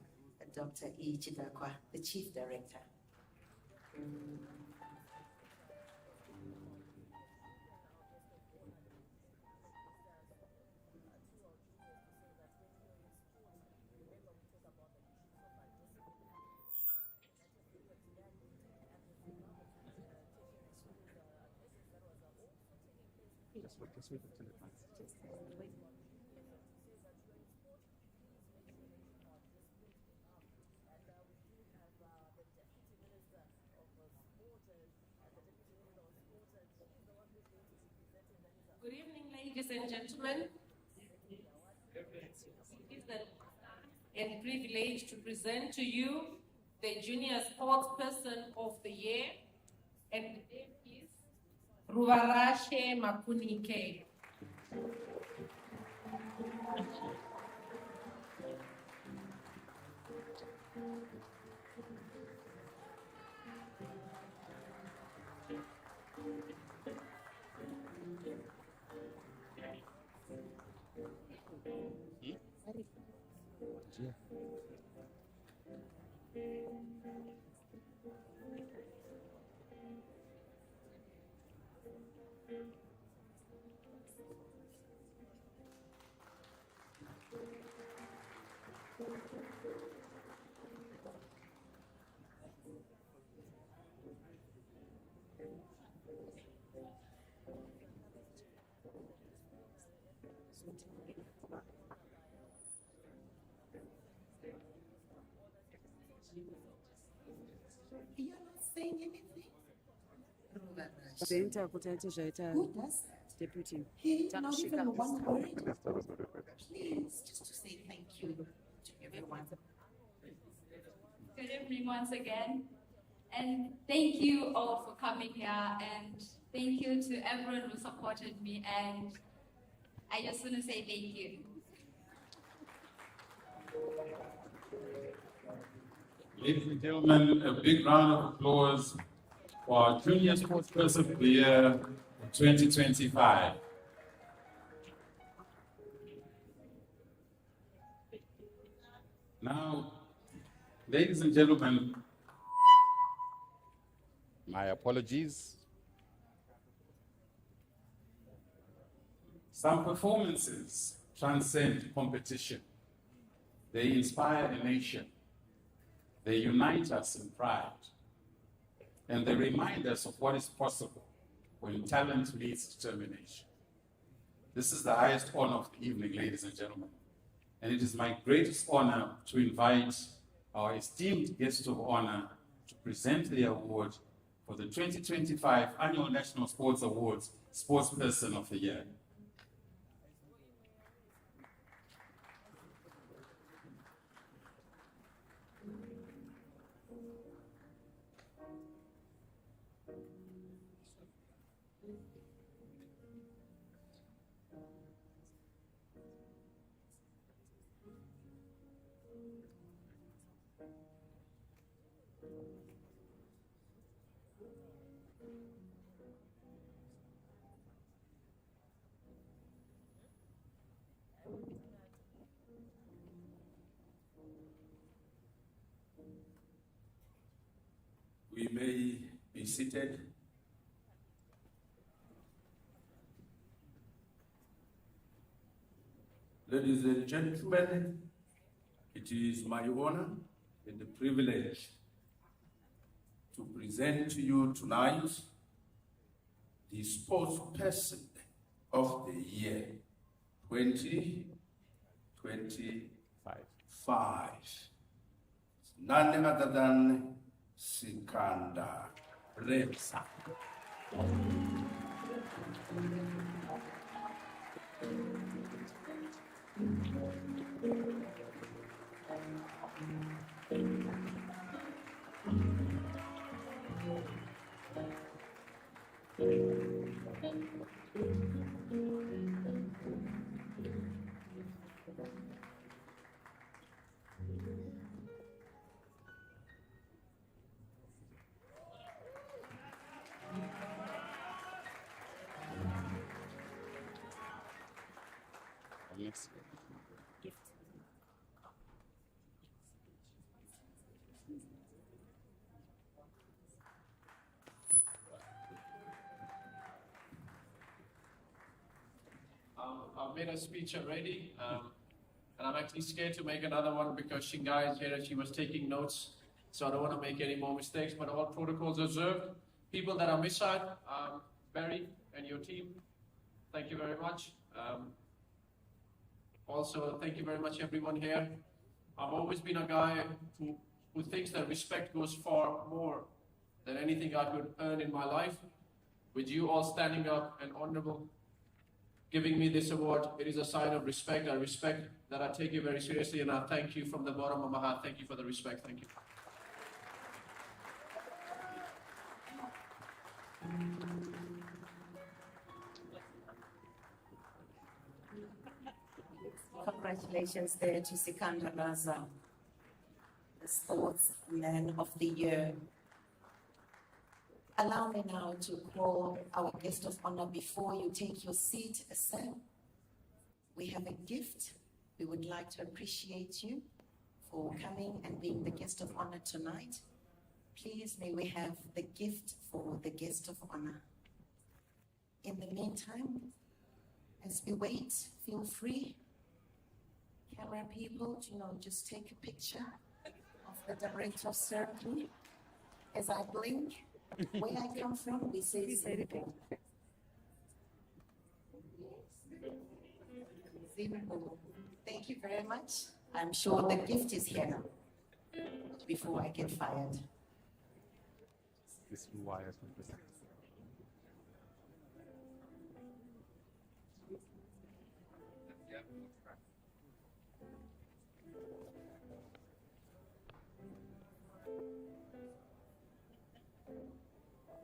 Dr. E. Chidakwa, the Chief Director. Good evening, ladies and gentlemen. It is an honor and privilege to present to you the Junior Sports Person of the Year, and the name is Ruvarashe Makunike. You're not saying anything? Presenter kutati zvaita Who does that? deputy. Hey, not Takushika even one president. word. Please, just to say thank you to everyone. Good evening once again, and thank you all for coming here, and thank you to everyone who supported me, and I just want to say thank you. Ladies and gentlemen, a big round of applause for our Junior Sports Person of the Year 2025. Now, ladies and gentlemen, my apologies. Some performances transcend competition. They inspire a nation. They unite us in pride. And they remind us of what is possible when talent meets determination. This is the highest honor of the evening, ladies and gentlemen. And it is my greatest honor to invite our esteemed guest of honor to present the award for the 2025 Annual National Sports Awards, Sportsperson of the Year. We may be seated. Ladies and gentlemen, it is my honor and the privilege to present to you tonight the Sportsperson of the Year 2025. None other than Sikandar Reza. Yes. I've made a speech already, and I'm actually scared to make another one because Shingai is here and she was taking notes, so I don't want to make any more mistakes, but all protocols observed. People that are missing, Barry and your team, thank you very much. Also, thank you very much everyone here. I've always been a guy who thinks that respect goes far more than anything I could earn in my life. With you all standing up and honorable, giving me this award, it is a sign of respect. I respect that. I take you very seriously, and I thank you from the bottom of my heart. Thank you for the respect. Thank you. Congratulations there to Sikandar Raza, the Sportsman of the Year. Allow me now to call our guest of honor before you take your seat, sir. We have a gift. We would like to appreciate you for coming and being the guest of honor tonight. Please, may we have the gift for the guest of honor. In the meantime, as we wait, feel free, camera people, just take a picture of the director of ceremony. As I blink, where I come from, we say Zimbo. Zimbo. Thank you very much. I'm sure the gift is here before I get fired. This wire.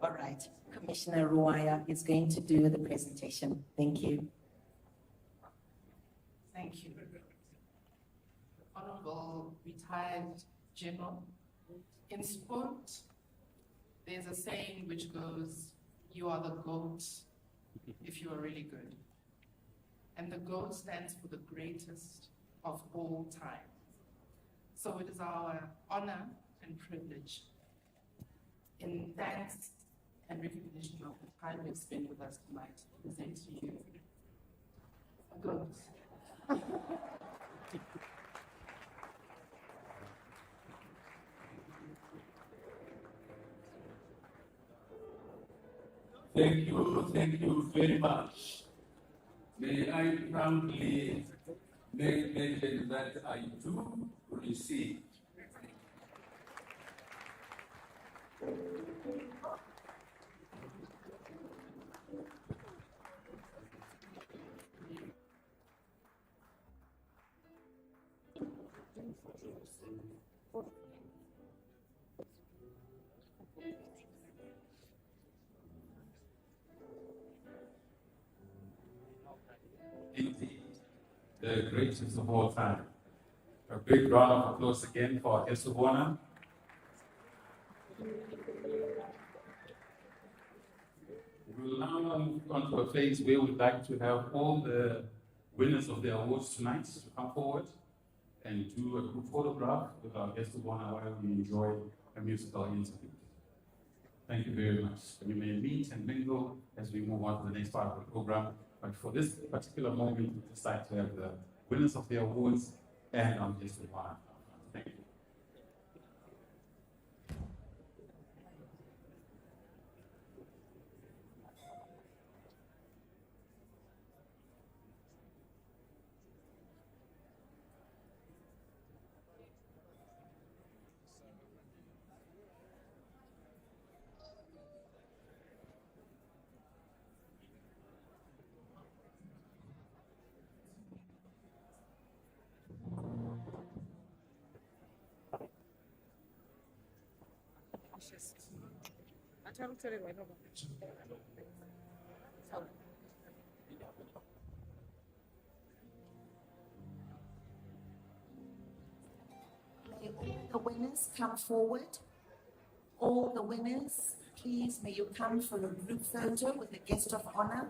All right, Commissioner Ruaya is going to do the presentation. Thank you. Thank you. Honorable retired General, in sport, there's a saying which goes, you are the GOAT if you are really good. And the GOAT stands for the greatest of all time. So it is our honor and privilege, in thanks and recognition of the time you've spent with us tonight, to present to you a GOAT. Thank you very much. May I proudly make mention that I do receive indeed the greatest of all time. A big round of applause again for our guest of honor. We will now move on to a phase where we'd like to have all the winners of the awards tonight to come forward and do a group photograph with our guest of honor while we enjoy a musical interview. Thank you very much. We may meet and mingle as we move on to the next part of the program, but for this particular moment, we decide to have the winners of the awards and our guest of honor. Thank you. May all the winners come forward. All the winners, please, may you come for a group photo with the guest of honor.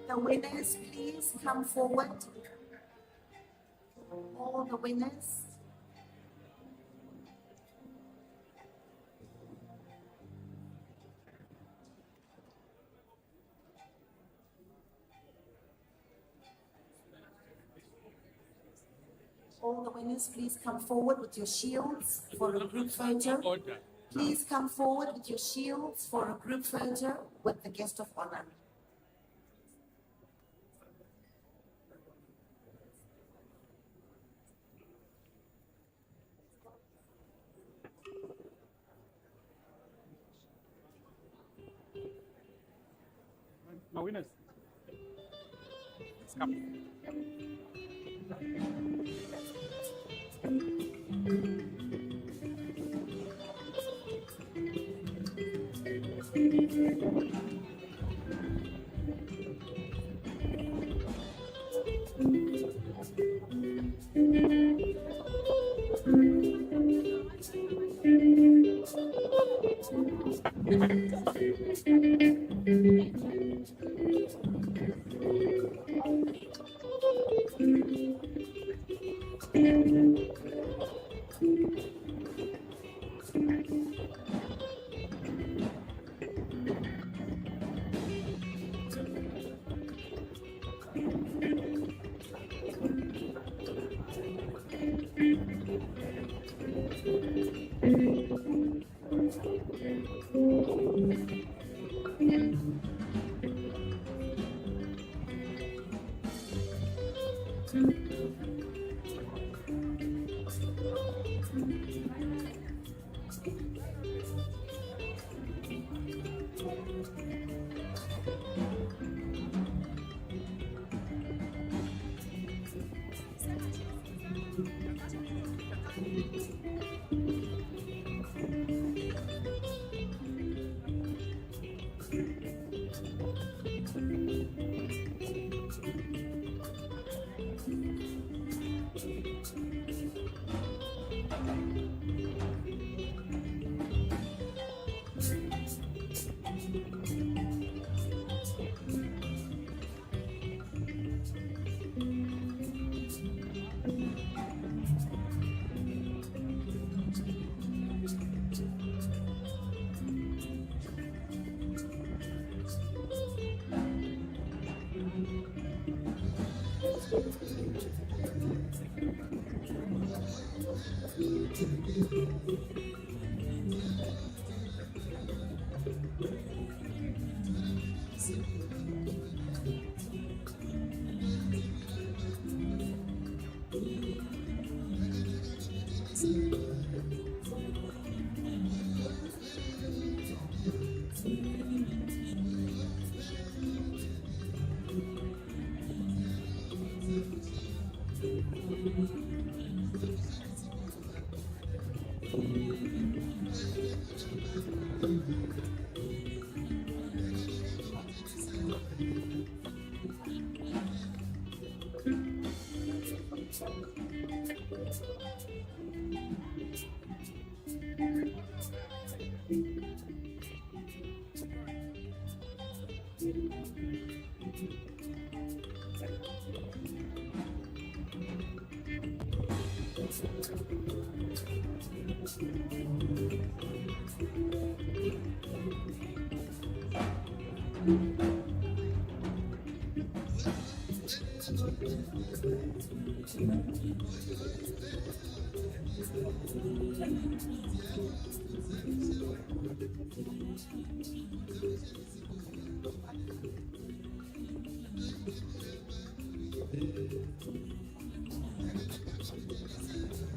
The winners, please come forward. All the winners. All the winners, please come forward with your shields for a group photo. Please come forward with your shields for a group photo with the guest of honor. My winners. Let's come.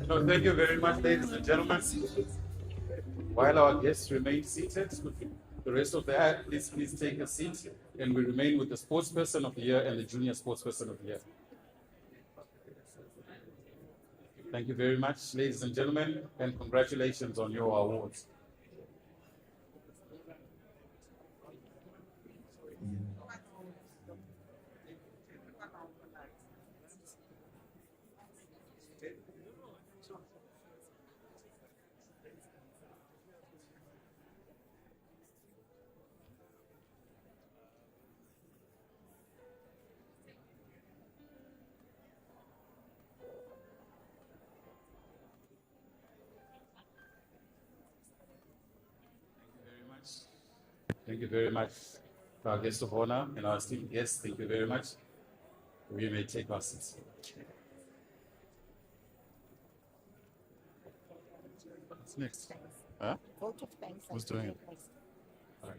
No, thank you very much, ladies and gentlemen. While our guests remain seated, the rest of the act, please take a seat, and we remain with the Sportsperson of the Year and the Junior Sportsperson of the Year. Thank you very much, ladies and gentlemen, and congratulations on your awards. Thank you very much to our guest of honor and our esteemed guests. Thank you very much. We may take our seats. What's next? Huh? Vote of thanks. Who's doing it? All right.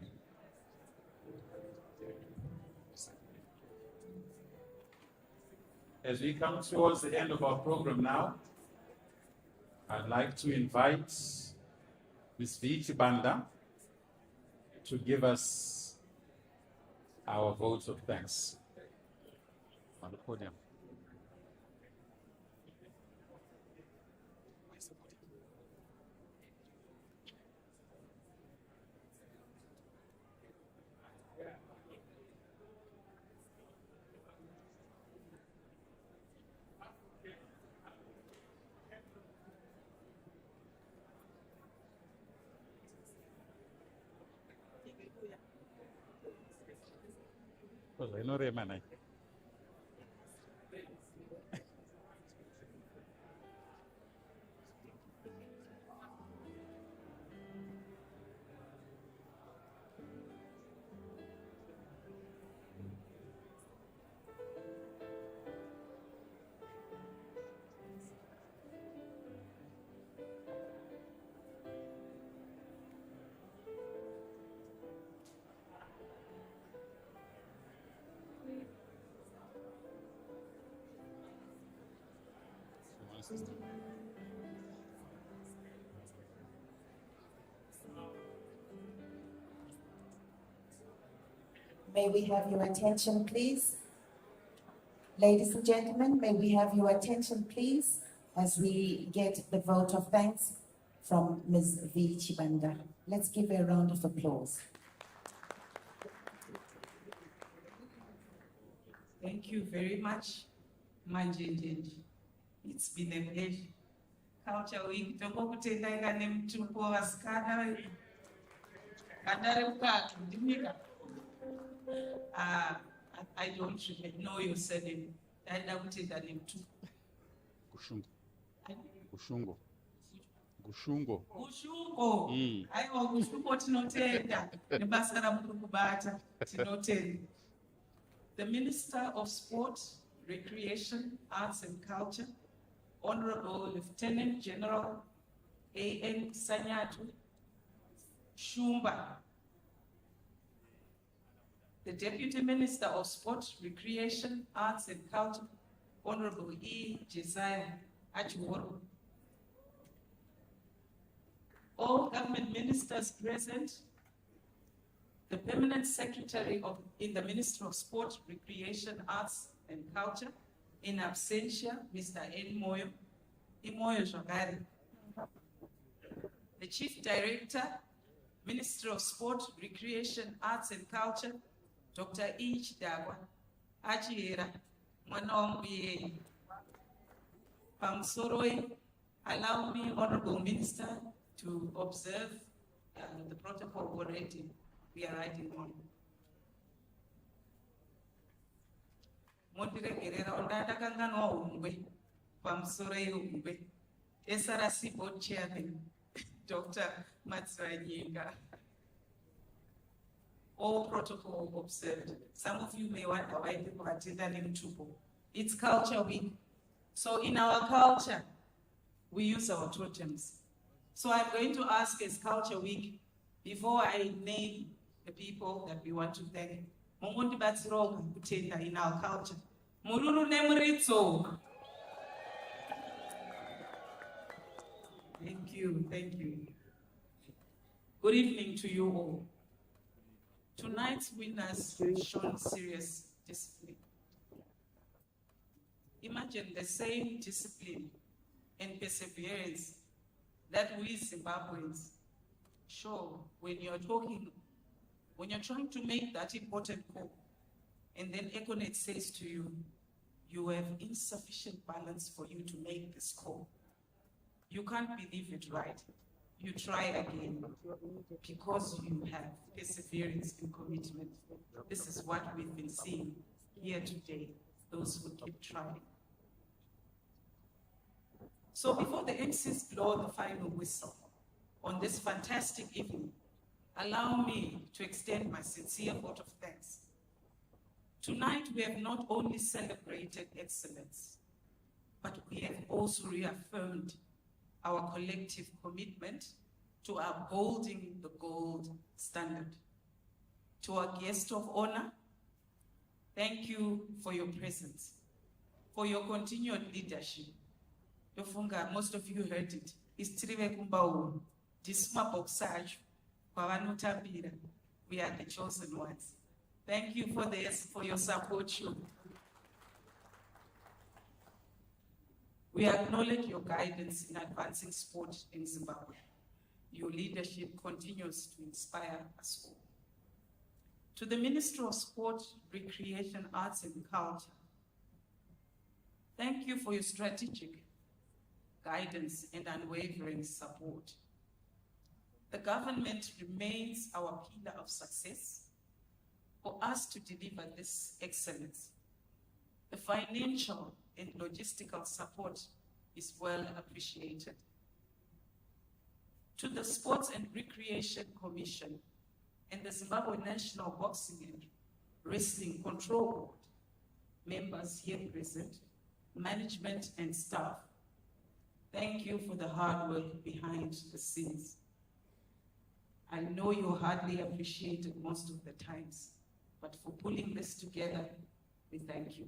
As we come towards the end of our program now, I'd like to invite Ms. Vichi Banda to give us our votes of thanks on the podium. Renorema nai. May we have your attention, please? Ladies and gentlemen, may we have your attention, please, as we get the vote of thanks from Ms. V. Chibanda. Let's give her a round of applause. Thank you very much, Manjinjinji. It's been a pleasure. Culture Week, tokokutendanga nemutumbo vasikana kandare ukatu ndimika. I don't really know your surname. Ndaida kutenda nemutumbo. Gushungo. Gushungo. Gushungo. Gushungo. Aiwa Gushungo tinotenda. Nebasa ramuri kubata tinotenda. The Minister of Sport, Recreation, Arts and Culture, Honorable Lieutenant General A.N. Sanyatu Shumba. The Deputy Minister of Sport, Recreation, Arts and Culture, Honorable E. Josiah Achiworo. All government ministers present, the Permanent Secretary in the Ministry of Sport, Recreation, Arts and Culture, in absentia, Mr. N. Moyo, Imoyo Jogari. The Chief Director, Ministry of Sport, Recreation, Arts and Culture, Dr. E. Chidagwa, Achiera, Mwanongi. Pamsoroi, allow me, Honorable Minister, to observe the protocol already. We are writing on. Mondiregerera ondanda kanganwa umwe pamsoroi umwe. SRC Board Chairman, Dr. Matswanyika. All protocol observed. Some of you may wonder why people are attending Tupo. It's Culture Week. So in our culture, we use our totems. So I'm going to ask as Culture Week, before I name the people that we want to thank, Mungundi Batsiroga kutenda in our culture. Mururu Nemuritso. Thank you, thank you. Good evening to you all. Tonight's winners shown serious discipline. Imagine the same discipline and perseverance that we Zimbabweans show when you're trying to make that important call, and then Econet says to you, you have insufficient balance for you to make this call. You can't believe it, right? You try again because you have perseverance and commitment. This is what we've been seeing here today, those who keep trying. So before the MCs blow the final whistle on this fantastic evening, allow me to extend my sincere vote of thanks. Tonight, we have not only celebrated excellence, but we have also reaffirmed our collective commitment to upholding the gold standard. To our guest of honor, thank you for your presence, for your continued leadership. Most of you heard it. Istrive kumbawu, disma boxage, kwavanotambira. We are the chosen ones. Thank you for this, for your support. We acknowledge your guidance in advancing sport in Zimbabwe. Your leadership continues to inspire us all. To the Minister of Sport, Recreation, Arts and Culture, thank you for your strategic guidance and unwavering support. The government remains our pillar of success, for us to deliver this excellence. The financial and logistical support is well appreciated. To the Sports and Recreation Commission and the Zimbabwe National Boxing and Wrestling Control Board, members here present, management and staff, thank you for the hard work behind the scenes. I know you hardly appreciate it most of the times, but for pulling this together, we thank you.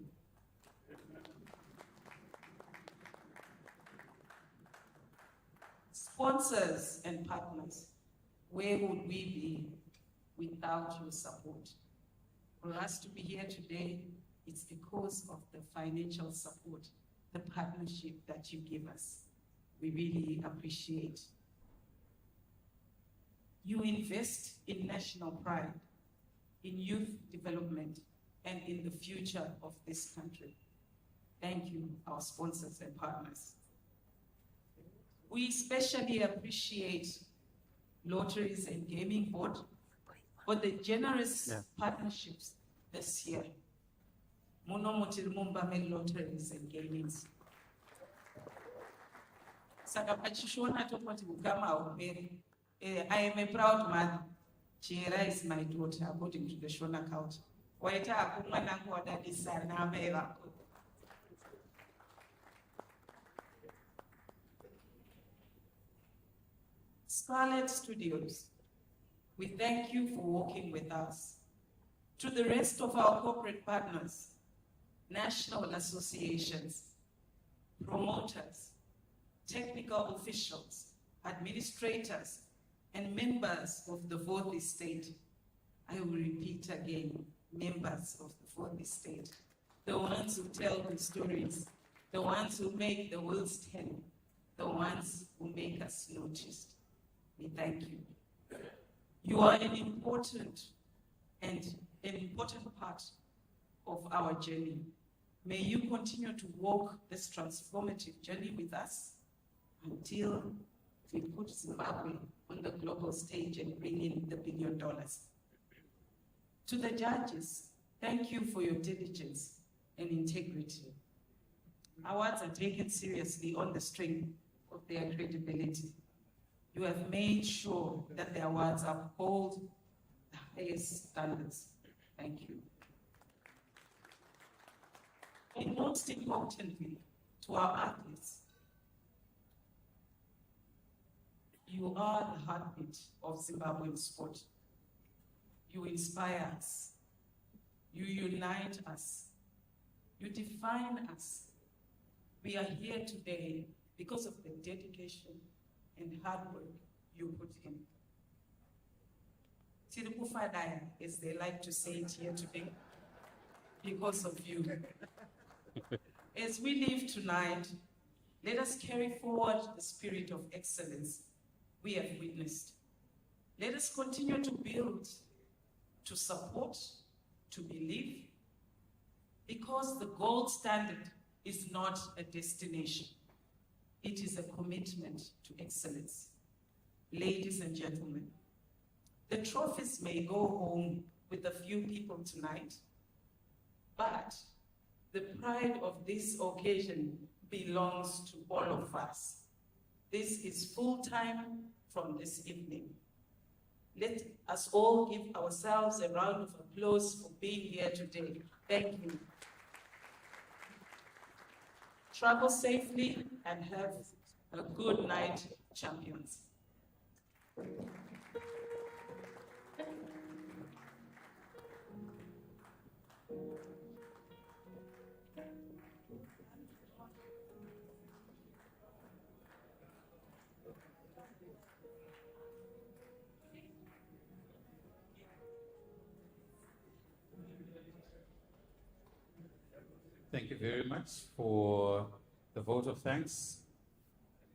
Sponsors and partners, where would we be without your support? For us to be here today, it's because of the financial support, the partnership that you give us. We really appreciate. You invest in national pride, in youth development, and in the future of this country. Thank you, our sponsors and partners. We especially appreciate Lotteries and Gaming Board for the generous partnerships this year. Muno mutiri mumbame Lotteries and Gaming. Saka pachishona topoti kugama hauperi. I am a proud mother. Chira is my daughter, according to the Shona culture. Waita akumwa nangu wadadisa na ameva. Scarlet Studios, we thank you for working with us. To the rest of our corporate partners, national associations, promoters, technical officials, administrators, and members of the Fourth Estate. I will repeat again, members of the Fourth Estate. The ones who tell the stories, the ones who make the wheels turn, the ones who make us noticed. We thank you. You are an important part of our journey. May you continue to walk this transformative journey with us until we put Zimbabwe on the global stage and bring in the $1 billion. To the judges, thank you for your diligence and integrity. Awards are taken seriously on the strength of their credibility. You have made sure that the awards uphold the highest standards. Thank you. And most importantly, to our athletes, you are the heartbeat of Zimbabwean sport. You inspire us. You unite us. You define us. We are here today because of the dedication and hard work you put in. Tirikufadaya, as they like to say it here today, because of you. As we leave tonight, let us carry forward the spirit of excellence we have witnessed. Let us continue to build, to support, to believe, because the gold standard is not a destination. It is a commitment to excellence. Ladies and gentlemen, the trophies may go home with a few people tonight, but the pride of this occasion belongs to all of us. This is full time from this evening. Let us all give ourselves a round of applause for being here today. Thank you. Travel safely and have a good night, champions. Thank you very much for the vote of thanks.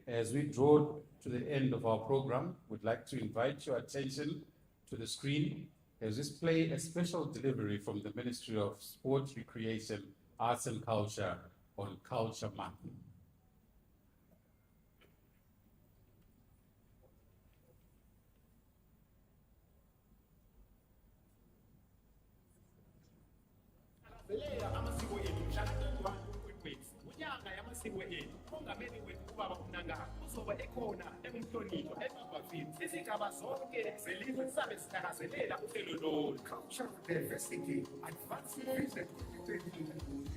As we draw to the end of our program, we'd like to invite your attention to the screen as we play a special delivery from the Ministry of Sport, Recreation, Arts and Culture on Culture Month. umkhuluwe ethu umongameli wethu ubaba uMnangagwa uzobe ekhona emhlonipho eBarberville izigaba zonke zelizwe sizabe sithakazelela uhlelo lolu. Culture diversity, advancing vision 2020.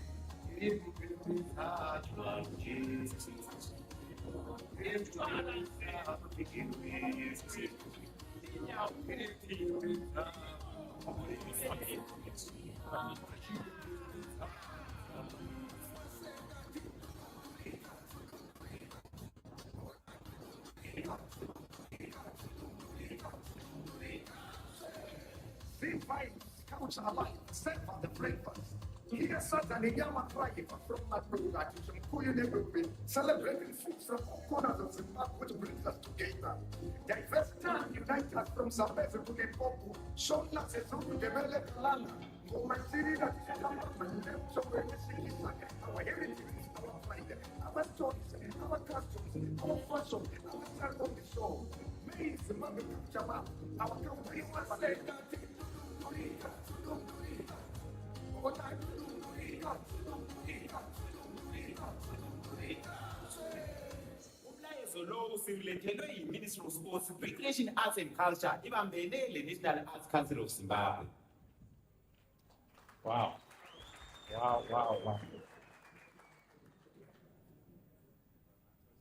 Alive, set for the breakfast. Here Saturday, Yama Tribe from Matuga to Shemkuyu neighborhood, celebrating foods from all corners of Zimbabwe, which brings us together. Diverse time unite us from Zambezi to Limpopo, showing us a zone to develop land. For my city that is a number of so we're missing our heritage, our pride, our stories, our customs, our fashion, our style of the show. May Zimbabwe Chama, our country was said that umlayezo lo usilethelwe yi-Ministry of Sports, Recreation, Arts and Culture ibambene le-National Arts Council of Zimbabwe. Wow. Wow, wow, wow.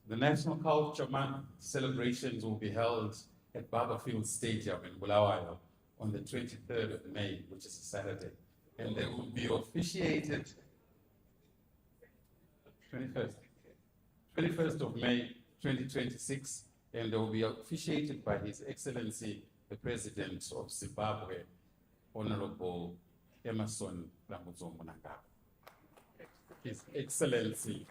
The National Culture Month celebrations will be held at Barberfield Stadium in Bulawayo on the 23rd of May, which is a Saturday. And they will be officiated 21st of May 2026, and they will be officiated by His Excellency, the President of Zimbabwe, Honorable Emmerson Mnangagwa. His Excellency.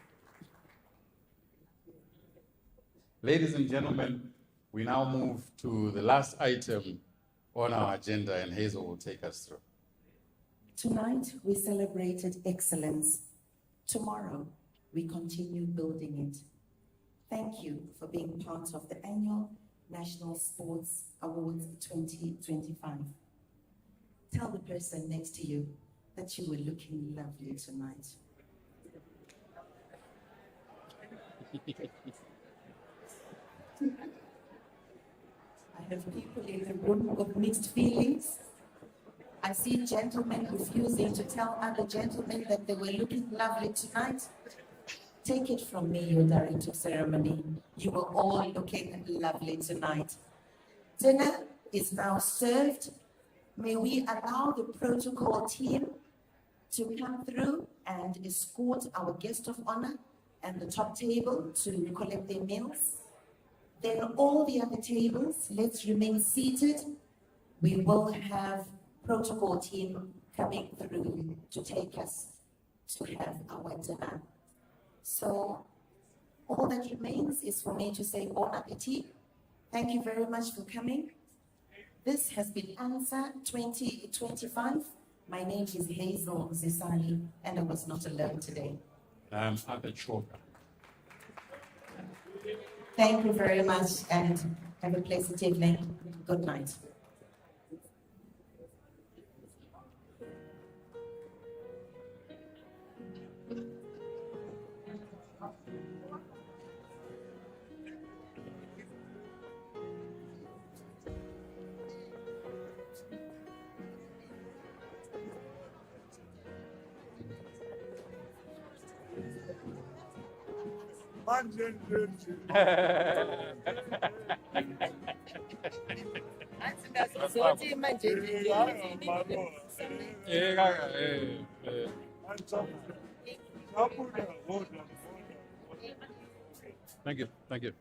Ladies and gentlemen, we now move to the last item on our agenda, and Hazel will take us through. Tonight, we celebrated excellence. Tomorrow, we continue building it. Thank you for being part of the annual National Sports Awards 2025. Tell the person next to you that you were looking lovely tonight. I have people in the room with mixed feelings. I see gentlemen refusing to tell other gentlemen that they were looking lovely tonight. Take it from me, your director of ceremony. You were all looking lovely tonight. Dinner is now served. May we allow the protocol team to come through and escort our guest of honor and the top table to collect their meals. Then all the other tables, let's remain seated. We will have protocol team coming through to take us to have our dinner. So all that remains is for me to say bon appetit. Thank you very much for coming. This has been ANSA 2025. My name is Hazel Zisali, and I was not alone today. I'm Abed Shoka. Thank you very much, and have a pleasant evening. Good night. Thank you, thank you.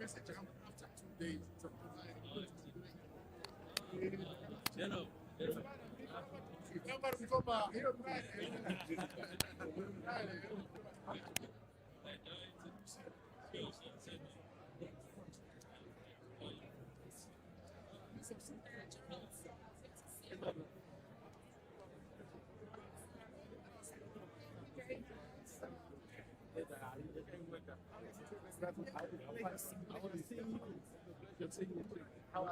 message after 2 days. How